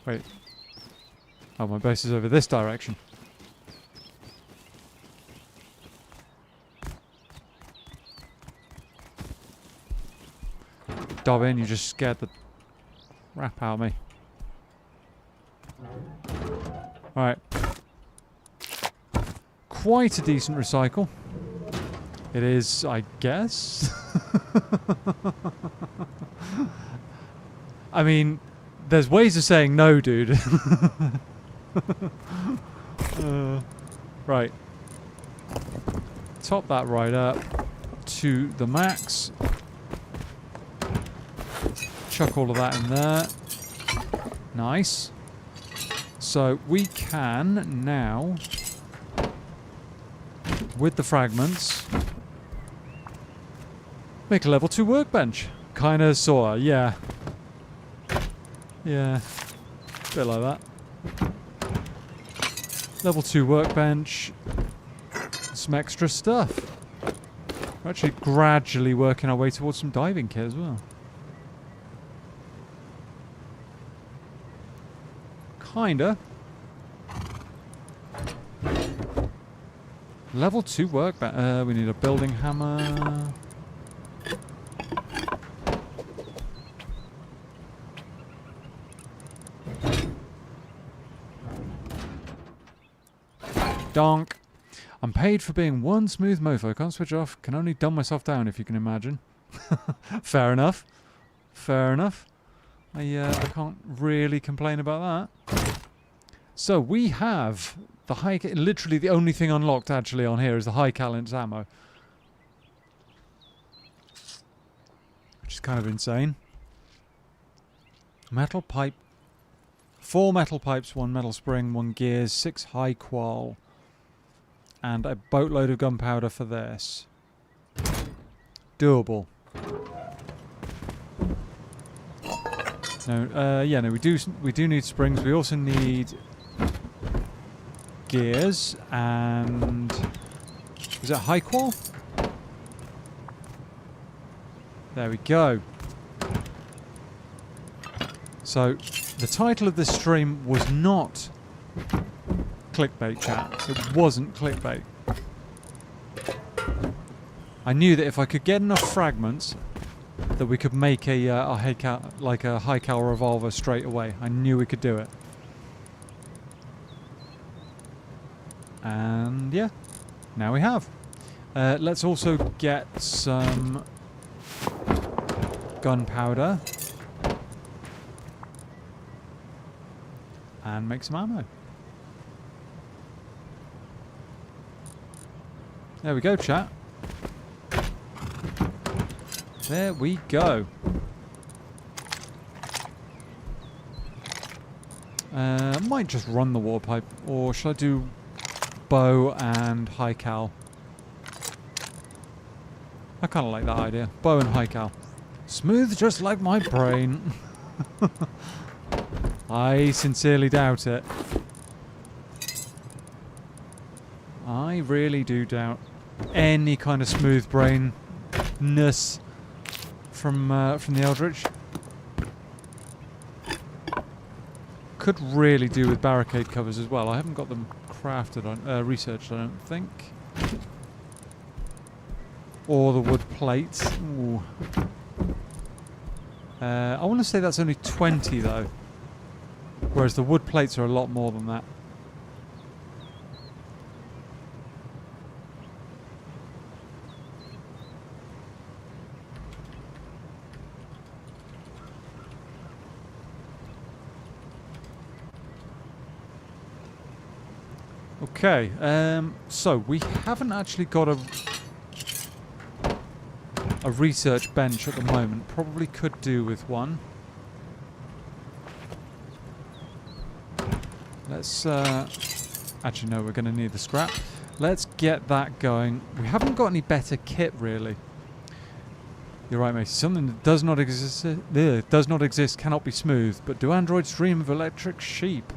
Wait. Oh, my base is over this direction. Dobbin, you just scared the crap out of me. Alright. Quite a decent recycle. It is, I guess. I mean, there's ways of saying no, dude. Right. Top that right up to the max. Chuck all of that in there. Nice. So we can now, with the fragments, make a level 2 workbench. Kinda, sorta, yeah. Yeah. Bit like that. Level 2 workbench. Some extra stuff. We're actually gradually working our way towards some diving kit as well. Kinda. Level 2 workbench. We need a building hammer. Donk. I'm paid for being one smooth mofo. Can't switch off. Can only dumb myself down if you can imagine. Fair enough. Fair enough. I can't really complain about that. So we have the high... Literally the only thing unlocked actually on here is the high caliber ammo. Which is kind of insane. Metal pipe. 4 metal pipes, 1 metal spring, 1 gears, 6 high qual. And a boatload of gunpowder for this. Doable. No, yeah, no, we do need springs. We also need gears and is that high qual? There we go. So the title of this stream was not clickbait, chat. It wasn't clickbait. I knew that if I could get enough fragments that we could make a high cal revolver straight away. I knew we could do it. And yeah, now we have. Let's also get some gunpowder and make some ammo. There we go, chat. There we go. I might just run the water pipe, or should I do bow and high cal? I kind of like that idea. Bow and high cal. Smooth just like my brain. I sincerely doubt it. I really do doubt any kind of smooth brainness from the Eldritch. Could really do with barricade covers as well. I haven't got them crafted on researched, I don't think. Or the wood plates. Ooh. I want to say that's only 20 though, whereas the wood plates are a lot more than that. Okay, so we haven't actually got a research bench at the moment. Probably could do with one. Let's... actually, no, we're going to need the scrap. Let's get that going. We haven't got any better kit, really. You're right, mate. Something that does not exist cannot be smooth. But do androids dream of electric sheep?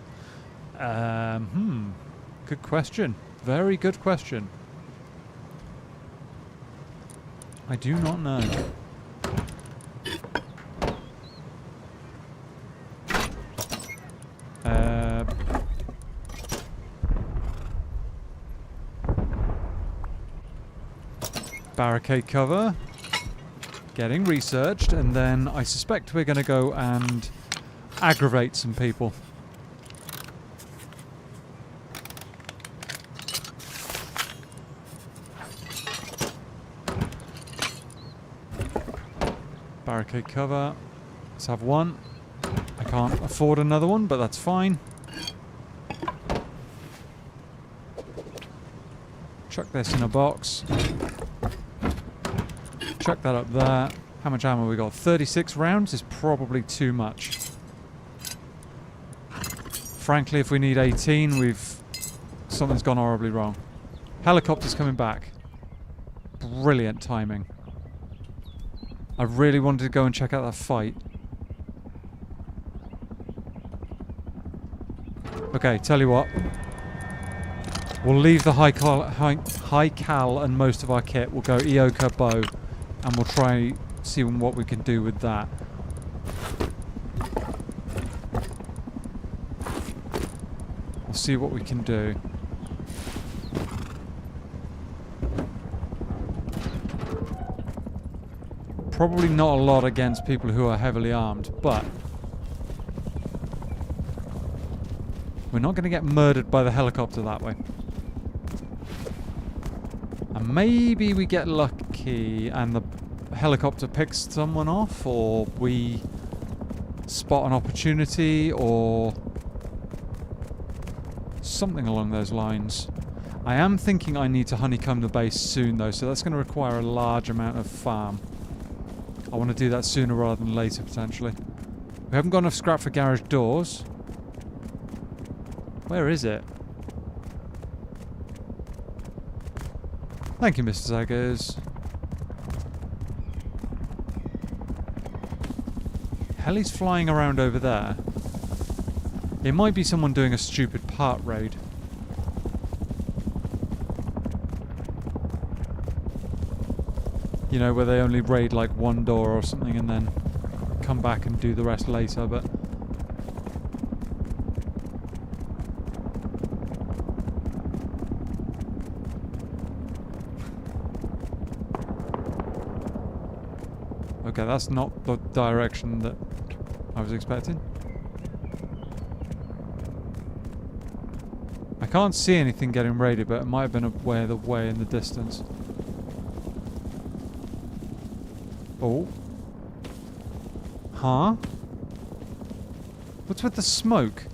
Good question. Very good question. I do not know. Barricade cover. Getting researched, and then I suspect we're going to go and aggravate some people. Barricade cover. Let's have one. I can't afford another one, but that's fine. Chuck this in a box. Chuck that up there. How much ammo we got? 36 rounds is probably too much. Frankly, if we need 18, something's gone horribly wrong. Helicopter's coming back. Brilliant timing. I really wanted to go and check out that fight. Okay, tell you what. We'll leave the high cal and most of our kit. We'll go Eoka bow, and we'll try see what we can do with that. We'll see what we can do. Probably not a lot against people who are heavily armed, but we're not going to get murdered by the helicopter that way. And maybe we get lucky and the helicopter picks someone off, or we spot an opportunity, or something along those lines. I am thinking I need to honeycomb the base soon though, so that's going to require a large amount of farm. I want to do that sooner rather than later, potentially. We haven't got enough scrap for garage doors. Where is it? Thank you, Mr. Zaggers. Heli's flying around over there. It might be someone doing a stupid part raid. You know, where they only raid like one door or something and then come back and do the rest later, but... Okay, that's not the direction that I was expecting. I can't see anything getting raided, but it might have been way in the distance. Oh. Huh? What's with the smoke?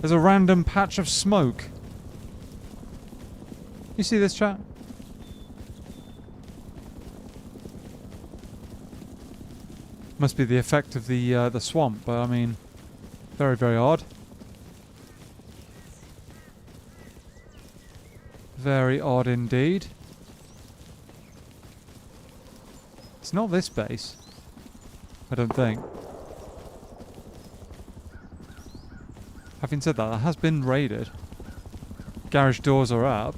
There's a random patch of smoke. You see this, chat? Must be the effect of the swamp, but I mean, very, very odd. Very odd indeed. It's not this base. I don't think. Having said that, that has been raided. Garage doors are up.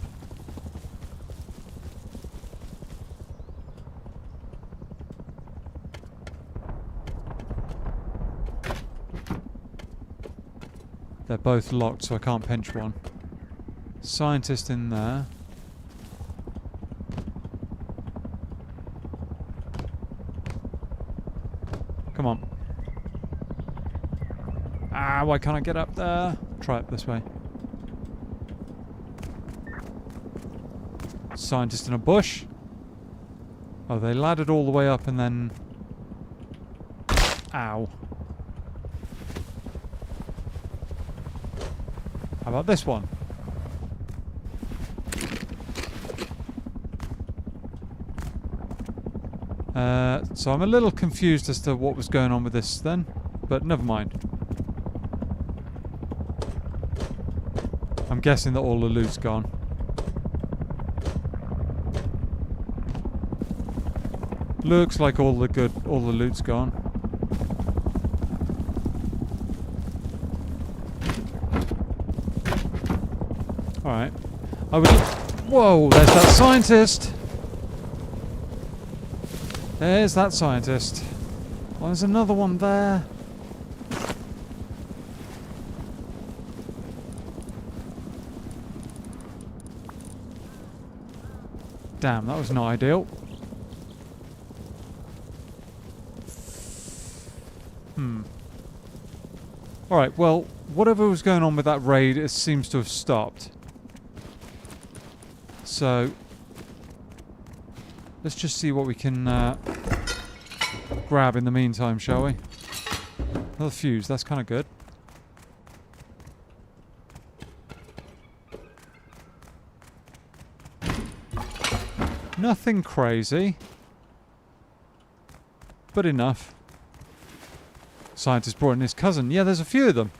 They're both locked, so I can't pinch one. Scientist in there. Come on. Ah, why can't I get up there? Try it this way. Scientist in a bush. Oh, they laddered all the way up and then... Ow. How about this one? So I'm a little confused as to what was going on with this then, but never mind. I'm guessing that all the loot's gone. Looks like all the loot's gone. Alright. Whoa, there's that scientist! There's that scientist. Oh, there's another one there. Damn, that was not ideal. Alright, well, whatever was going on with that raid, it seems to have stopped. So, let's just see what we can grab in the meantime, shall we? Another fuse, that's kind of good. Nothing crazy, but enough. Scientist brought in his cousin. Yeah, there's a few of them.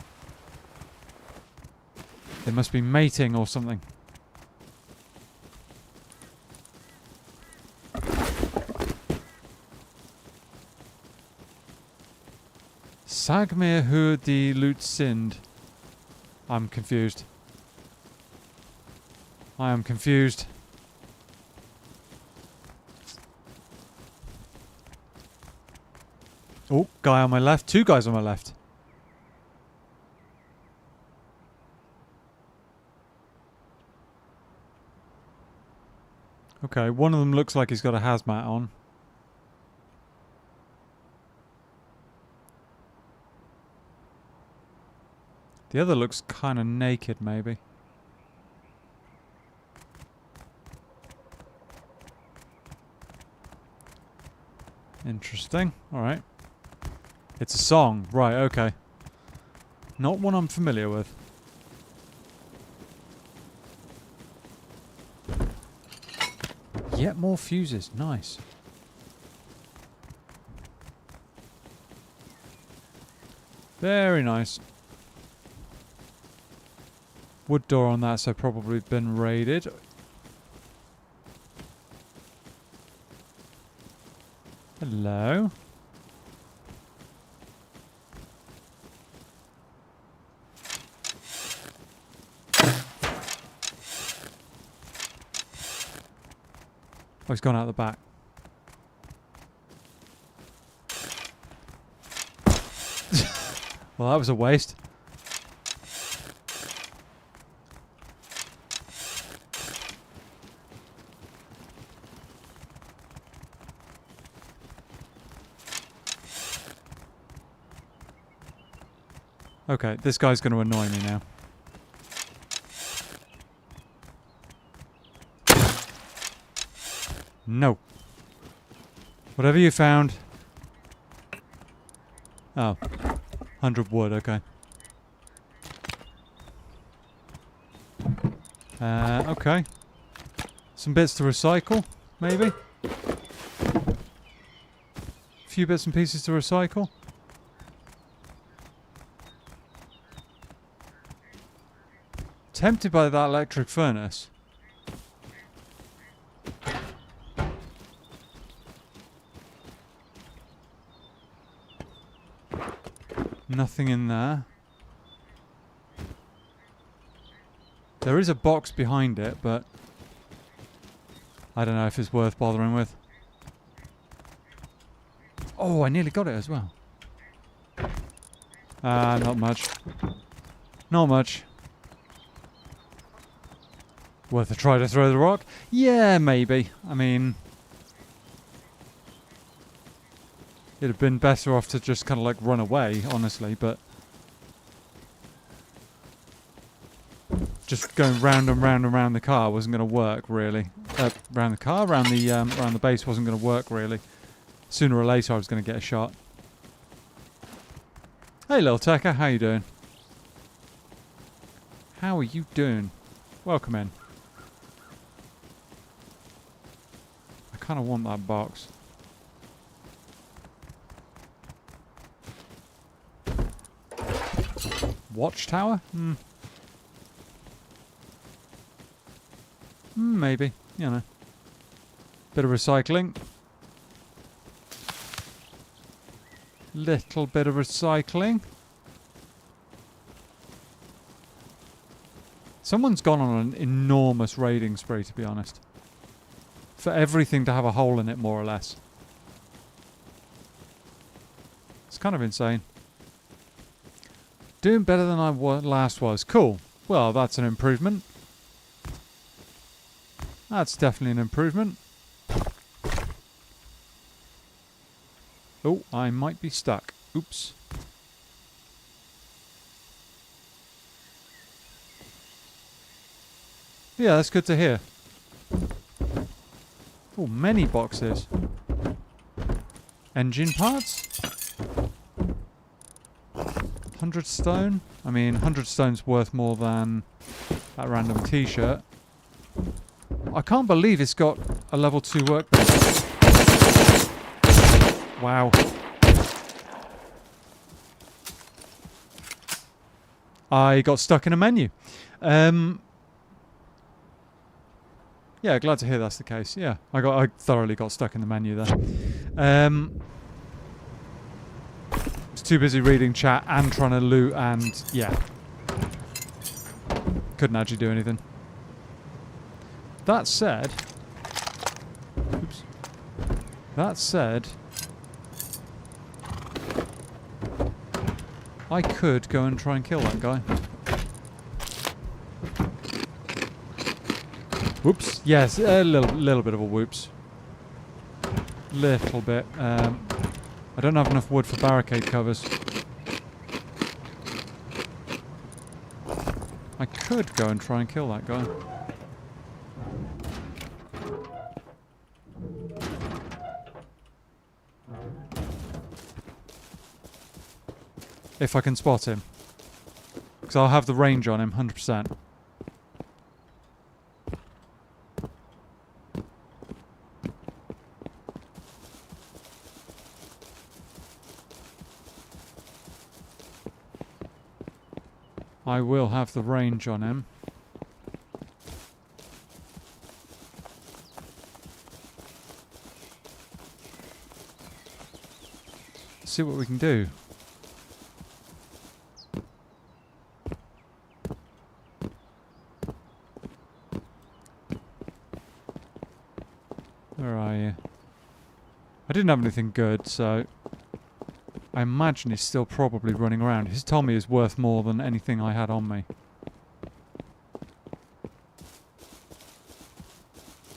They must be mating or something. Sagmir Hur di Lutsind. I'm confused. I am confused. Oh, guy on my left. Two guys on my left. Okay, one of them looks like he's got a hazmat on. The other looks kind of naked, maybe. Interesting. Alright. It's a song. Right, okay. Not one I'm familiar with. Yet more fuses. Nice. Very nice. Wood door on that, so probably been raided. Hello. Oh, he's gone out the back. Well, that was a waste. Okay, this guy's going to annoy me now. No. Whatever you found. Oh. 100 wood, okay. Okay. Some bits to recycle, maybe? A few bits and pieces to recycle. Tempted by that electric furnace. Nothing in there. There is a box behind it, but I don't know if it's worth bothering with. Oh, I nearly got it as well. Not much. Not much. Worth a try to throw the rock? Yeah, maybe. I mean, it'd have been better off to just kind of like run away, honestly, but just going round and round and round the car wasn't going to work, really. Round the car, around the base wasn't going to work, really. Sooner or later, I was going to get a shot. Hey, little Tekka, how you doing? How are you doing? Welcome in. I kind of want that box. Watchtower? Hmm. Maybe, you know. Bit of recycling. Little bit of recycling. Someone's gone on an enormous raiding spree, to be honest. For everything to have a hole in it, more or less. It's kind of insane. Doing better than I last was. Cool. Well, that's an improvement. That's definitely an improvement. Oh, I might be stuck. Oops. Yeah, that's good to hear. Oh, many boxes. Engine parts? 100 stone? I mean, 100 stone's worth more than that random t-shirt. I can't believe it's got a level 2 workbench. Wow. I got stuck in a menu. Yeah, glad to hear that's the case. Yeah, I thoroughly got stuck in the menu there. Was too busy reading chat and trying to loot, and yeah, couldn't actually do anything. That said, oops. That said, I could go and try and kill that guy. Whoops. Yes, a little bit of a whoops. Little bit. I don't have enough wood for barricade covers. I could go and try and kill that guy. If I can spot him. Because I'll have the range on him, 100%. I will have the range on him. Let's see what we can do. Where are you? I didn't have anything good, so I imagine he's still probably running around. His Tommy is worth more than anything I had on me.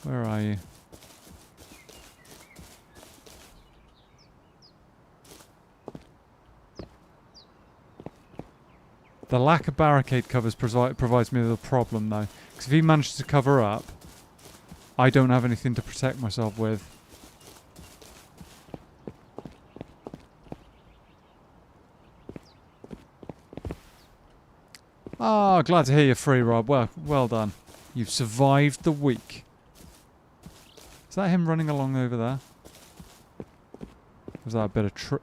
Where are you? The lack of barricade covers provides me with a problem, though. Because if he manages to cover up, I don't have anything to protect myself with. Ah, glad to hear you're free, Rob. Well done. You've survived the week. Is that him running along over there? Was that a bit of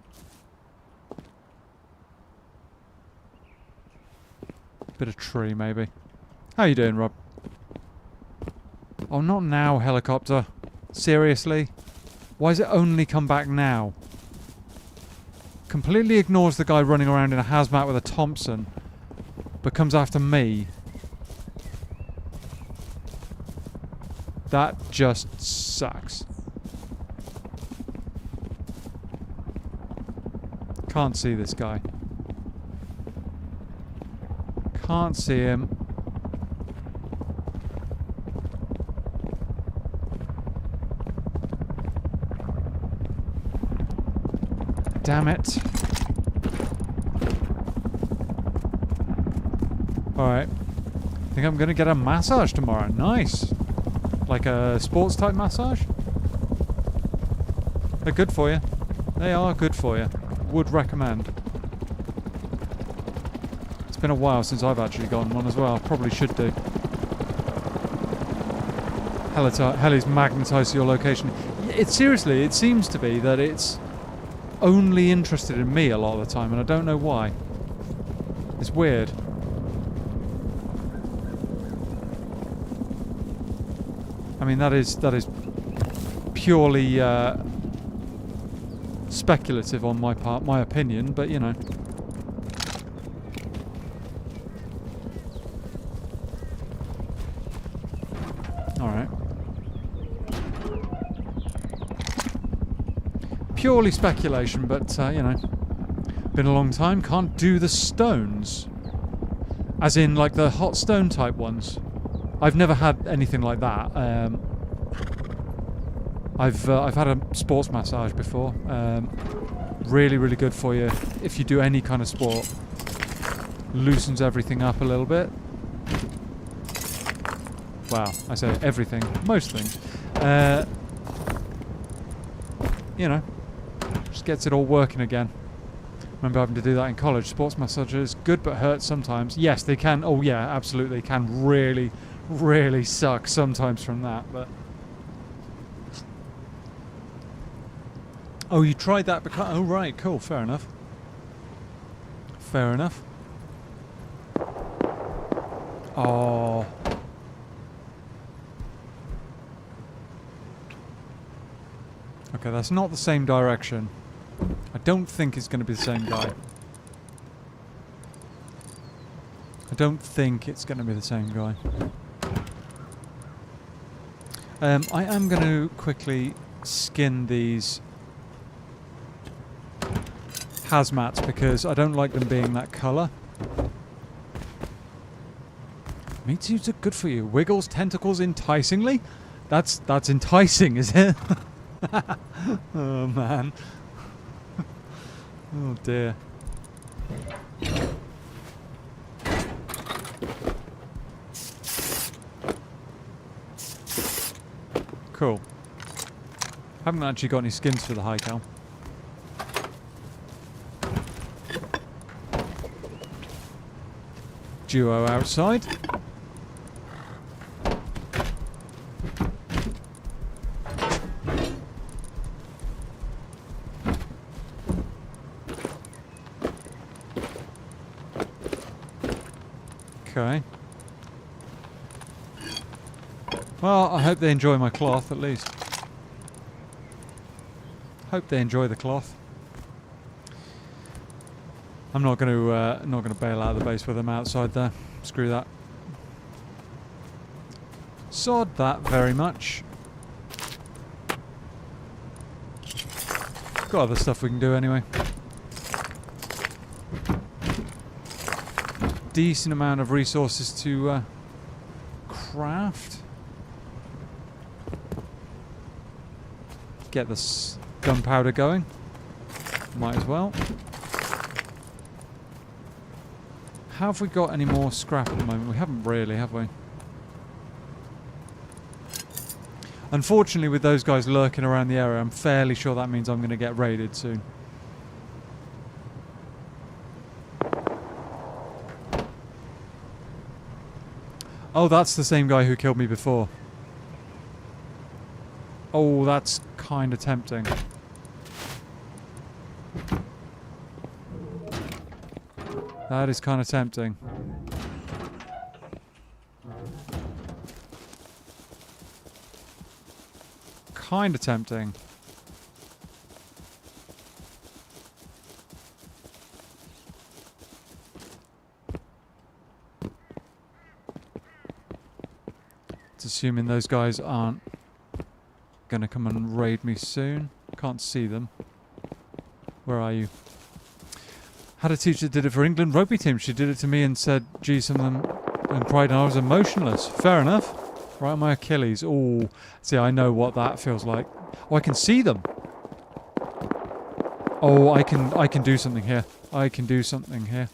bit of tree, maybe? How you doing, Rob? Oh, not now, helicopter. Seriously? Why does it only come back now? Completely ignores the guy running around in a hazmat with a Thompson, but comes after me. That just sucks. Can't see this guy. Can't see him. Damn it. Alright. I think I'm going to get a massage tomorrow. Nice. Like a sports type massage. They're good for you. They are good for you. Would recommend. It's been a while since I've actually gone one as well. Probably should do. Heli's magnetised to your location. It seriously, it seems to be that it's only interested in me a lot of the time, and I don't know why. It's weird. mean, that is purely speculative on my part, my opinion, but you know. Alright. Purely speculation, but you know. Been a long time, can't do the stones. As in, like, the hot stone type ones. I've never had anything like that. I've had a sports massage before. Really, really good for you if you do any kind of sport. Loosens everything up a little bit. Wow, I say everything. Most things. You know, just gets it all working again. Remember having to do that in college. Sports massages, good but hurt sometimes. Yes, they can. Oh yeah, absolutely. Can really, really suck sometimes from that. But oh, you tried that because... Oh right, cool. Fair enough. Fair enough. Oh. Okay, that's not the same direction. I don't think it's going to be the same guy. I don't think it's going to be the same guy. I am going to quickly skin these hazmats because I don't like them being that colour. Meat suits are good for you. Wiggles tentacles enticingly? That's enticing, is it? Oh man. Oh dear. Cool. Haven't actually got any skins for the high cal. Duo outside. Okay. Well, I hope they enjoy my cloth at least. Hope they enjoy the cloth. I'm not going to bail out of the base with them outside there. Screw that. Sod that very much. Got other stuff we can do anyway. Decent amount of resources to craft. Get this gunpowder going. Might as well. Have we got any more scrap at the moment? We haven't really, have we? Unfortunately, with those guys lurking around the area, I'm fairly sure that means I'm going to get raided soon. Oh, that's the same guy who killed me before. Oh, that's kind of tempting. That is kind of tempting. Kind of tempting. It's assuming those guys aren't going to come and raid me soon. Can't see them. Where are you? Had a teacher that did it for England rugby team. She did it to me and said, gee, some of them and cried, and I was emotionless. Fair enough. Right on my Achilles. Oh, see, I know what that feels like. Oh, I can see them. Oh, I can do something here. I can do something here.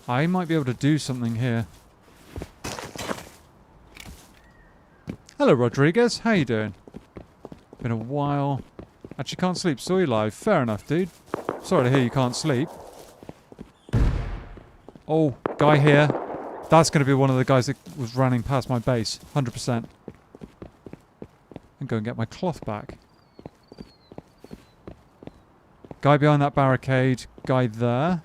I might be able to do something here. Hello, Rodriguez. How you doing? Been a while. Actually, can't sleep. Saw you live. Fair enough, dude. Sorry to hear you can't sleep. Oh, guy here. That's going to be one of the guys that was running past my base. 100%. And go and get my cloth back. Guy behind that barricade. Guy there.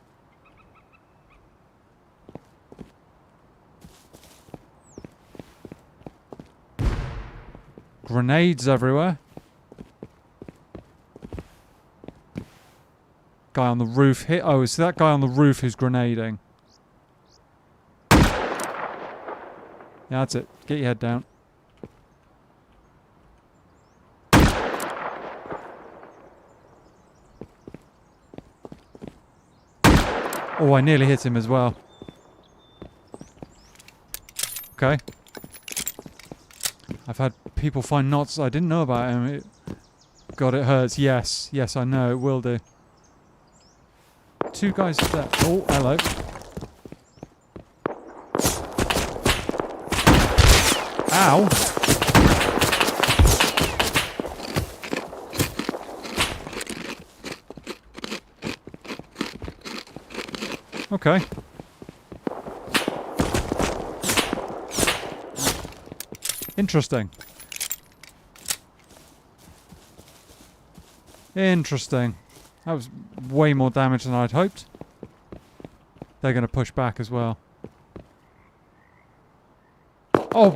Grenades everywhere. Guy on the roof hit. Oh, it's that guy on the roof who's grenading. Yeah, that's it. Get your head down. Oh, I nearly hit him as well. Okay. I've had people find knots I didn't know about him. God, it hurts. Yes. Yes, I know. It will do. 2 guys there. Oh, hello. Ow. Okay. Interesting. Interesting. That was way more damage than I'd hoped. They're going to push back as well. Oh,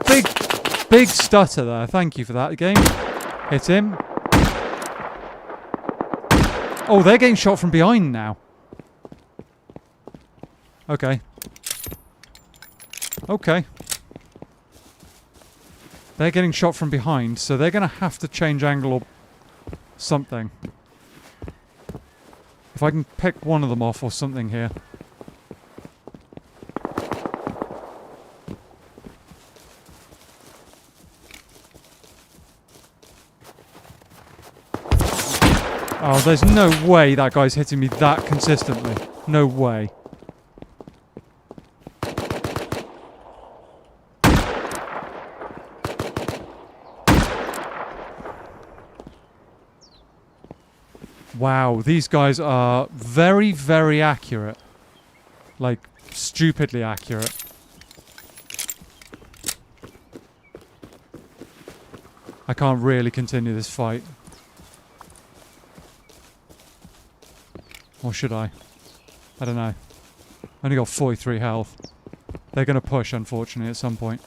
big stutter there. Thank you for that game. Hit him. Oh, they're getting shot from behind now. Okay. Okay. They're getting shot from behind, so they're going to have to change angle or something. If I can pick one of them off or something here. Oh, there's no way that guy's hitting me that consistently. No way. Wow, these guys are very, very accurate. Like, stupidly accurate. I can't really continue this fight. Or should I? I don't know. Only got 43 health. They're going to push, unfortunately, at some point.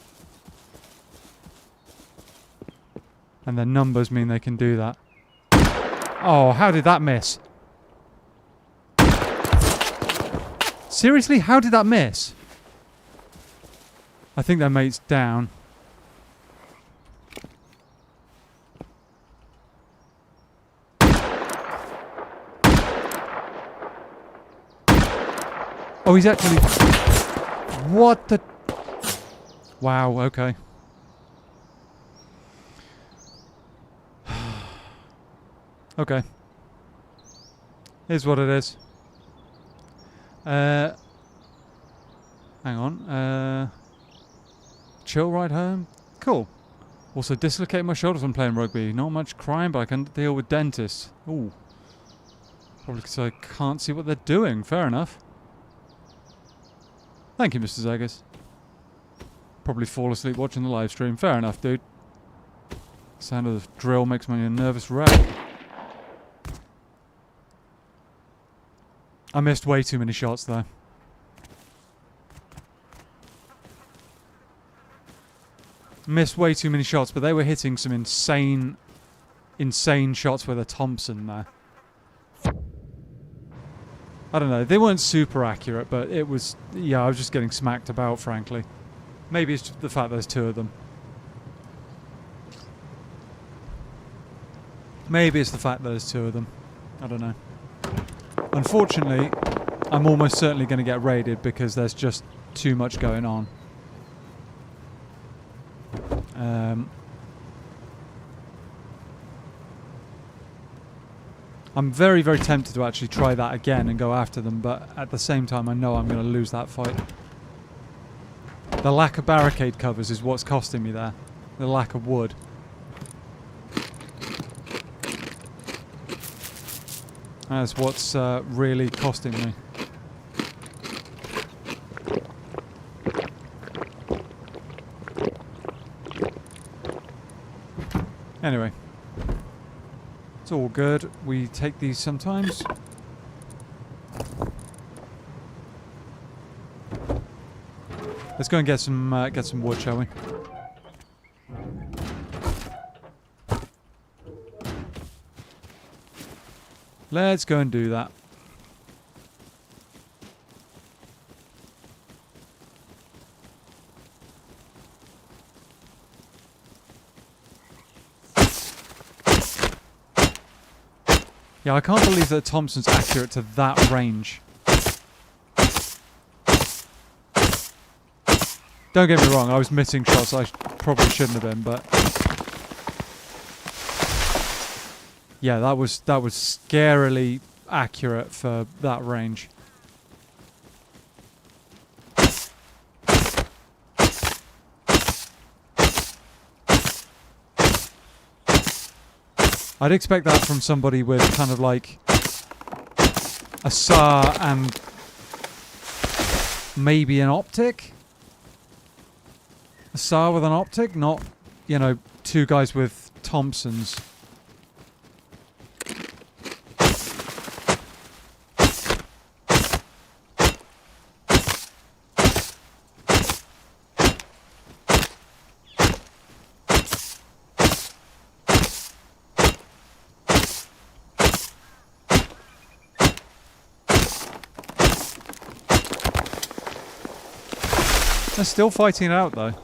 And their numbers mean they can do that. Oh, how did that miss? Seriously, how did that miss? I think their mate's down. Oh, he's actually... What the... Wow, okay. Okay. Here's what it is. Hang on. Chill ride home? Cool. Also dislocate my shoulders when playing rugby. Not much crime, but I can deal with dentists. Ooh. Probably because I can't see what they're doing. Fair enough. Thank you, Mr. Zegas. Probably fall asleep watching the live stream. Fair enough, dude. Sound of the drill makes me a nervous wreck. I missed way too many shots there. Missed way too many shots, but they were hitting some insane shots with a Thompson there. I don't know, they weren't super accurate, but it was... Yeah, I was just getting smacked about, frankly. Maybe it's the fact there's 2 of them. Maybe it's the fact that there's 2 of them. I don't know. Unfortunately, I'm almost certainly going to get raided because there's just too much going on. I'm very, very tempted to actually try that again and go after them, but at the same time I know I'm going to lose that fight. The lack of barricade covers is what's costing me there. The lack of wood. That's what's really costing me. Anyway. It's all good. We take these sometimes. Let's go and get some wood, shall we? Let's go and do that. Yeah, I can't believe that Thompson's accurate to that range. Don't get me wrong, I was missing shots I probably shouldn't have been, but yeah, that was scarily accurate for that range. I'd expect that from somebody with kind of like a SAR and maybe an optic. A SAR with an optic, not, you know, two guys with Thompsons. They're still fighting it out, though.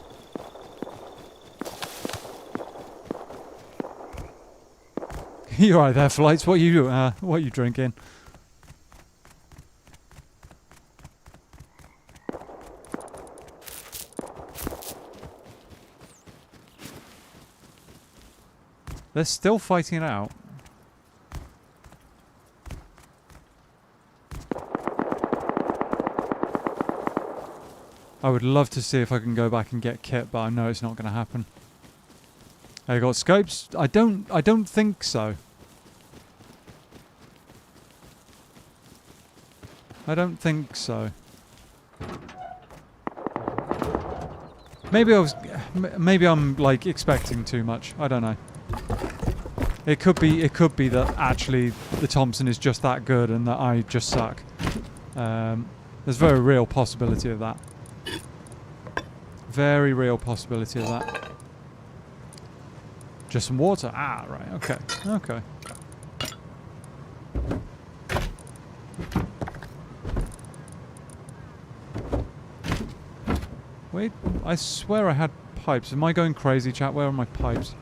You alright there, Flights? What are you drinking? They're still fighting it out. I would love to see if I can go back and get kit, but I know it's not going to happen. I got scopes. I don't think so. I don't think so. Maybe I'm like expecting too much. I don't know. It could be that actually the Thompson is just that good and that I just suck. There's a very real possibility of that. Very real possibility of that. Just some water. Ah, right. Okay. Okay. Wait, I swear I had pipes. Am I going crazy, chat? Where are my pipes?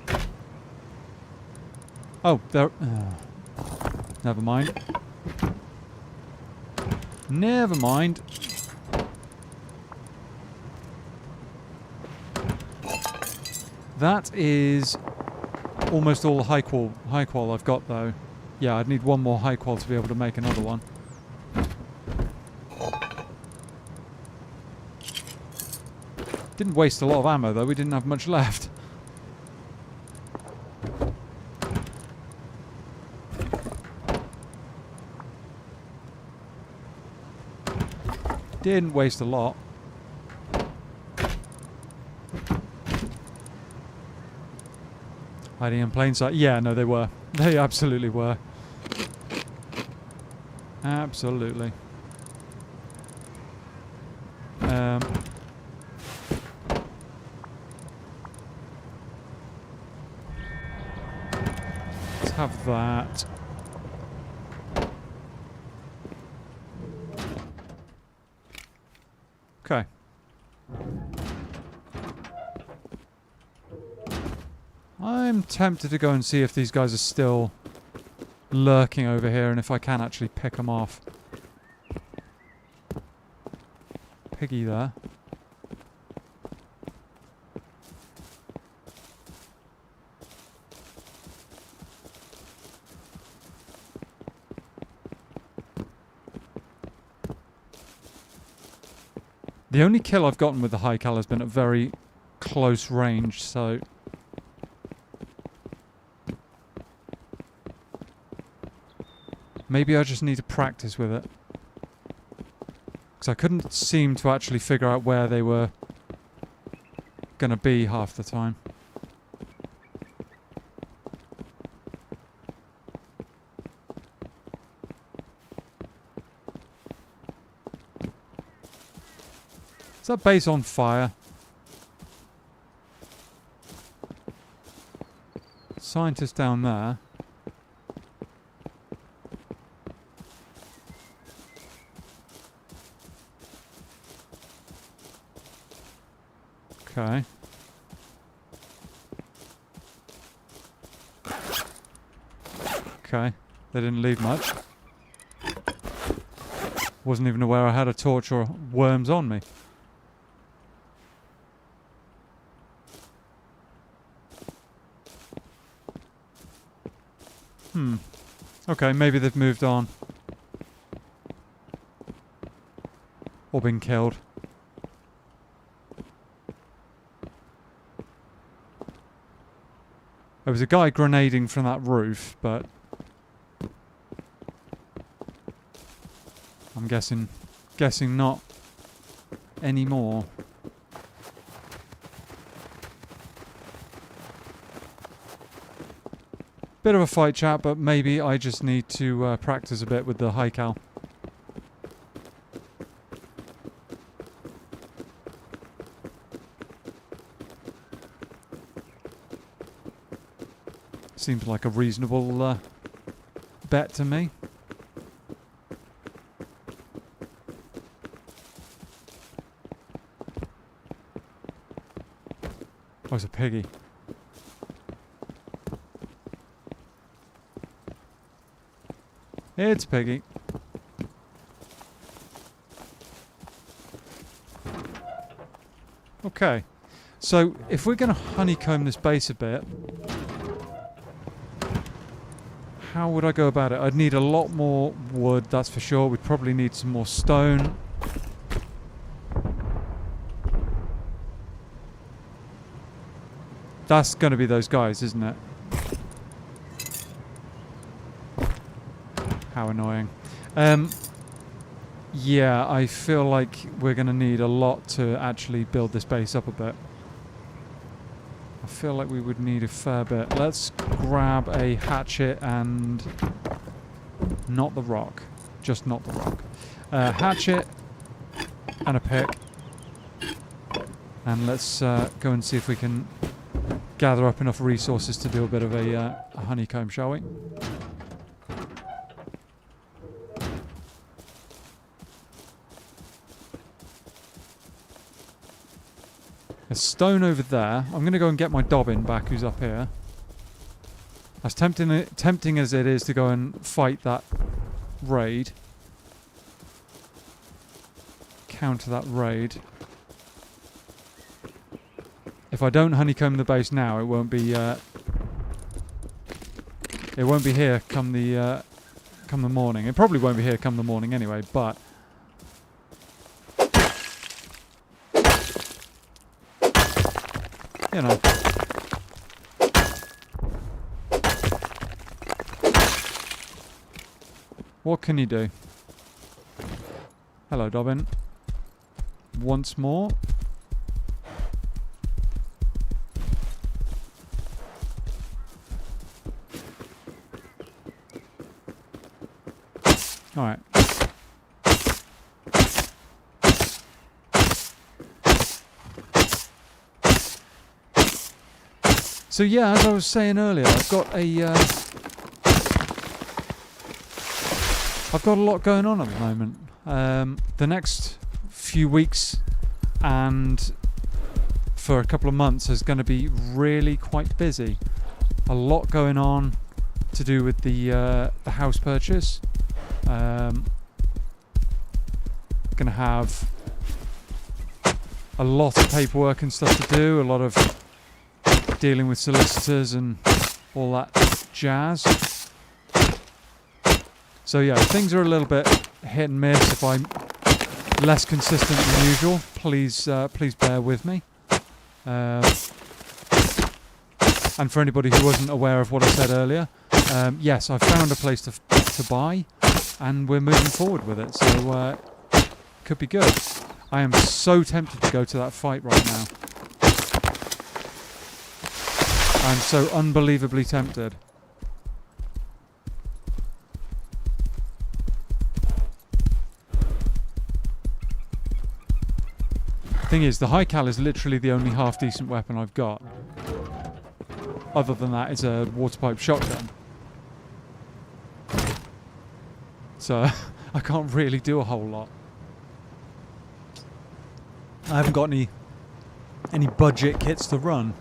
Oh, there. Never mind. Never mind. That is almost all the high qual I've got, though. Yeah, I'd need one more high qual to be able to make another one. Didn't waste a lot of ammo, though. We didn't have much left. Didn't waste a lot. Hiding in plain sight. Yeah, no, they were. They absolutely were. Absolutely. Let's have that. Okay. I'm tempted to go and see if these guys are still lurking over here and if I can actually pick them off. Piggy there. The only kill I've gotten with the high cal has been at very close range, so maybe I just need to practice with it. Because I couldn't seem to actually figure out where they were going to be half the time. Is that base on fire? Scientist down there. Okay. Okay. They didn't leave much. Wasn't even aware I had a torch or worms on me. Okay, maybe they've moved on. Or been killed. There was a guy grenading from that roof, but I'm guessing not anymore. Bit of a fight chat, but maybe I just need to practice a bit with the high cal. Seems like a reasonable bet to me. Oh, it's a piggy. It's Piggy. Okay. So, if we're going to honeycomb this base a bit, how would I go about it? I'd need a lot more wood, that's for sure. We'd probably need some more stone. That's going to be those guys, isn't it? How annoying. Yeah, I feel like we're going to need a lot to actually build this base up a bit. I feel like we would need a fair bit. Let's grab a hatchet and... not the rock. Just not the rock. Hatchet and a pick. And let's go and see if we can gather up enough resources to do a bit of a honeycomb, shall we? There's stone over there. I'm going to go and get my Dobbin back, who's up here. As tempting as it is to go and fight that raid. Counter that raid. If I don't honeycomb the base now, it won't be here come the morning. It probably won't be here come the morning anyway, but you know. What can you do? Hello, Dobbin. Once more. Alright. So yeah, as I was saying earlier, I've got a lot going on at the moment. The next few weeks and for a couple of months is going to be really quite busy. A lot going on to do with the house purchase. Going to have a lot of paperwork and stuff to do. A lot of dealing with solicitors and all that jazz. So yeah, things are a little bit hit and miss. If I'm less consistent than usual, please bear with me. And for anybody who wasn't aware of what I said earlier, yes, I found a place to buy, and we're moving forward with it. So could be good. I am so tempted to go to that fight right now. I'm so unbelievably tempted. Thing is, the high cal is literally the only half decent weapon I've got. Other than that, it's a water pipe shotgun. So I can't really do a whole lot. I haven't got any any budget kits to run.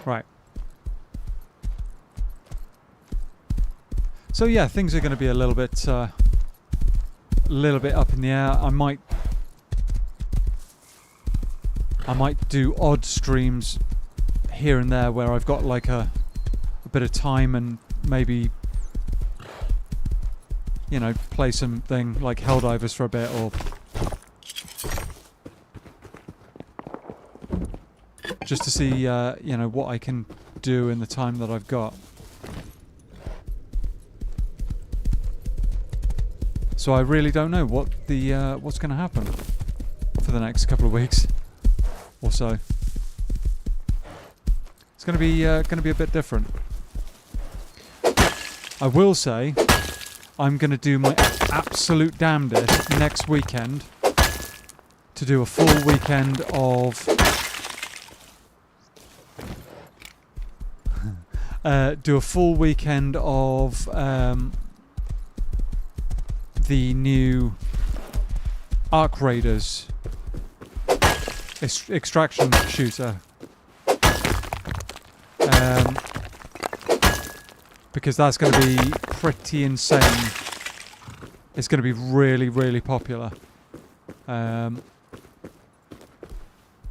Right. So yeah, things are going to be a little bit up in the air. I might do odd streams here and there where I've got like a bit of time and maybe, you know, play something like Helldivers for a bit, or just to see, you know, what I can do in the time that I've got. So I really don't know what the what's going to happen for the next couple of weeks or so. It's going to be a bit different. I will say I'm going to do my absolute damnedest next weekend to do a full weekend of the new Arc Raiders extraction shooter, because that's going to be pretty insane. It's going to be really, really popular.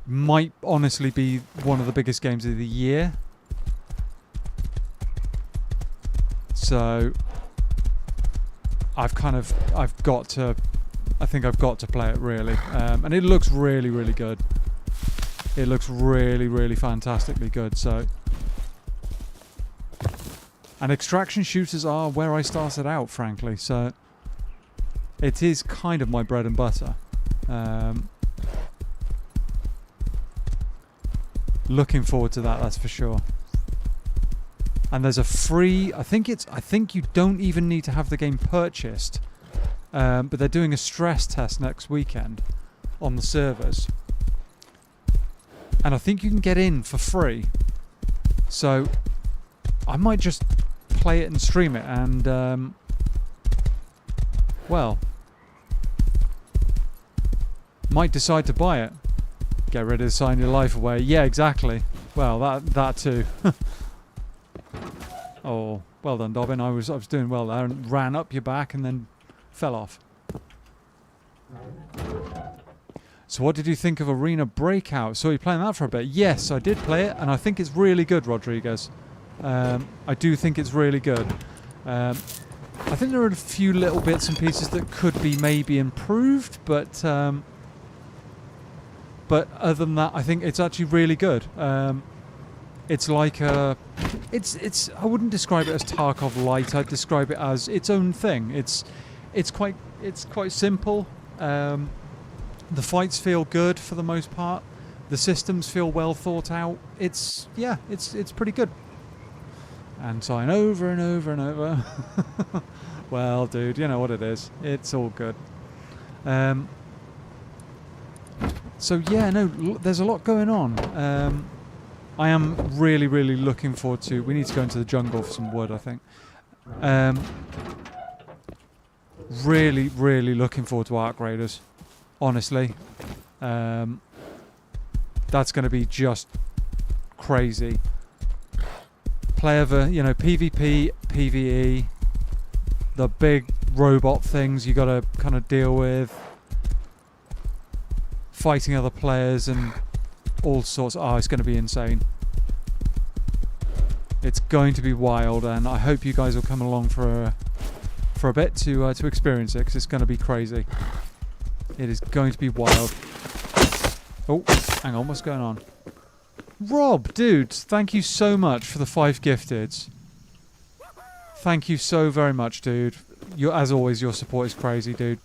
Might honestly be one of the biggest games of the year. So I think I've got to play it really, and it looks really, really good. It looks really, really fantastically good. So, and extraction shooters are where I started out, frankly. So it is kind of my bread and butter. Looking forward to that, that's for sure. And there's a free, I think you don't even need to have the game purchased, but they're doing a stress test next weekend on the servers, and I think you can get in for free. So I might just play it and stream it, and well, might decide to buy it. Get rid of Sign Your Life Away. Yeah, exactly. Well, that too. Oh, well done, Dobbin. I was doing well there and ran up your back and then fell off. So what did you think of Arena Breakout? So you playing that for a bit? Yes, I did play it, and I think it's really good, Rodriguez. I do think it's really good. I think there are a few little bits and pieces that could be maybe improved, but other than that, I think it's actually really good. It's like it's I wouldn't describe it as Tarkov Light. I'd describe it as its own thing. It's quite simple. The fights feel good for the most part. The systems feel well thought out. It's pretty good. And sign over and over and over. Well, dude, you know what it is. It's all good. So yeah, no, there's a lot going on. I am really, really looking forward to... We need to go into the jungle for some wood, I think. Really, really looking forward to Arc Raiders. Honestly. That's going to be just crazy. PvP, PvE. The big robot things you got to kind of deal with. Fighting other players and... all sorts. Oh, it's going to be insane. It's going to be wild, and I hope you guys will come along for a bit to experience it, because it's going to be crazy. It is going to be wild. Oh, hang on, what's going on? Rob, dude, thank you so much for the 5 gifteds. Thank you so very much, dude. As always, your support is crazy, dude.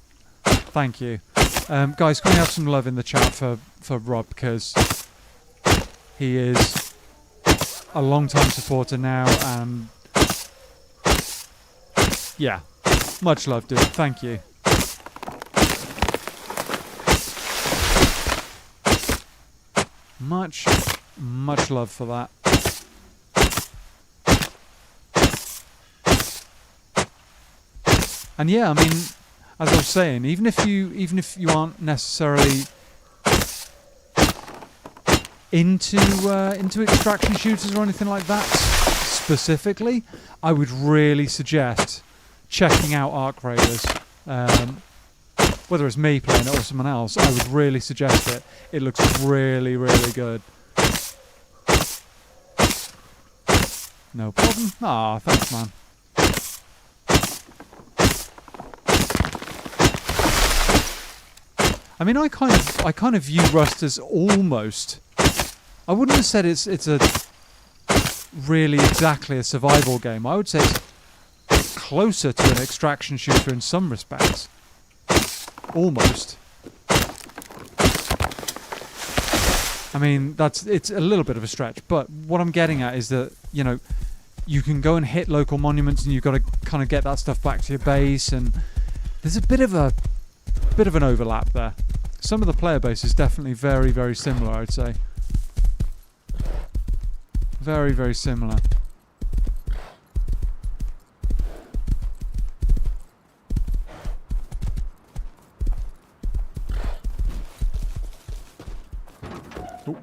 Thank you. Guys, can we have some love in the chat for Rob, because he is a long-time supporter now, and yeah, much love, dude. Thank you. Much love for that. And yeah, I mean, as I was saying, even if you aren't necessarily into extraction shooters or anything like that specifically, I would really suggest checking out Arc Raiders. Whether it's me playing it or someone else, I would really suggest it. It looks really, really good. No problem. Ah, thanks, man. I mean, I kind of view Rust as almost. I wouldn't have said it's a really exactly a survival game. I would say it's closer to an extraction shooter in some respects. Almost. I mean, it's a little bit of a stretch, but what I'm getting at is that, you know, you can go and hit local monuments and you've got to kind of get that stuff back to your base, and there's a bit of an overlap there. Some of the player base is definitely very, very similar, I'd say. Very, very similar. Ooh.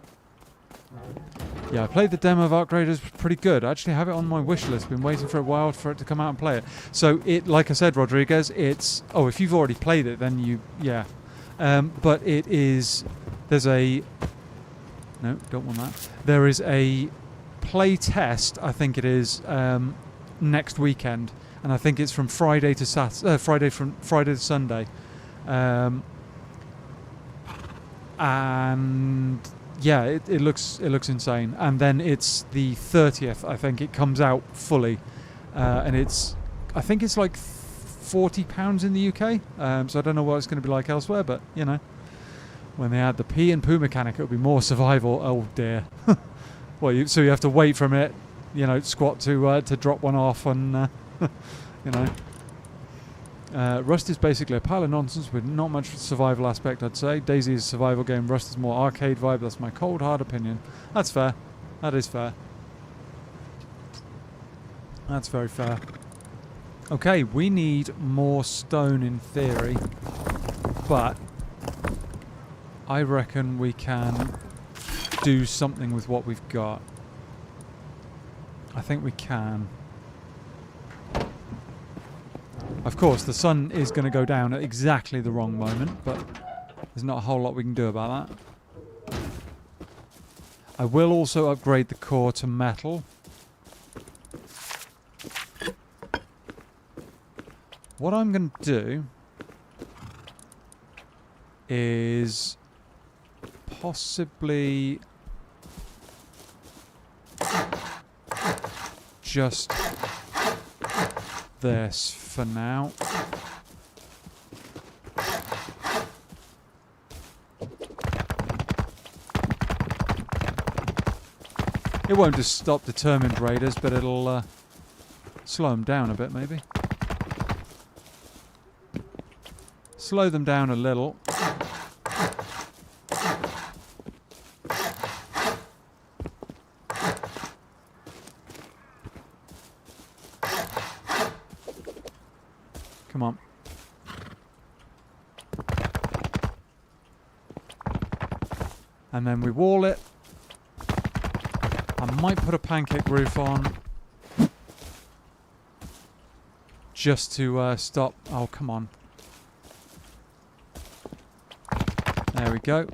Yeah, I played the demo of Arc Raiders, pretty good. I actually have it on my wish list. Been waiting for a while for it to come out and play it. So it, like I said, Rodriguez, it's... Oh, if you've already played it, then you... Yeah. But it is... There's a... No, don't want that. There is a play test, I think it is, next weekend. And I think it's from Friday to Friday to Sunday. And... Yeah, it looks insane, and then it's the 30th. I think it comes out fully, and I think it's like £40 in the UK. So I don't know what it's going to be like elsewhere, but you know, when they add the pee and poo mechanic, it'll be more survival. Oh dear. Well, so you have to wait for a minute, you know, squat to drop one off, and you know. Rust is basically a pile of nonsense with not much survival aspect, I'd say. DayZ is a survival game. Rust is more arcade vibe. That's my cold, hard opinion. That's fair. That is fair. That's very fair. Okay, we need more stone in theory, but I reckon we can do something with what we've got. I think we can. Of course, the sun is going to go down at exactly the wrong moment, but there's not a whole lot we can do about that. I will also upgrade the core to metal. What I'm going to do is possibly just this for now. It won't just stop determined raiders, but it'll slow them down a bit, maybe. Slow them down a little. Come on. And then we wall it. I might put a pancake roof on. Just to stop. Oh, come on. There we go.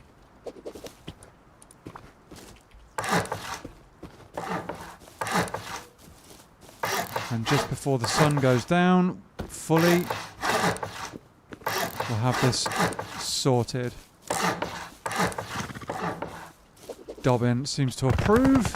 And just before the sun goes down fully, we'll have this sorted. Dobbin seems to approve.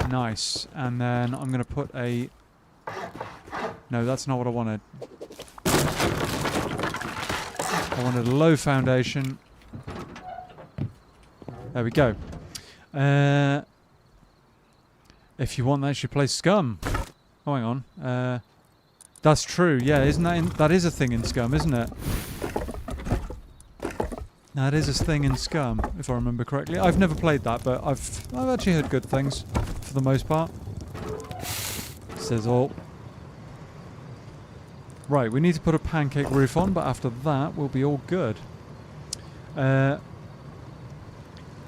Nice. And then I'm going to put a... No, that's not what I wanted. I wanted a low foundation. There we go. If you want that, you should play Scum. Oh, hang on. That's true. Yeah, isn't that is a thing in Scum, isn't it? That is a thing in Scum, if I remember correctly. I've never played that, but I've actually heard good things for the most part. Says all. Right, we need to put a pancake roof on, but after that, we'll be all good. I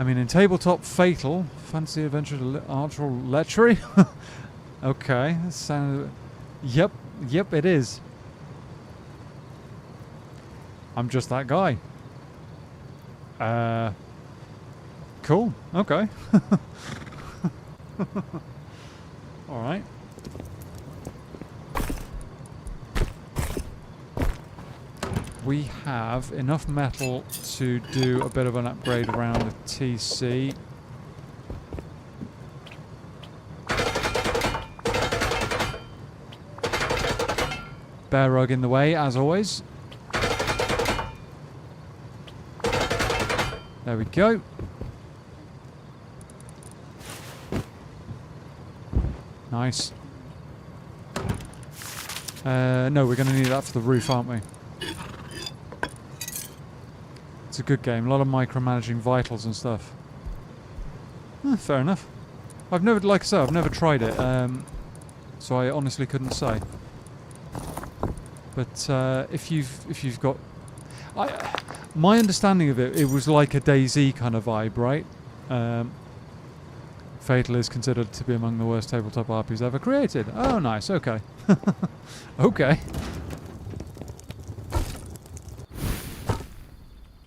mean, in tabletop fatal, fancy adventure to archer lechery. Okay, that sounds. Yep, it is. I'm just that guy. Cool. Okay. All right. We have enough metal to do a bit of an upgrade around the TC. Bear rug in the way, as always. There we go. Nice. No, we're going to need that for the roof, aren't we? It's a good game. A lot of micromanaging vitals and stuff. Fair enough. I've never, like I said, I've never tried it, so I honestly couldn't say. But if you've got, my understanding of it, it was like a DayZ kind of vibe, right? Fatal is considered to be among the worst tabletop RPs ever created. Oh, nice. Okay. Okay.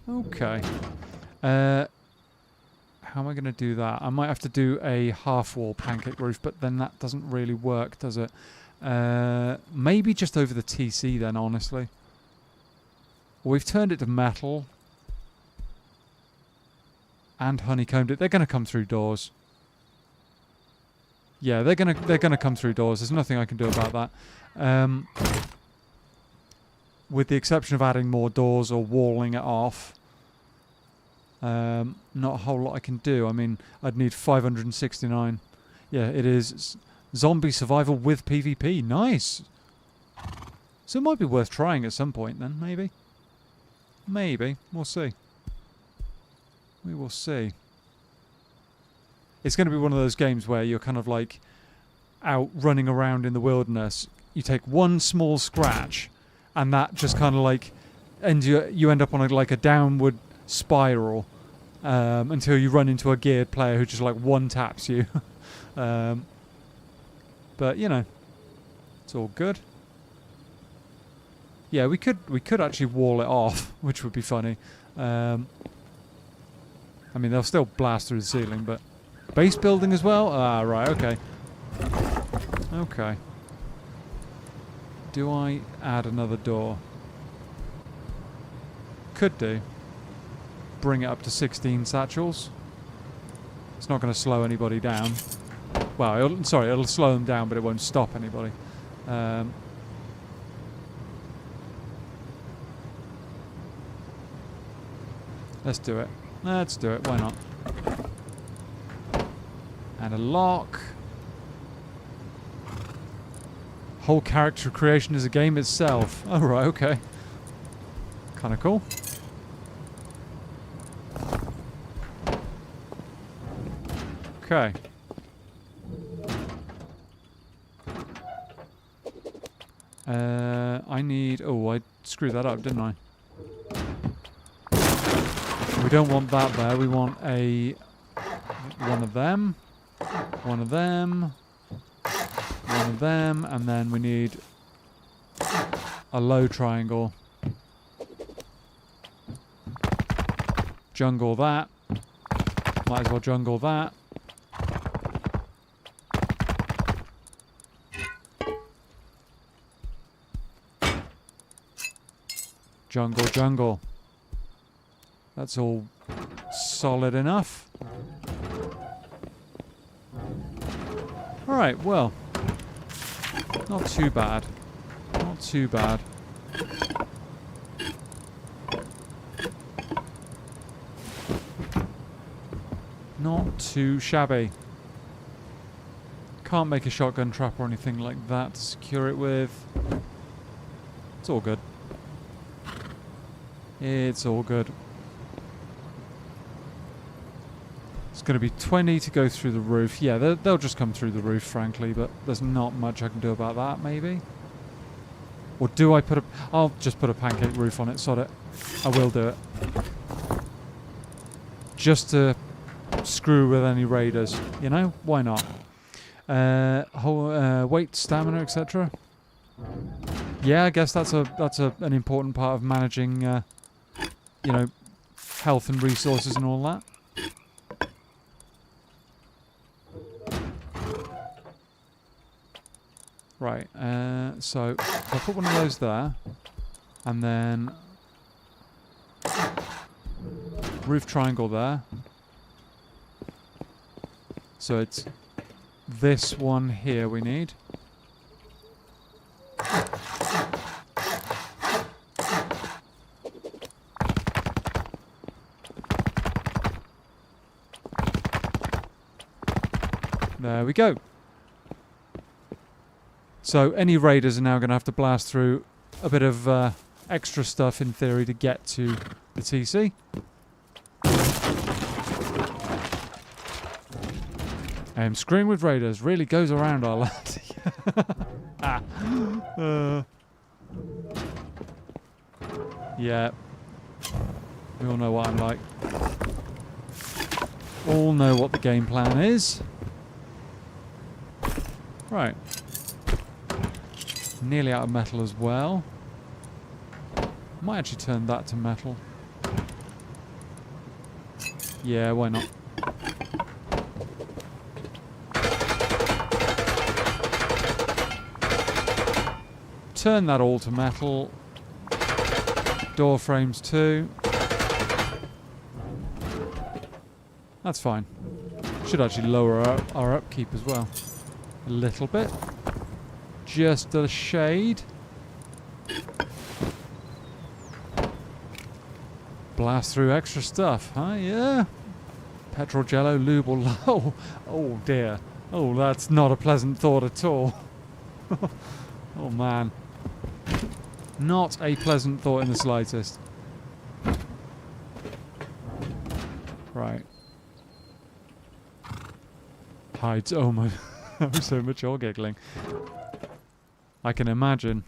Okay. How am I going to do that? I might have to do a half-wall pancake roof, but then that doesn't really work, does it? Maybe just over the TC then, honestly. We've turned it to metal. And honeycombed it. They're going to come through doors. Yeah, they're gonna come through doors. There's nothing I can do about that. With the exception of adding more doors or walling it off. Not a whole lot I can do. I mean, I'd need 569. Yeah, it is zombie survival with PvP. Nice. So it might be worth trying at some point then, maybe. Maybe. We'll see. We will see. It's going to be one of those games where you're kind of like out running around in the wilderness. You take one small scratch and that just kind of like, and you end up on like a downward spiral until you run into a geared player who just like one taps you. But you know, it's all good. Yeah, we could actually wall it off, which would be funny. I mean, they'll still blast through the ceiling, but base building as well? Ah, right, okay. Okay. Do I add another door? Could do. Bring it up to 16 satchels. It's not going to slow anybody down. Well, it'll slow them down, but it won't stop anybody. Let's do it. Let's do it. Why not? And a lock. Whole character creation is a game itself. Oh, right, okay. Kind of cool. Okay. I need... Oh, I screwed that up, didn't I? We don't want that there. We want a... one of them. One of them. One of them. And then we need a low triangle. Jungle that. Might as well jungle that. Jungle, jungle. That's all solid enough. Alright, well. Not too bad. Not too bad. Not too shabby. Can't make a shotgun trap or anything like that to secure it with. It's all good. It's all good. It's going to be 20 to go through the roof. Yeah, they'll just come through the roof, frankly, but there's not much I can do about that, maybe. Or do I put a... I'll just put a pancake roof on it, sod it. I will do it. Just to screw with any raiders, you know? Why not? Weight, stamina, etc. Yeah, I guess that's an important part of managing, you know, health and resources and all that. Right, so I'll put one of those there, and then roof triangle there. So it's this one here we need. There we go. So any raiders are now going to have to blast through a bit of extra stuff in theory to get to the TC. Screwing with raiders really goes around our lad. Yeah. We all know what I'm like. All know what the game plan is. Right. Nearly out of metal as well. Might actually turn that to metal. Yeah, why not? Turn that all to metal. Door frames too. That's fine. Should actually lower our upkeep as well. A little bit. Just a shade. Blast through extra stuff, huh? Yeah. Petrol jello, lube or low. Oh dear. Oh, that's not a pleasant thought at all. Oh man. Not a pleasant thought in the slightest. Right. Hides. Oh my. I'm so much you're giggling. I can imagine.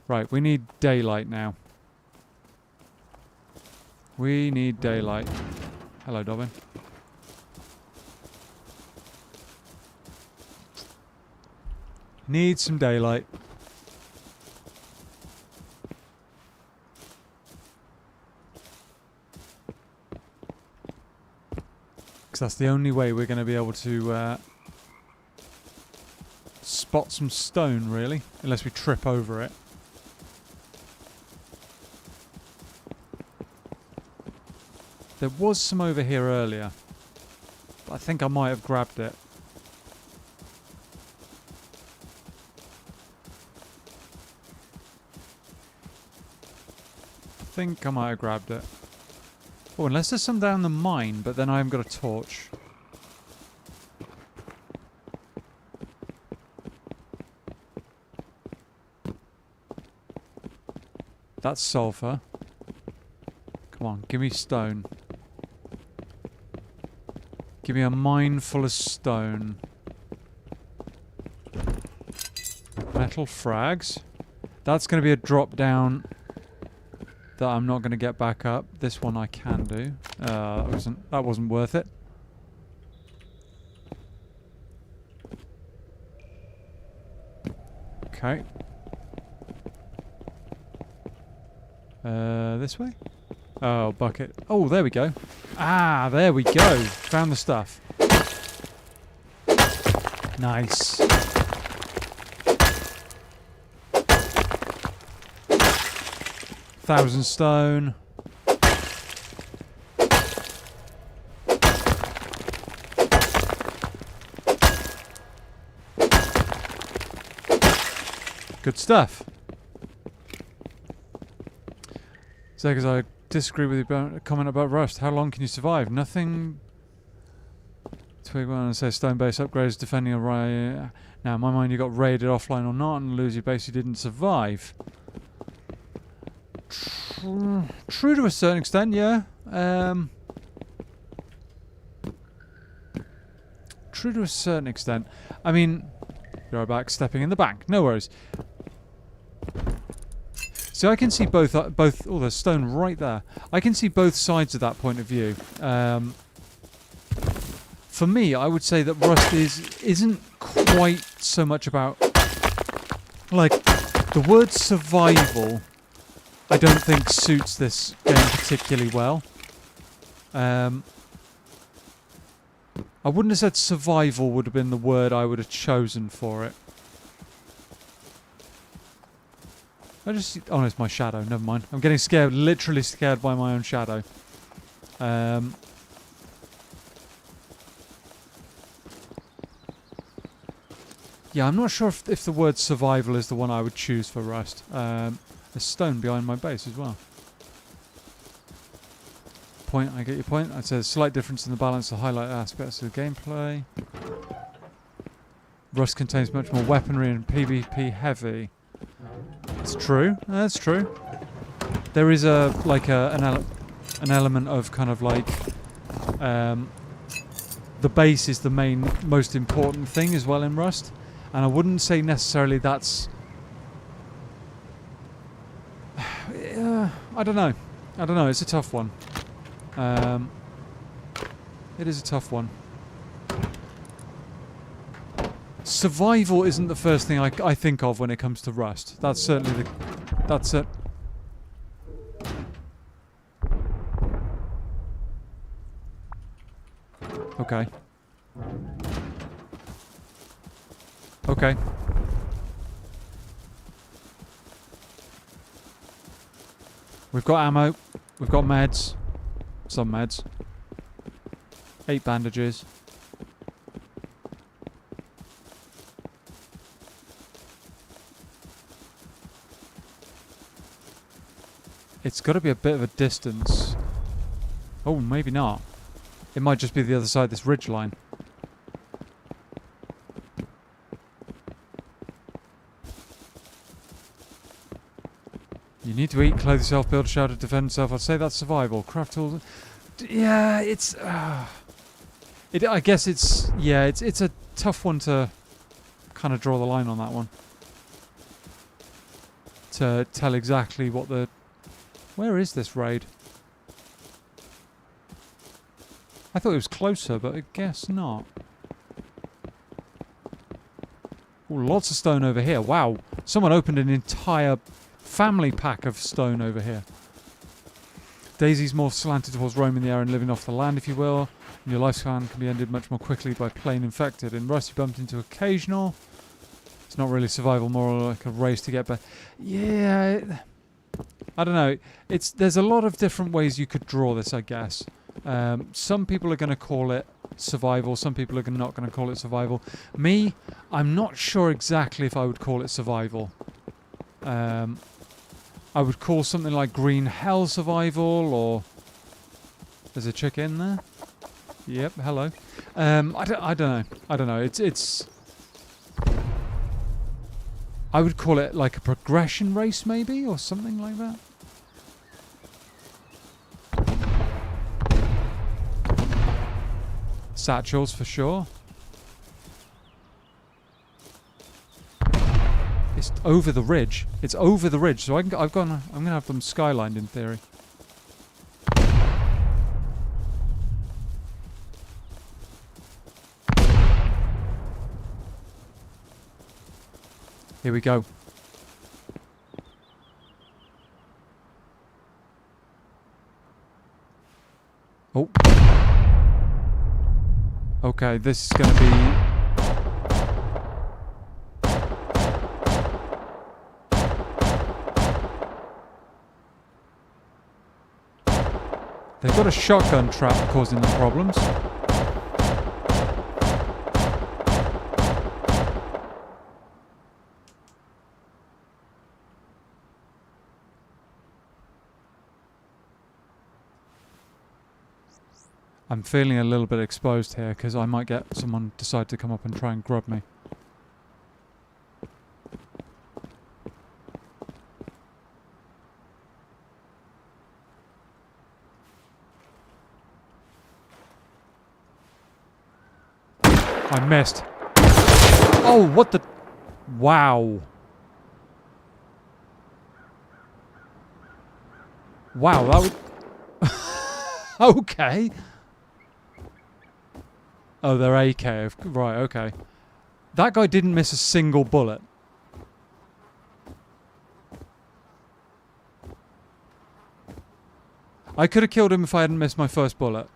Right, we need daylight now. We need daylight. Hello, Dobbin. Need some daylight. Because that's the only way we're going to be able to spot some stone, really. Unless we trip over it. There was some over here earlier. But I think I might have grabbed it. I think I might have grabbed it. Oh, unless there's some down the mine, but then I haven't got a torch. That's sulfur. Come on, give me stone. Give me a mine full of stone. Metal frags. That's going to be a drop down that I'm not going to get back up. This one I can do. That wasn't worth it. Okay. This way? Oh, bucket. Oh, there we go. Ah, there we go. Found the stuff. Nice. Thousand stone. Good stuff. Zegas, I disagree with you about a comment about rust. How long can you survive? Nothing Twig one says stone base upgrades defending a right. Now, in my mind, you got raided offline or not and lose your base. You didn't survive. True to a certain extent, yeah. True to a certain extent. I mean, you're back stepping in the bank. No worries. So I can see both. Oh, there's stone right there. I can see both sides of that point of view. For me, I would say that Rust isn't quite so much about, like, the word survival. I don't think suits this game particularly well. I wouldn't have said survival would have been the word I would have chosen for it. Oh, it's my shadow. Never mind. I'm getting scared, literally scared by my own shadow. Yeah, I'm not sure if the word survival is the one I would choose for Rust. There's stone behind my base as well. Point, I get your point. I'd say a slight difference in the balance of highlight aspects of the gameplay. Rust contains much more weaponry and PvP heavy. It's true. That's true. There is an element of kind of like the base is the most important thing as well in Rust, and I wouldn't say necessarily that's. I don't know. It's a tough one. It is a tough one. Survival isn't the first thing I think of when it comes to Rust. That's certainly that's it. Okay. Okay. We've got ammo. We've got meds. Some meds. 8 bandages. It's got to be a bit of a distance. Oh, maybe not. It might just be the other side of this ridge line. You need to eat, clothe yourself, build a shelter, defend yourself. I'd say that's survival. Craft tools. Yeah, it's. I guess it's. Yeah, it's a tough one to kind of draw the line on that one. To tell exactly what the. Where is this raid? I thought it was closer, but I guess not. Ooh, lots of stone over here. Wow. Someone opened an entire family pack of stone over here. Daisy's more slanted towards roaming the air and living off the land, if you will. And your lifespan can be ended much more quickly by plain infected. In Rust, you bumped into occasional. It's not really survival, more like a race to get back. Yeah. I don't know. There's a lot of different ways you could draw this, I guess. Some people are going to call it survival. Some people are not going to call it survival. Me, I'm not sure exactly if I would call it survival. I would call something like Green Hell survival, or there's a chick in there. Yep. Hello. I don't know. It's. I would call it like a progression race, maybe, or something like that. Satchels for sure. It's over the ridge. It's over the ridge, so I'm gonna have them skylined in theory. Here we go. Oh. Okay, this is going to be... They've got a shotgun trap causing them problems. I'm feeling a little bit exposed here because I might get someone decide to come up and try and grub me. I missed. Oh, what the... Wow. Wow, that was... Okay. Oh, they're AK. Right, okay. That guy didn't miss a single bullet. I could have killed him if I hadn't missed my first bullet.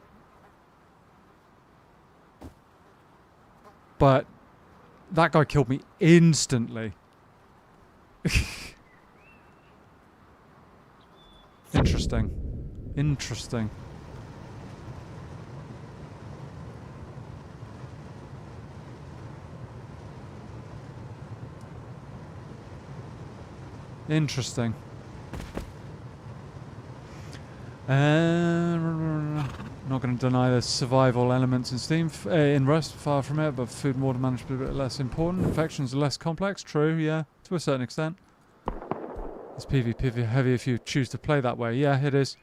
But that guy killed me instantly. Interesting. Interesting. Interesting. Not going to deny the survival elements in Steam, in Rust, far from it, but food and water management are a bit less important. Infections are less complex, true, yeah, to a certain extent. It's PvP heavy if you choose to play that way, yeah, it is.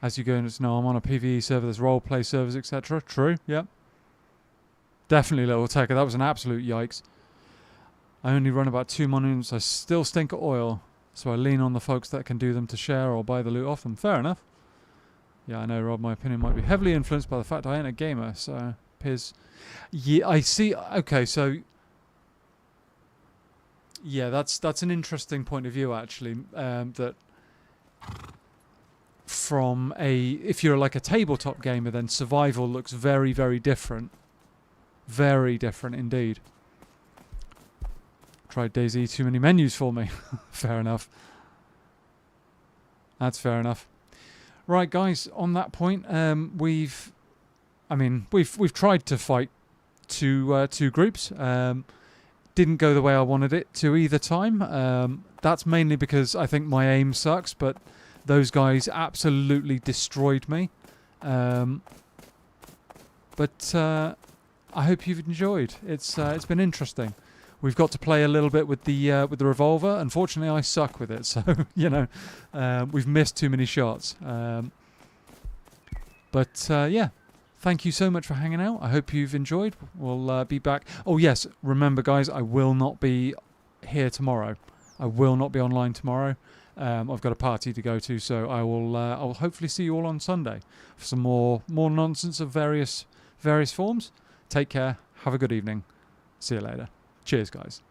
As you go into know, I'm on a PvE server, there's roleplay servers, etc. True, yep. Definitely little taker, that was an absolute yikes. I only run about 2 monuments, I still stink of oil, so I lean on the folks that can do them to share or buy the loot off them. Fair enough. Yeah, I know, Rob, my opinion might be heavily influenced by the fact I ain't a gamer, so... Piz. Yeah, I see... Okay, so... Yeah, that's an interesting point of view, actually, that... From a... If you're like a tabletop gamer, then survival looks very, very different. Very different indeed. Tried DayZ, too many menus for me. Fair enough. That's fair enough. Right, guys. On that point, we've tried to fight two groups. Didn't go the way I wanted it to either time. That's mainly because I think my aim sucks, but those guys absolutely destroyed me. But I hope you've enjoyed. It's been interesting. We've got to play a little bit with the revolver. Unfortunately, I suck with it, so you know, we've missed too many shots. But yeah, thank you so much for hanging out. I hope you've enjoyed. We'll be back. Oh yes, remember, guys, I will not be here tomorrow. I will not be online tomorrow. I've got a party to go to, so I will hopefully see you all on Sunday for some more nonsense of various forms. Take care. Have a good evening. See you later. Cheers, guys.